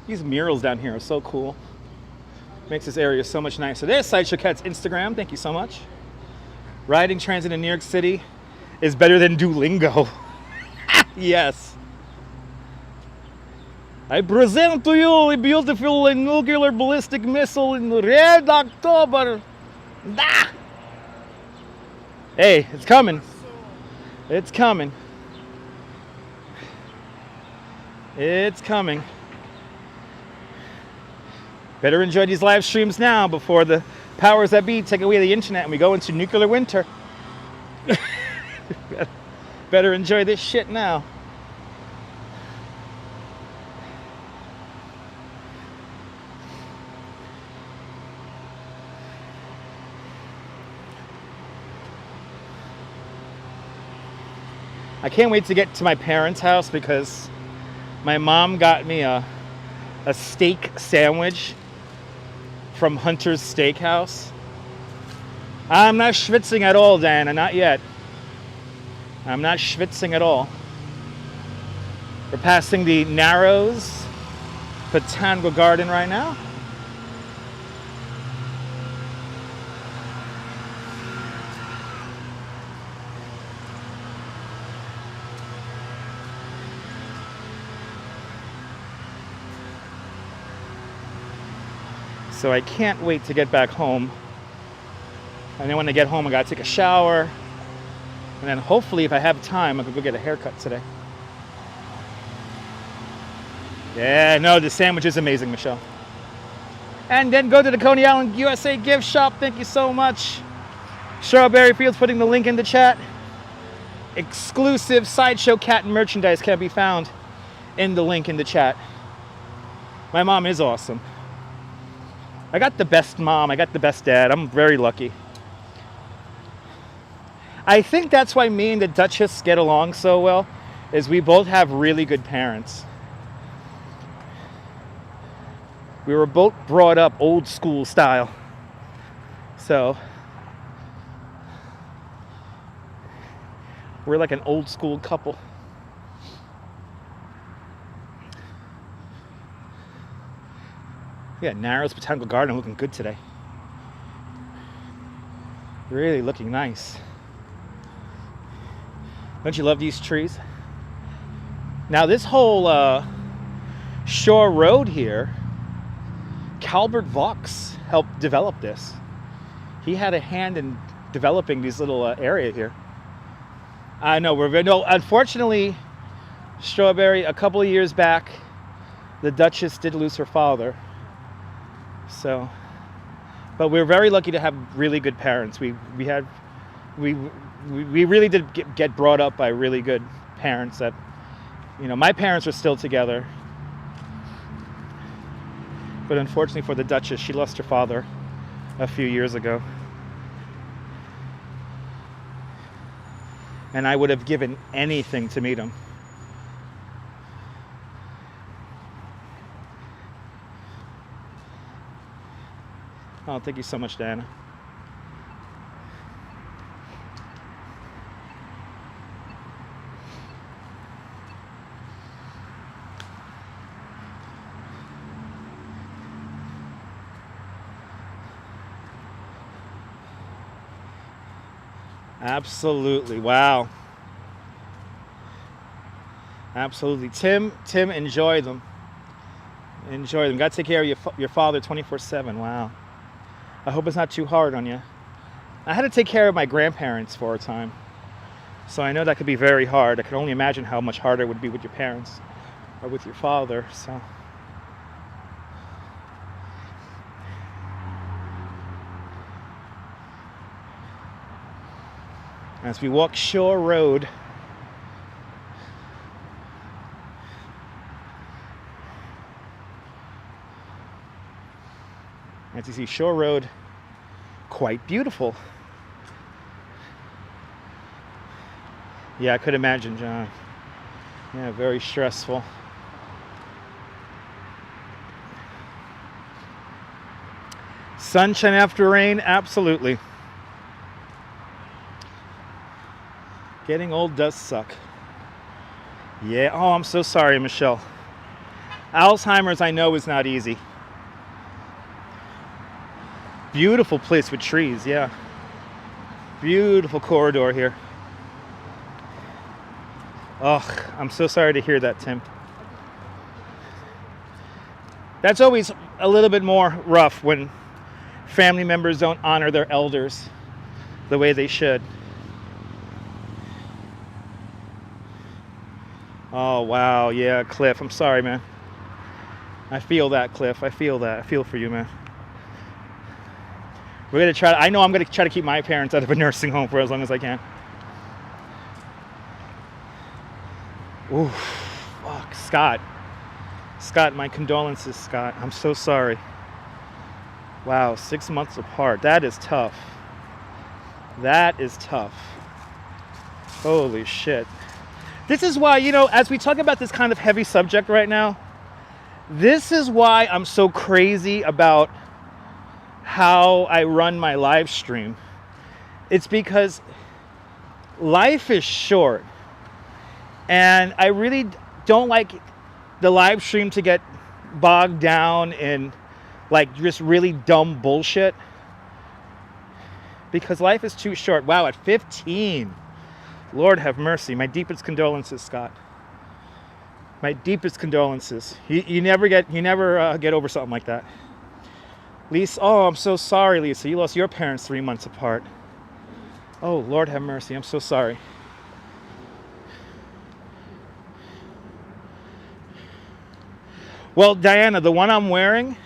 These murals down here are so cool. Makes this area so much nicer. There's Sideshow Cat's Instagram. Thank you so much. Riding transit in New York City is better than Duolingo. Yes. I present to you a beautiful nuclear ballistic missile in red October. Da! Hey, it's coming. It's coming. It's coming. Better enjoy these live streams now before the powers that be take away the internet and we go into nuclear winter. Better enjoy this shit now. I can't wait to get to my parents' house because my mom got me a steak sandwich from Hunter's Steakhouse. I'm not schwitzing at all, Diana, not yet. I'm not schwitzing at all. We're passing the Narrows Botanical Garden right now. So I can't wait to get back home. And then when I get home, I gotta take a shower. And then hopefully, if I have time, I could go get a haircut today. Yeah, no, the sandwich is amazing, Michelle. And then go to the Coney Island USA gift shop. Thank you so much. Strawberry Fields putting the link in the chat. Exclusive Sideshow Cat merchandise can be found in the link in the chat. My mom is awesome. I got the best mom. I got the best dad. I'm very lucky. I think that's why me and the Duchess get along so well, is we both have really good parents. We were both brought up old school style. So we're like an old school couple. Yeah, Narrows Botanical Garden looking good today. Really looking nice. Don't you love these trees? Now this whole Shore Road here, Calbert Vaux helped develop this. He had a hand in developing these little area here. I know unfortunately, Strawberry, a couple of years back, the Duchess did lose her father. So, but we're very lucky to have really good parents. We really did get brought up by really good parents that, you know, my parents are still together. But unfortunately for the Duchess, she lost her father a few years ago. And I would have given anything to meet him. Oh, thank you so much, Diana. Absolutely. Wow. Absolutely. Tim, enjoy them. Enjoy them. Got to take care of your father 24/7. Wow. I hope it's not too hard on you. I had to take care of my grandparents for a time, so I know that could be very hard. I can only imagine how much harder it would be with your parents or with your father. So as we walk Shore Road, as you see, Shore Road, quite beautiful. Yeah, I could imagine, John. Yeah, very stressful. Sunshine after rain, absolutely. Getting old does suck. Yeah, oh, I'm so sorry, Michelle. Alzheimer's, I know, is not easy. Beautiful place with trees, yeah. Beautiful corridor here. Oh, I'm so sorry to hear that, Tim. That's always a little bit more rough when family members don't honor their elders the way they should. Oh, wow, yeah, Cliff, I'm sorry, man. I feel that, Cliff. I feel that. I feel for you, man. We're going to try, I know I'm going to try to keep my parents out of a nursing home for as long as I can. Ooh, fuck, Scott. Scott, my condolences, Scott. I'm so sorry. Wow, 6 months apart. That is tough. That is tough. Holy shit. This is why, you know, as we talk about this kind of heavy subject right now, this is why I'm so crazy about how I run my live stream. It's because life is short. And I really don't like the live stream to get bogged down in like just really dumb bullshit. Because life is too short. Wow, at 15. Lord have mercy. My deepest condolences, Scott. My deepest condolences. You never get over something like that. Lisa, oh, I'm so sorry, Lisa. You lost your parents 3 months apart. Oh, Lord have mercy. I'm so sorry. Well, Diana, the one I'm wearing,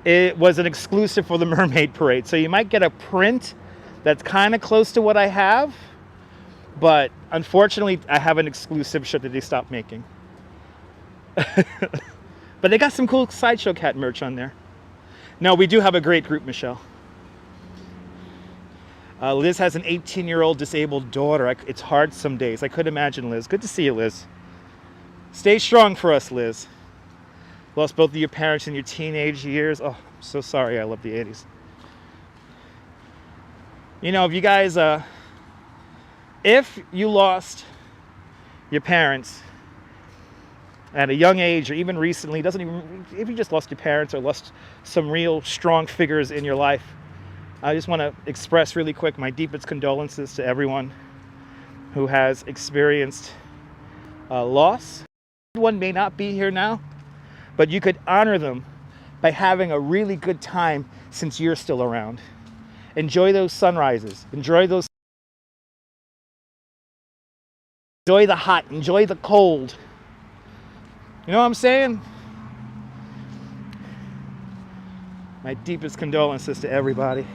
it was an exclusive for the Mermaid Parade. So you might get a print that's kind of close to what I have. But unfortunately, I have an exclusive shirt that they stopped making. But they got some cool Sideshow Cat merch on there. No, we do have a great group, Michelle. Liz has an 18-year-old disabled daughter. It's hard some days. I could imagine, Liz. Good to see you, Liz. Stay strong for us, Liz. Lost both of your parents in your teenage years. Oh, I'm so sorry. I love the 80s. You know, if you guys, if you lost your parents at a young age, or even recently, if you just lost your parents or lost some real strong figures in your life, I just want to express really quick my deepest condolences to everyone who has experienced loss. One may not be here now, but you could honor them by having a really good time since you're still around. Enjoy those sunrises. Enjoy the hot. Enjoy the cold. You know what I'm saying? My deepest condolences to everybody.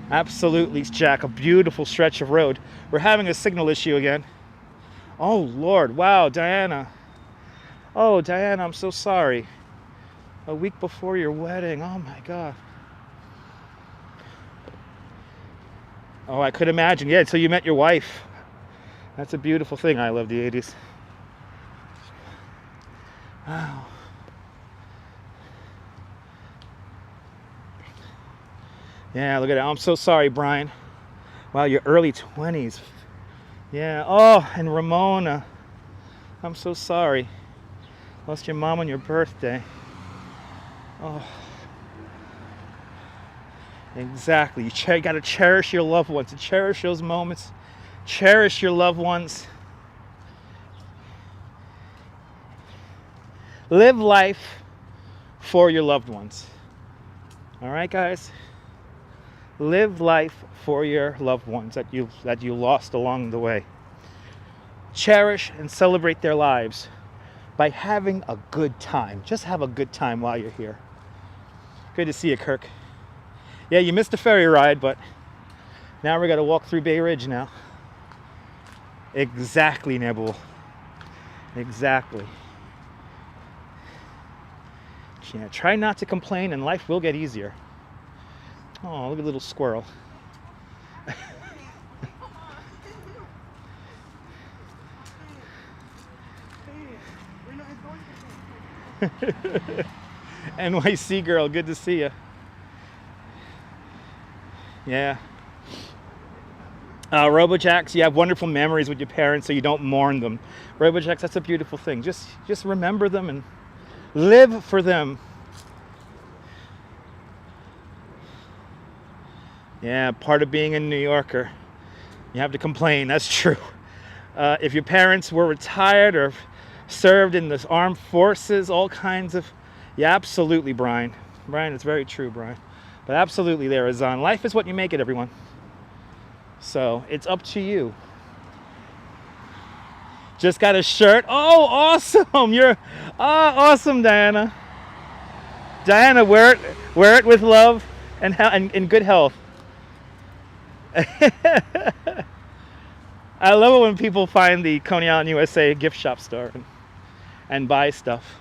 Absolutely, Jack. A beautiful stretch of road. We're having a signal issue again. Oh, Lord. Wow, Diana. Oh, Diana, I'm so sorry. A week before your wedding. Oh, my God. Oh, I could imagine. Yeah, until you met your wife. That's a beautiful thing. I love the 80s. Wow. Yeah, look at that. I'm so sorry, Brian. Wow, your early 20s. Yeah. Oh, and Ramona. I'm so sorry. Lost your mom on your birthday. Oh. Exactly. You got to cherish your loved ones. Cherish those moments. Cherish your loved ones. Live life for your loved ones. All right, guys? Live life for your loved ones that you lost along the way. Cherish and celebrate their lives by having a good time. Just have a good time while you're here. Good to see you, Kirk. Yeah, you missed the ferry ride, but now we got to walk through Bay Ridge now. Exactly, Nebul. Exactly. Yeah, try not to complain and life will get easier. Oh, look at the little squirrel. NYC girl, good to see you. Yeah. Robojacks, you have wonderful memories with your parents so you don't mourn them. Robojacks, that's a beautiful thing. Just remember them and live for them. Yeah, part of being a New Yorker. You have to complain, that's true. If your parents were retired or served in the armed forces, all kinds of... Yeah, absolutely, Brian. Brian, it's very true, Brian. But absolutely there, Azan. Life is what you make it, everyone. So, it's up to you. Just got a shirt. Oh, awesome! You're... awesome, Diana. Diana, wear it with love and in good health. I love it when people find the Coney Island, USA gift shop store and buy stuff.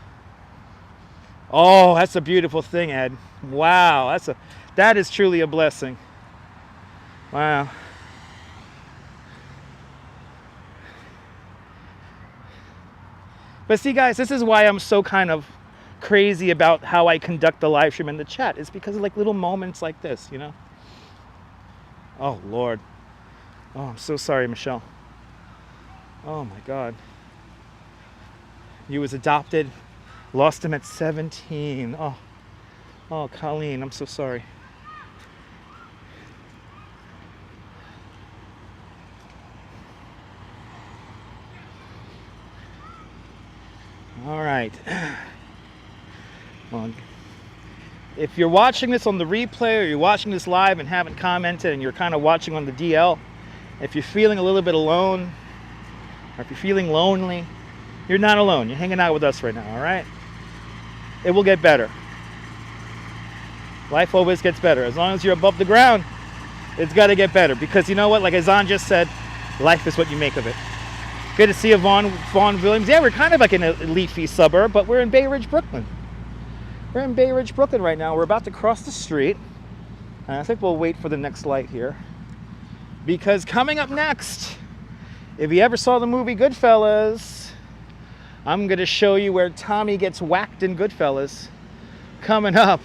Oh, that's a beautiful thing, Ed. Wow, that is truly a blessing. Wow. But see, guys, this is why I'm so kind of crazy about how I conduct the live stream in the chat. It's because of like little moments like this, you know? Oh, Lord. Oh, I'm so sorry, Michelle. Oh, my God. You was adopted. Lost him at 17. Oh, Colleen, I'm so sorry. All right. Well, if you're watching this on the replay or you're watching this live and haven't commented and you're kind of watching on the DL, if you're feeling a little bit alone or if you're feeling lonely, you're not alone. You're hanging out with us right now, all right? It will get better. Life always gets better. As long as you're above the ground, it's got to get better. Because you know what? Like Azan just said, life is what you make of it. Good to see you, Vaughn Williams. Yeah, we're kind of like in a leafy suburb, but we're in Bay Ridge, Brooklyn. We're in Bay Ridge, Brooklyn right now. We're about to cross the street. And I think we'll wait for the next light here. Because coming up next, if you ever saw the movie Goodfellas, I'm going to show you where Tommy gets whacked in Goodfellas. Coming up.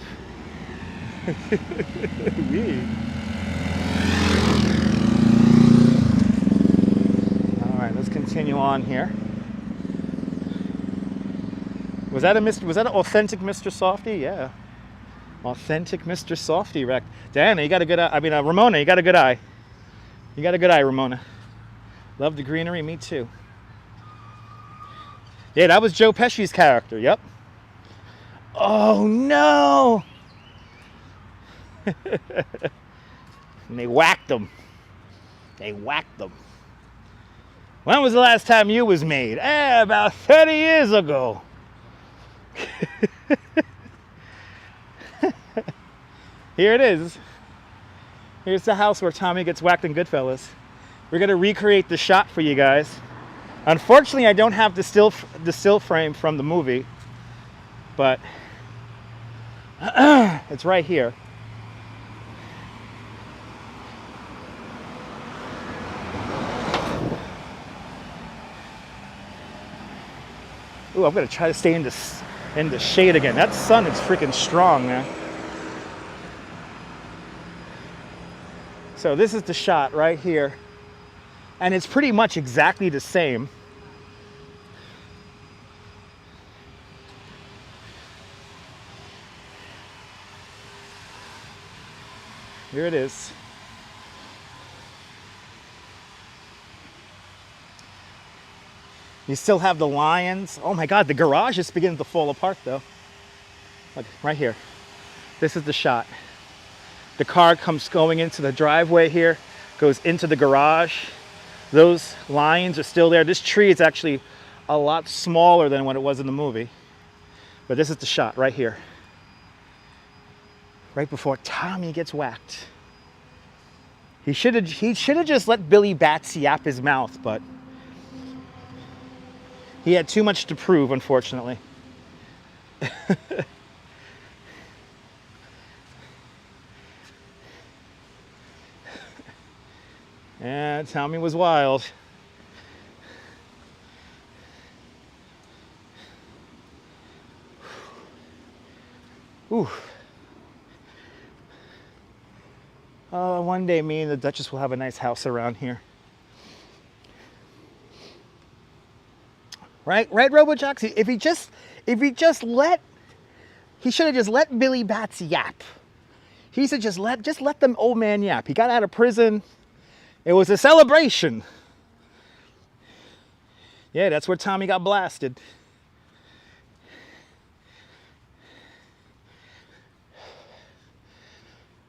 All right, let's continue on here. Was that an authentic Mr. Softy? Yeah. Authentic Mr. Softy wreck. Diana, you got a good eye. I mean, Ramona, you got a good eye. You got a good eye, Ramona. Love the greenery, me too. Yeah, that was Joe Pesci's character, yep. Oh, no! And they whacked him. They whacked him. When was the last time you was made? About 30 years ago. Here it is. Here's the house where Tommy gets whacked in Goodfellas. We're going to recreate the shot for you guys. Unfortunately, I don't have the still frame from the movie, but it's right here. Ooh, I'm gonna try to stay in the shade again. That sun is freaking strong, man. So this is the shot right here, and it's pretty much exactly the same. Here it is. You still have the lions. Oh my God, the garage is beginning to fall apart though. Look, right here. This is the shot. The car comes going into the driveway here, goes into the garage. Those lions are still there. This tree is actually a lot smaller than what it was in the movie. But this is the shot right here. Right before Tommy gets whacked. He should have just let Billy Bats yap his mouth, but he had too much to prove, unfortunately. And Tommy was wild. Ooh. One day me and the Duchess will have a nice house around here. Right, RoboJax? If he should have just let Billy Bats yap. He should just let them old man yap. He got out of prison. It was a celebration. Yeah, that's where Tommy got blasted.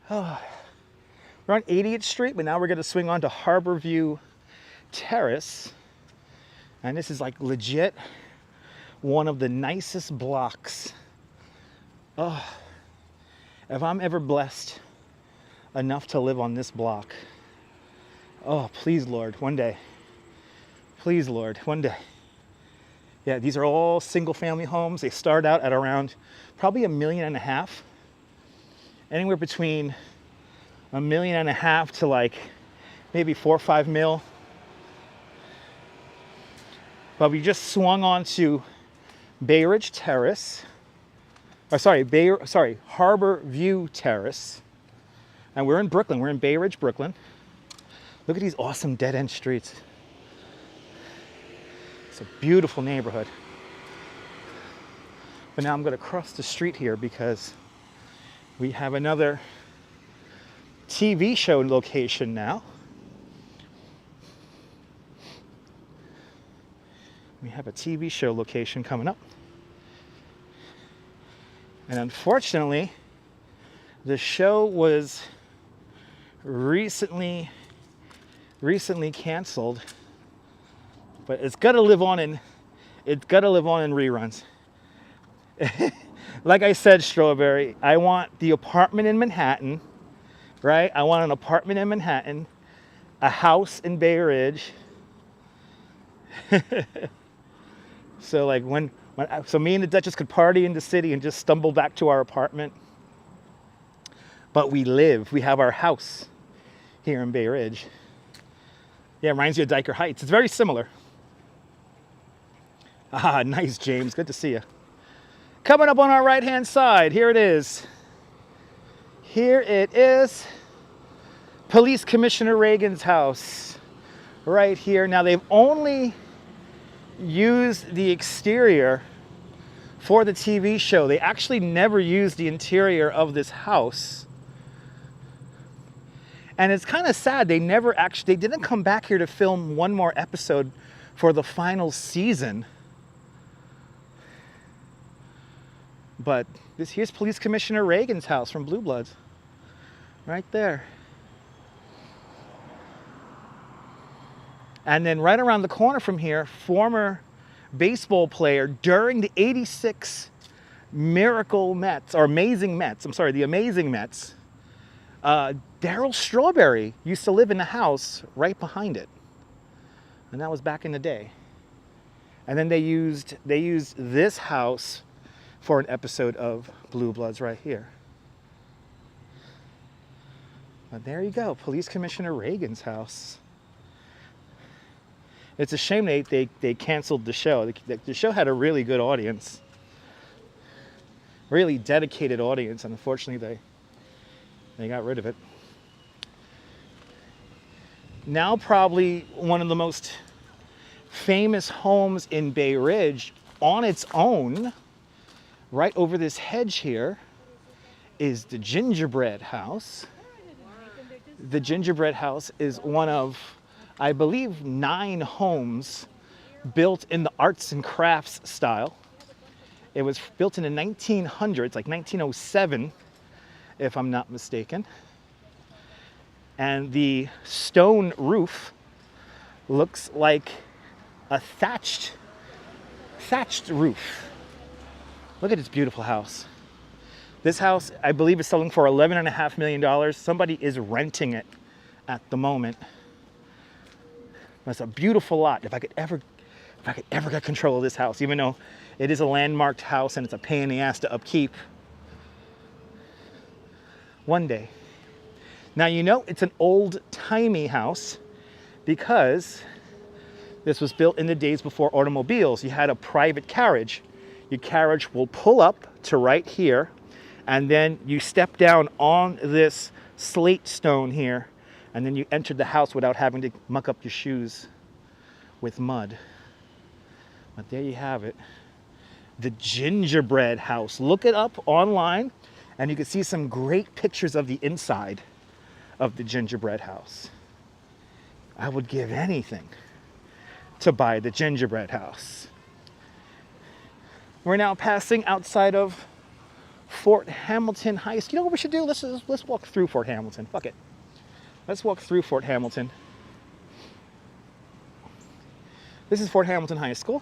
Oh. We're on 80th Street, but now we're going to swing on to Harborview Terrace. And this is like legit one of the nicest blocks. Oh, if I'm ever blessed enough to live on this block, oh, please, Lord, one day. Please, Lord, one day. Yeah, these are all single family homes. They start out at around probably $1.5 million. Anywhere between $1.5 million to like maybe 4 or 5 mil. But we just swung onto Bay Ridge Terrace. Harbor View Terrace. And we're in Brooklyn. We're in Bay Ridge, Brooklyn. Look at these awesome dead-end streets. It's a beautiful neighborhood. But now I'm going to cross the street here because we have another TV show location now. We have a TV show location coming up. And unfortunately, the show was recently canceled. But it's gotta live on in reruns. Like I said, Strawberry, I want the apartment in Manhattan, right? I want an apartment in Manhattan, a house in Bay Ridge. So like so me and the Duchess could party in the city and just stumble back to our apartment. But we have our house here in Bay Ridge. Yeah, it reminds you of Diker Heights. It's very similar. Ah, nice, James. Good to see you. Coming up on our right-hand side, here it is. Here it is. Police Commissioner Reagan's house. Right here. Now, they've only used the exterior for the TV show. They actually never used the interior of this house. And it's kind of sad. They didn't come back here to film one more episode for the final season. But here's Police Commissioner Reagan's house from Blue Bloods. Right there. And then right around the corner from here, former baseball player during the '86 Miracle Mets, or Amazing Mets, the Amazing Mets, Darryl Strawberry used to live in the house right behind it. And that was back in the day. And then they used this house for an episode of Blue Bloods right here. But there you go, Police Commissioner Reagan's house. It's a shame they canceled the show. The show had a really good audience. Really dedicated audience, and unfortunately they got rid of it. Now probably one of the most famous homes in Bay Ridge on its own, right over this hedge here, is the Gingerbread House. The gingerbread house is one of, I believe, 9 homes built in the arts and crafts style. It was built in the 1900s, like 1907, if I'm not mistaken. And the stone roof looks like a thatched roof. Look at this beautiful house. This house, I believe, is selling for $11.5 million. Somebody is renting it at the moment. That's a beautiful lot. If I could ever get control of this house, even though it is a landmarked house and it's a pain in the ass to upkeep. One day. Now, you know it's an old-timey house because this was built in the days before automobiles. You had a private carriage. Your carriage will pull up to right here, and then you step down on this slate stone here, and then you enter the house without having to muck up your shoes with mud. But there you have it. The gingerbread house. Look it up online, and you can see some great pictures of the inside of the gingerbread house. I would give anything to buy the gingerbread house. We're now passing outside of Fort Hamilton High School. You know what we should do? Let's walk through Fort Hamilton. Fuck it. Let's walk through Fort Hamilton. This is Fort Hamilton High School.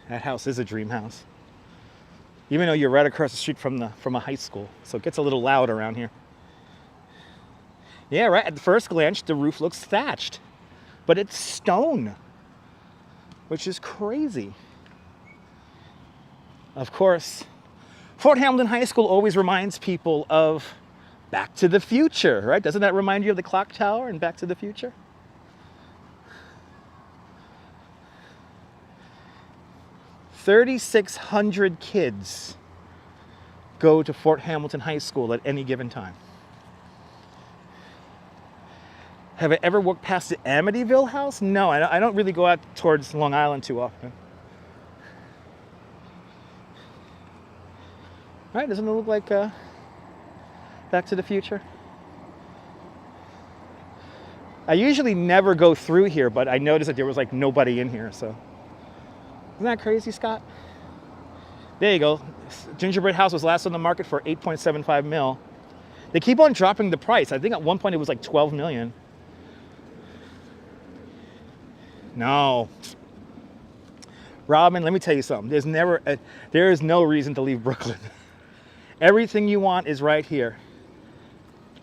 That house is a dream house. Even though you're right across the street from a high school, so it gets a little loud around here. Yeah, right. At the first glance, the roof looks thatched, but it's stone, which is crazy. Of course, Fort Hamilton High School always reminds people of Back to the Future, right? Doesn't that remind you of the clock tower in Back to the Future? $3,600 kids go to Fort Hamilton High School at any given time. Have I ever walked past the Amityville house? No, I don't really go out towards Long Island too often. Right, doesn't it look like Back to the Future? I usually never go through here, but I noticed that there was like nobody in here, so. Isn't that crazy, Scott? There you go. Gingerbread house was last on the market for $8.75 million. They keep on dropping the price. I think at one point it was like $12 million. No. Robin, let me tell you something. There is no reason to leave Brooklyn. Everything you want is right here.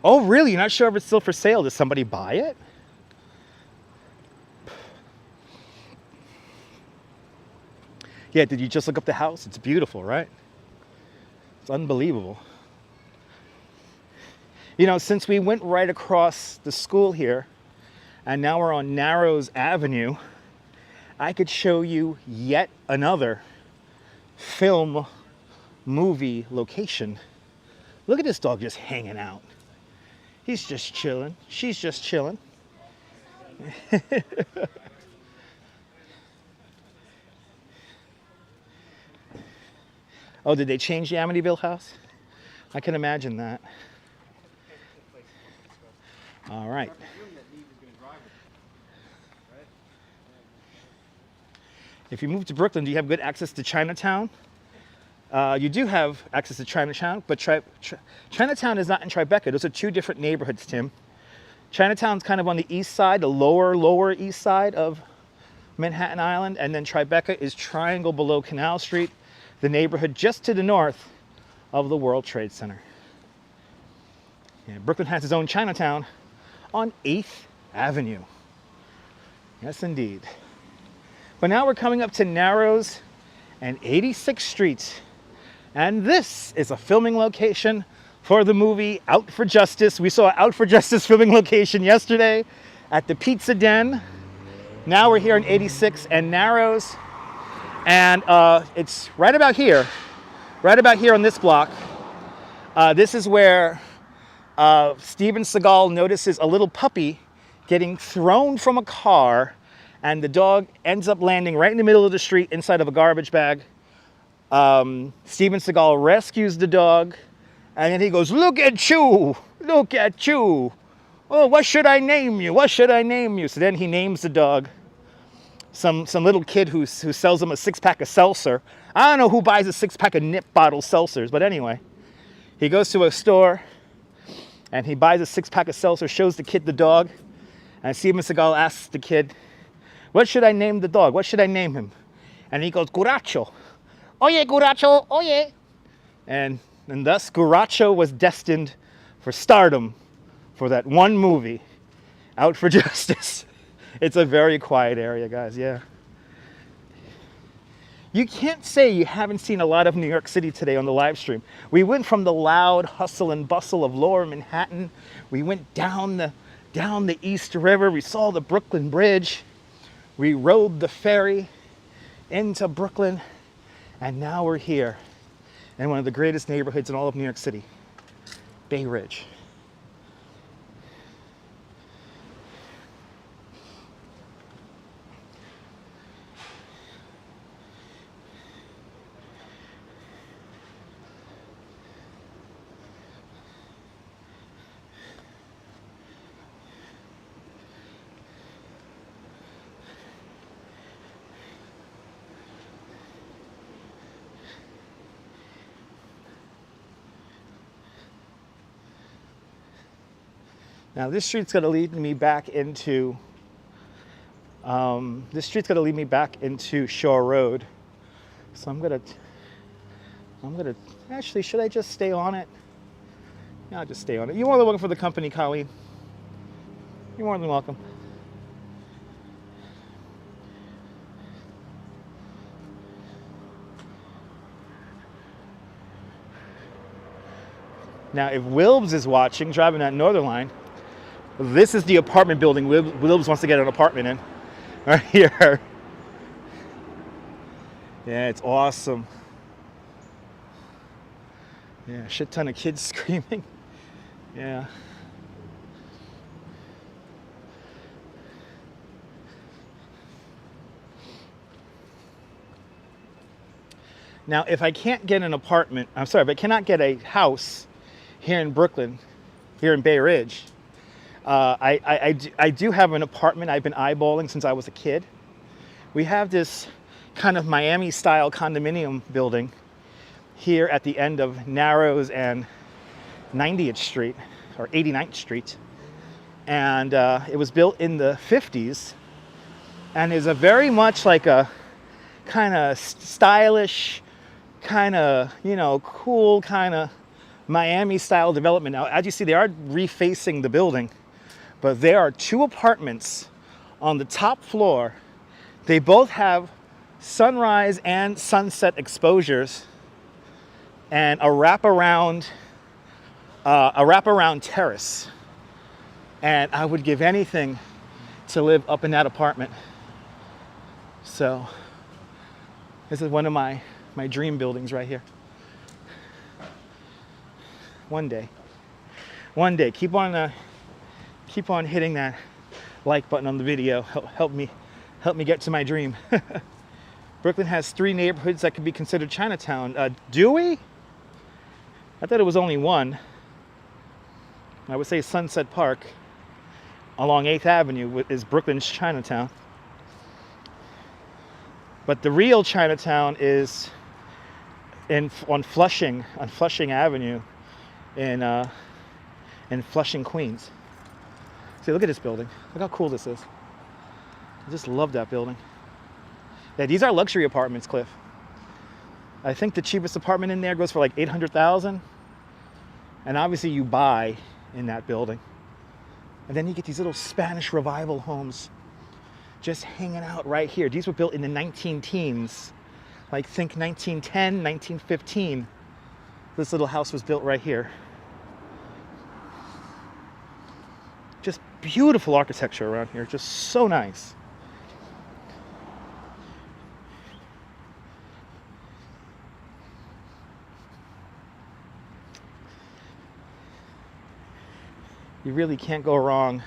Oh, really? You're not sure if it's still for sale? Does somebody buy it? Yeah, did you just look up the house? It's beautiful, right? It's unbelievable. You know, since we went right across the school here, and now we're on Narrows Avenue, I could show you yet another film movie location. Look at this dog just hanging out. He's just chilling. She's just chilling. Oh, did they change the Amityville house? I can imagine that. All right. If you move to Brooklyn, do you have good access to Chinatown? You do have access to Chinatown, but Chinatown is not in Tribeca. Those are two different neighborhoods, Tim. Chinatown's kind of on the east side, the lower east side of Manhattan Island, and then Tribeca is Triangle below Canal Street, the neighborhood just to the north of the World Trade Center. Yeah, Brooklyn has its own Chinatown on 8th Avenue. Yes, indeed. But now we're coming up to Narrows and 86th Street. And this is a filming location for the movie Out for Justice. We saw Out for Justice filming location yesterday at the Pizza Den. Now we're here in 86 and Narrows. And it's right about here on this block. This is where Steven Seagal notices a little puppy getting thrown from a car, and the dog ends up landing right in the middle of the street inside of a garbage bag. Steven Seagal rescues the dog, and then he goes, "Look at you, look at you. Oh, what should I name you? What should I name you?" So then he names the dog. Some little kid who sells him a 6-pack of seltzer. I don't know who buys a 6-pack of nip bottle seltzers, but anyway, he goes to a store and he buys a 6-pack of seltzer, shows the kid the dog, and Steven Seagal asks the kid, "What should I name the dog? What should I name him?" And he goes, "Guracho. Oye, Guracho, oye." And thus Guracho was destined for stardom for that one movie, Out for Justice. It's a very quiet area, guys, yeah. You can't say you haven't seen a lot of New York City today on the live stream. We went from the loud hustle and bustle of lower Manhattan. We went down the East River. We saw the Brooklyn Bridge. We rode the ferry into Brooklyn. And now we're here in one of the greatest neighborhoods in all of New York City, Bay Ridge. Now this street's going to lead me back into Shore Road. So I'm gonna actually, should I just stay on it? Yeah, I'll just stay on it. You're more than welcome for the company, Colleen. You're more than welcome. Now, if Wilbs is watching, driving that Northern Line, this is the apartment building Wilbs wants to get an apartment in, right here. Yeah, it's awesome. Yeah, shit ton of kids screaming. Yeah. Now, if I can't get an apartment, if I cannot get a house here in Brooklyn, here in Bay Ridge, I do have an apartment I've been eyeballing since I was a kid. We have this kind of Miami-style condominium building here at the end of Narrows and 90th Street, or 89th Street. And it was built in the 50s and is a very much like a kind of stylish, kind of, you know, cool kind of Miami-style development. Now, as you see, they are refacing the building, but there are 2 apartments on the top floor. They both have sunrise and sunset exposures and a wraparound terrace. And I would give anything to live up in that apartment. So this is one of my dream buildings right here. One day, keep on hitting that like button on the video. Help me get to my dream. Brooklyn has 3 neighborhoods that could be considered Chinatown. Do we? I thought it was only 1. I would say Sunset Park along 8th Avenue is Brooklyn's Chinatown. But the real Chinatown is on Flushing Avenue in Flushing, Queens. See, look at this building. Look how cool this is. I just love that building. Yeah, these are luxury apartments, Cliff. I think the cheapest apartment in there goes for like $800,000. And obviously you buy in that building. And then you get these little Spanish Revival homes just hanging out right here. These were built in the 19-teens. Like think 1910, 1915. This little house was built right here. Just beautiful architecture around here. Just so nice. You really can't go wrong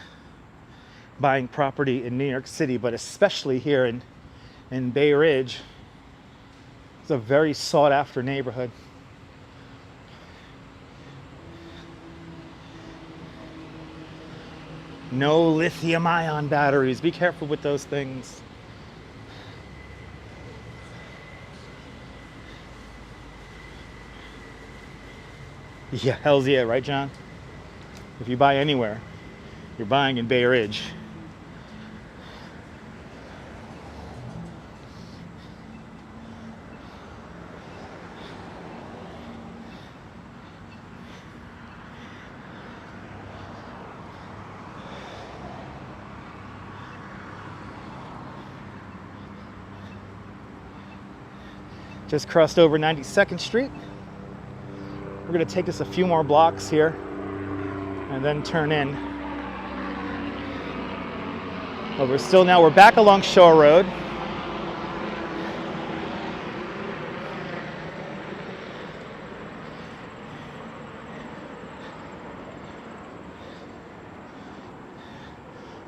buying property in New York City, but especially here in Bay Ridge. It's a very sought after neighborhood. No lithium ion batteries. Be careful with those things. Yeah, hell's yeah, right, John? If you buy anywhere, you're buying in Bay Ridge. Just crossed over 92nd Street. We're gonna take us a few more blocks here and then turn in. But we're back along Shore Road.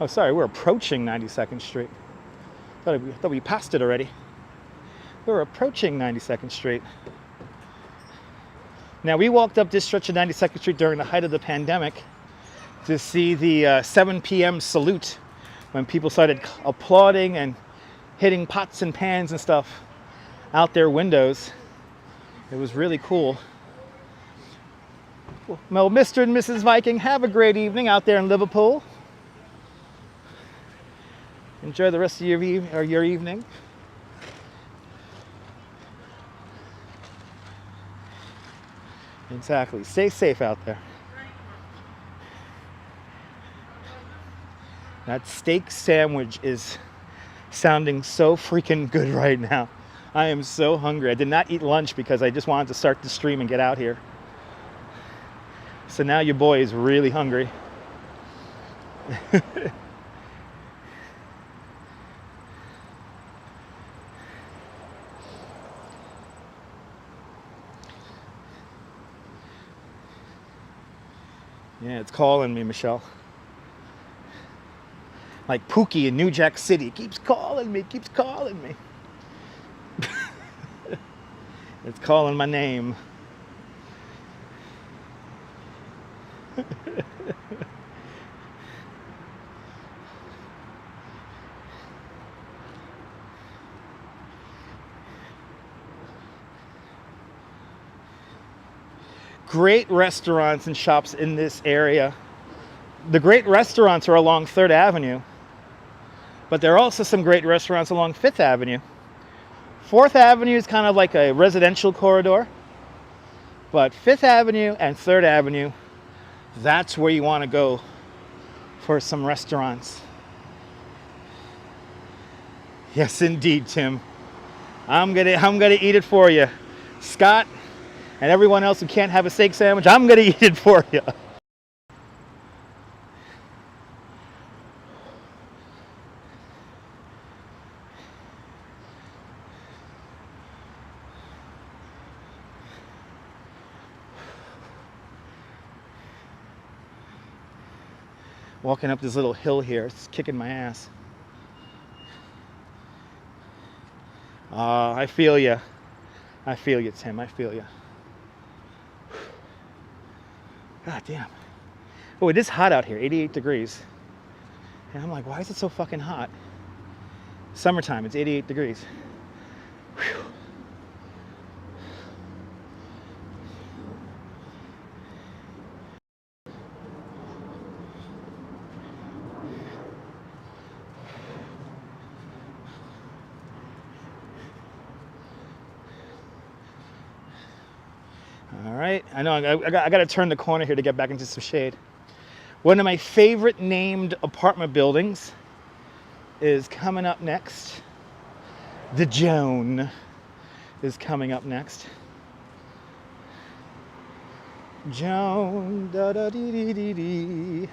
Oh, sorry, we're approaching 92nd Street. I thought we passed it already. We're approaching 92nd Street. Now, we walked up this stretch of 92nd Street during the height of the pandemic to see the 7 p.m. salute when people started applauding and hitting pots and pans and stuff out their windows. It was really cool. Well, Mr. and Mrs. Viking, have a great evening out there in Liverpool. Enjoy the rest of your evening. Exactly. Stay safe out there. That steak sandwich is sounding so freaking good right now. I am so hungry. I did not eat lunch because I just wanted to start the stream and get out here. So now your boy is really hungry. Yeah, it's calling me, Michelle. Like Pookie in New Jack City. Keeps calling me, keeps calling me. It's calling my name. Great restaurants and shops in this area. The great restaurants are along 3rd Avenue, but there are also some great restaurants along 5th Avenue. 4th Avenue is kind of like a residential corridor, but 5th Avenue and 3rd Avenue, that's where you want to go for some restaurants. Yes, indeed, Tim. I'm gonna eat it for you. Scott, and everyone else who can't have a steak sandwich, I'm gonna eat it for you. Walking up this little hill here, it's kicking my ass. I feel you. I feel you, Tim, I feel you. God damn. Oh, it is hot out here, 88 degrees. And I'm like, why is it so fucking hot? Summertime, it's 88 degrees. Whew. All right, I know I got to turn the corner here to get back into some shade. One of my favorite named apartment buildings is coming up next. The Joan is coming up next. Joan, da da dee dee dee dee,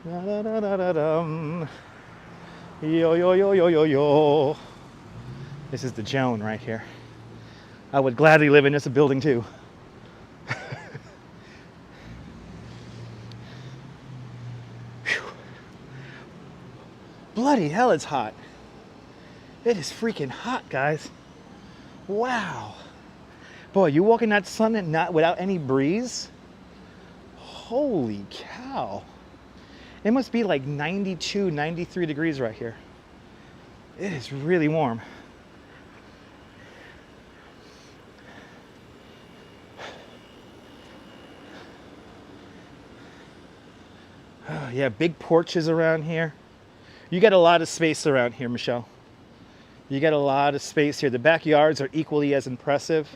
da da da da da dum, yo yo yo yo yo yo. This is the Joan right here. I would gladly live in this building too. Bloody hell, it's hot. It is freaking hot, guys. Wow. Boy, you walk in that sun and not without any breeze? Holy cow. It must be like 92, 93 degrees right here. It is really warm. Oh, yeah, big porches around here. You get a lot of space around here, Michelle. You get a lot of space here. The backyards are equally as impressive.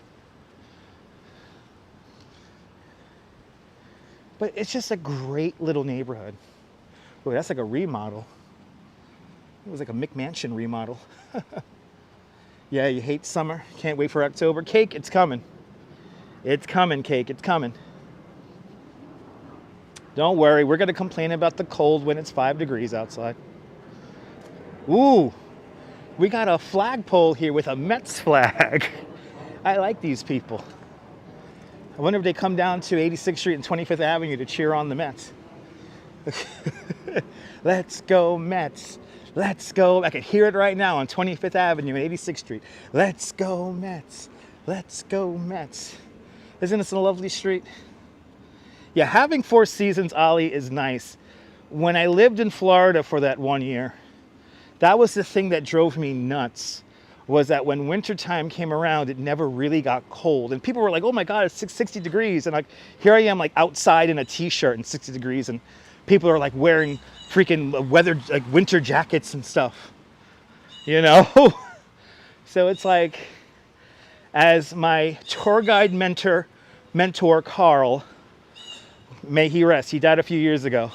But it's just a great little neighborhood. Oh, that's like a remodel. It was like a McMansion remodel. Yeah, you hate summer. Can't wait for October. Cake, it's coming. It's coming, Cake, it's coming. Don't worry, we're going to complain about the cold when it's 5 degrees outside. Ooh, we got a flagpole here with a Mets flag. I like these people. I wonder if they come down to 86th Street and 25th Avenue to cheer on the Mets. Let's go Mets. Let's go. I can hear it right now on 25th Avenue and 86th Street. Let's go Mets. Let's go Mets. Isn't this a lovely street? Yeah, having 4 seasons, Ollie, is nice. When I lived in Florida for that 1 year, that was the thing that drove me nuts, was that when wintertime came around, it never really got cold. And people were like, oh my God, it's 60 degrees. And like, here I am like outside in a t-shirt and 60 degrees. And people are like wearing freaking weather, like winter jackets and stuff, you know? So it's like, as my tour guide mentor, Carl, may he rest, he died a few years ago.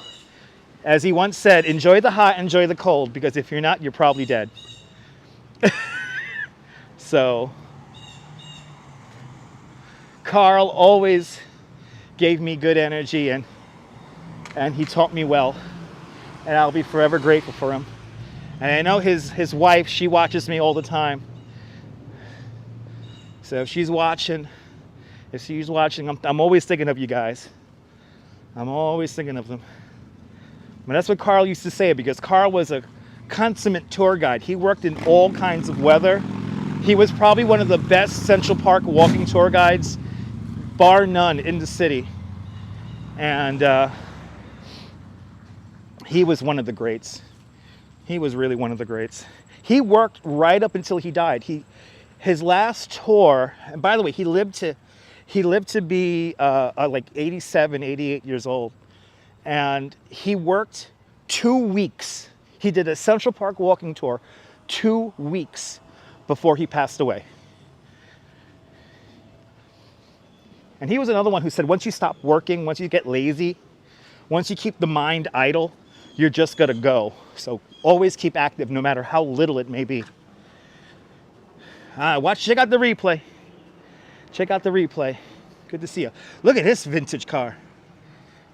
As he once said, enjoy the hot, enjoy the cold, because if you're not, you're probably dead. So, Carl always gave me good energy and he taught me well. And I'll be forever grateful for him. And I know his wife, she watches me all the time. So if she's watching, I'm always thinking of you guys. I'm always thinking of them. But that's what Carl used to say, because Carl was a consummate tour guide. He worked in all kinds of weather. He was probably one of the best Central Park walking tour guides, bar none, in the city. And he was one of the greats. He was really one of the greats. He worked right up until he died. His last tour, and by the way, he lived to be like 87, 88 years old. And he worked 2 weeks. He did a Central Park walking tour 2 weeks before he passed away. And he was another one who said, once you stop working, once you get lazy, once you keep the mind idle, you're just gonna go. So always keep active, no matter how little it may be. Check out the replay. Check out the replay. Good to see you. Look at this vintage car.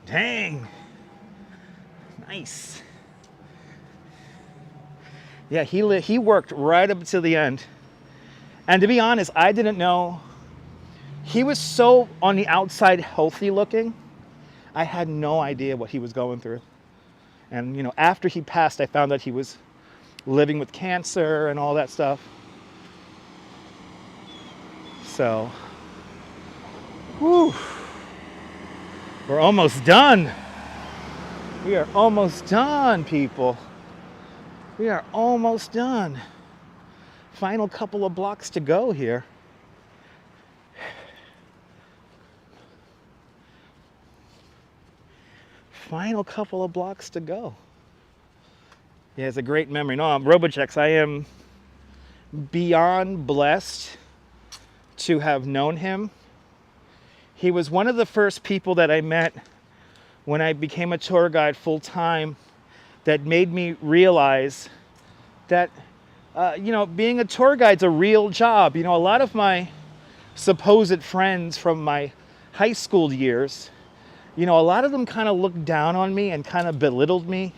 Dang. Nice. Yeah, he worked right up until the end. And to be honest, I didn't know. He was so on the outside healthy looking. I had no idea what he was going through. And, you know, after he passed, I found that he was living with cancer and all that stuff. So, whew. We're almost done. We are almost done, people. We are almost done. Final couple of blocks to go here. Final couple of blocks to go. Yeah, it's a great memory. No, Robochex, I am beyond blessed to have known him. He was one of the first people that I met when I became a tour guide full time that made me realize that, you know, being a tour guide's a real job. You know, a lot of my supposed friends from my high school years, you know, a lot of them kind of looked down on me and kind of belittled me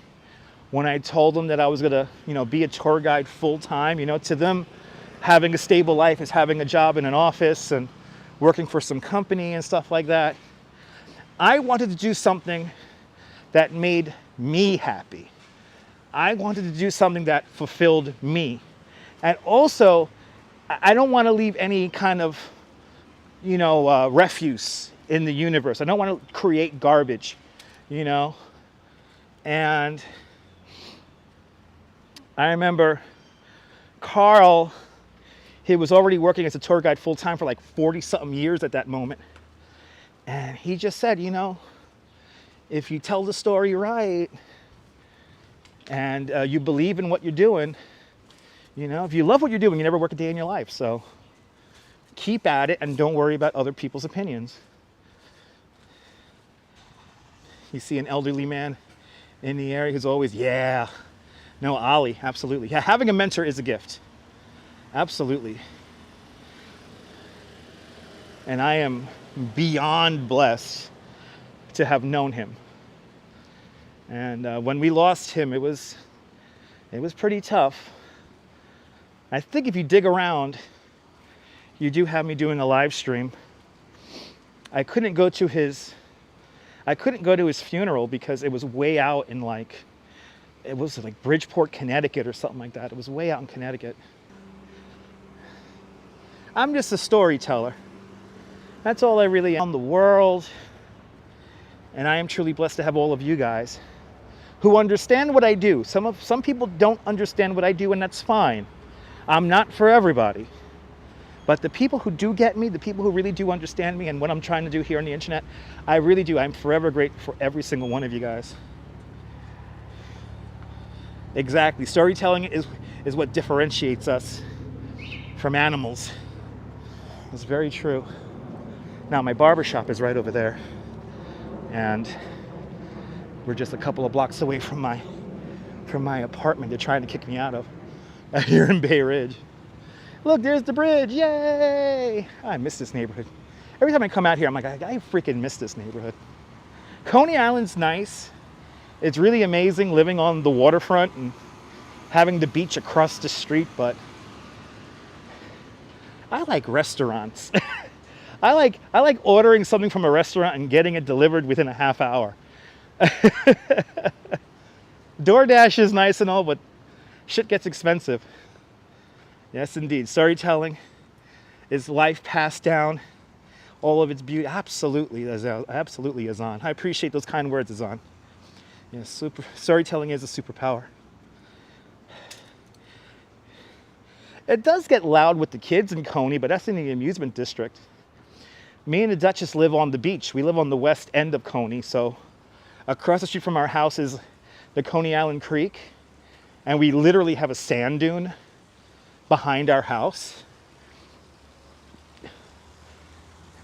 when I told them that I was gonna, you know, be a tour guide full time. You know, to them, having a stable life is having a job in an office and working for some company and stuff like that. I wanted to do something that made me happy. I wanted to do something that fulfilled me. And also, I don't want to leave any kind of, refuse in the universe. I don't want to create garbage, And I remember Carl, he was already working as a tour guide full time for like 40-something years at that moment. And he just said, if you tell the story right and you believe in what you're doing, if you love what you're doing, you never work a day in your life. So keep at it and don't worry about other people's opinions. You see an elderly man in the area who's always, yeah. No, Ollie, absolutely. Yeah, having a mentor is a gift. Absolutely. And I am beyond blessed to have known him. And when we lost him, it was pretty tough. I think if you dig around, you do have me doing a live stream. I couldn't go to his funeral because it was way out in it was like Bridgeport, Connecticut or something like that. It was way out in Connecticut. I'm just a storyteller. That's all I really am in the world. And I am truly blessed to have all of you guys who understand what I do. Some people don't understand what I do, and that's fine. I'm not for everybody. But the people who do get me, the people who really do understand me and what I'm trying to do here on the internet, I really do. I'm forever grateful for every single one of you guys. Exactly. Storytelling is what differentiates us from animals. It's very true. Now, my barbershop is right over there. And we're just a couple of blocks away from my apartment they're trying to kick me out of here in Bay Ridge. Look, there's the bridge. Yay! I miss this neighborhood. Every time I come out here, I'm like, I freaking miss this neighborhood. Coney Island's nice. It's really amazing living on the waterfront and having the beach across the street, but I like restaurants. I like ordering something from a restaurant and getting it delivered within a half hour. DoorDash is nice and all, but shit gets expensive. Yes, indeed. Storytelling is life passed down, all of its beauty. Absolutely, Azan. I appreciate those kind words, Azan. Yes, storytelling is a superpower. It does get loud with the kids in Coney, but that's in the amusement district. Me and the Duchess live on the beach. We live on the west end of Coney, so across the street from our house is the Coney Island Creek, and we literally have a sand dune behind our house.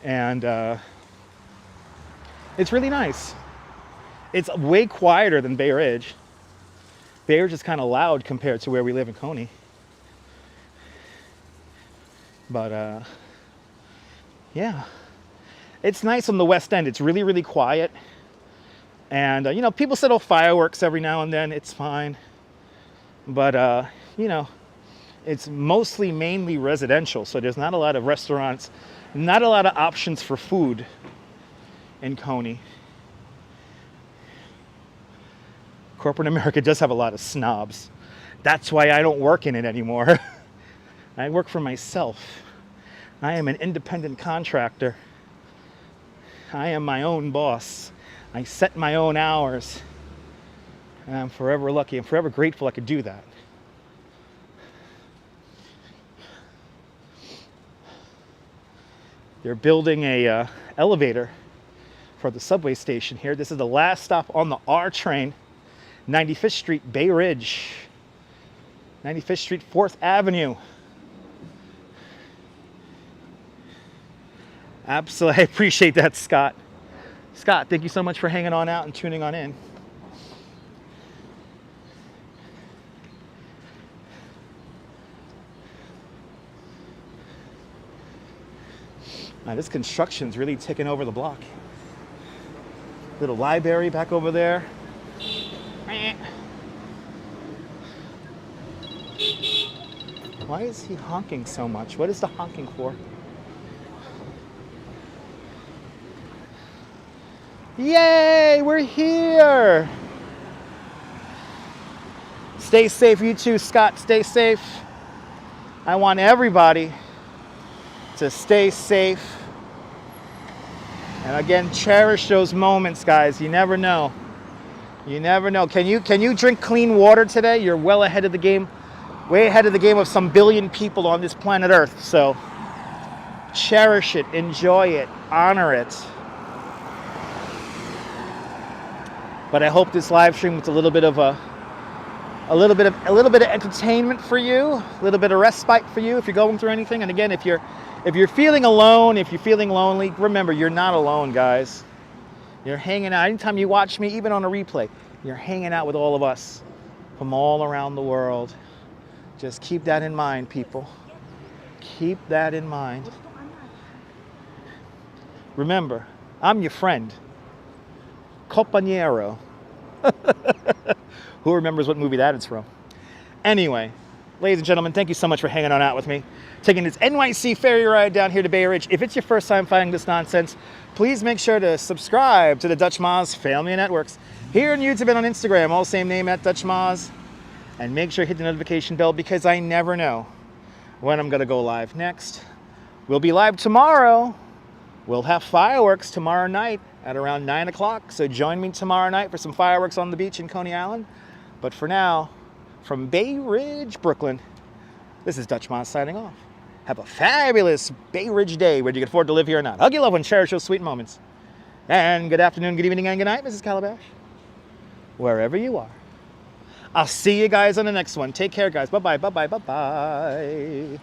And it's really nice. It's way quieter than Bay Ridge. Bay Ridge is kind of loud compared to where we live in Coney. But yeah, it's nice on the west end. It's really, really quiet. And people set off fireworks every now and then. It's fine. But it's mainly residential, so there's not a lot of restaurants, not a lot of options for food in Coney. Corporate America does have a lot of snobs. That's why I don't work in it anymore. I work for myself. I am an independent contractor. I am my own boss. I set my own hours. And I'm forever lucky. I'm forever grateful I could do that. They're building a elevator for the subway station here. This is the last stop on the R train, 95th Street, Bay Ridge. 95th Street, 4th Avenue. Absolutely, I appreciate that, Scott. Scott, thank you so much for hanging on out and tuning on in. Now, this construction's really taking over the block. Little library back over there. Why is he honking so much? What is the honking for? Yay, we're here. Stay safe, you too, Scott. Stay safe. I want everybody to stay safe. And again, cherish those moments, guys. You never know. You never know. Can you drink clean water today? You're well ahead of the game. Way ahead of the game of some billion people on this planet Earth. So cherish it, enjoy it, honor it. But I hope this live stream was a little bit of entertainment for you, a little bit of respite for you if you're going through anything. And again, if you're feeling alone, if you're feeling lonely, remember, you're not alone, guys. You're hanging out. Anytime you watch me, even on a replay, you're hanging out with all of us from all around the world. Just keep that in mind, people. Keep that in mind. Remember, I'm your friend. Compañero. Who remembers what movie that is from? Anyway, ladies and gentlemen, thank you so much for hanging on out with me, taking this NYC Ferry ride down here to Bay Ridge. If it's your first time finding this nonsense, please make sure to subscribe to the Dutch Moz Family Networks here on YouTube and on Instagram, all same name at Dutch Moz. And make sure to hit the notification bell because I never know when I'm going to go live next. We'll be live tomorrow. We'll have fireworks tomorrow night at around 9 o'clock. So join me tomorrow night for some fireworks on the beach in Coney Island. But for now, from Bay Ridge, Brooklyn, this is Dutch Moz signing off. Have a fabulous Bay Ridge day, whether you can afford to live here or not. Hug your loved ones, cherish those sweet moments. And good afternoon, good evening, and good night, Mrs. Calabash. Wherever you are. I'll see you guys on the next one. Take care, guys. Bye-bye, bye-bye, bye-bye.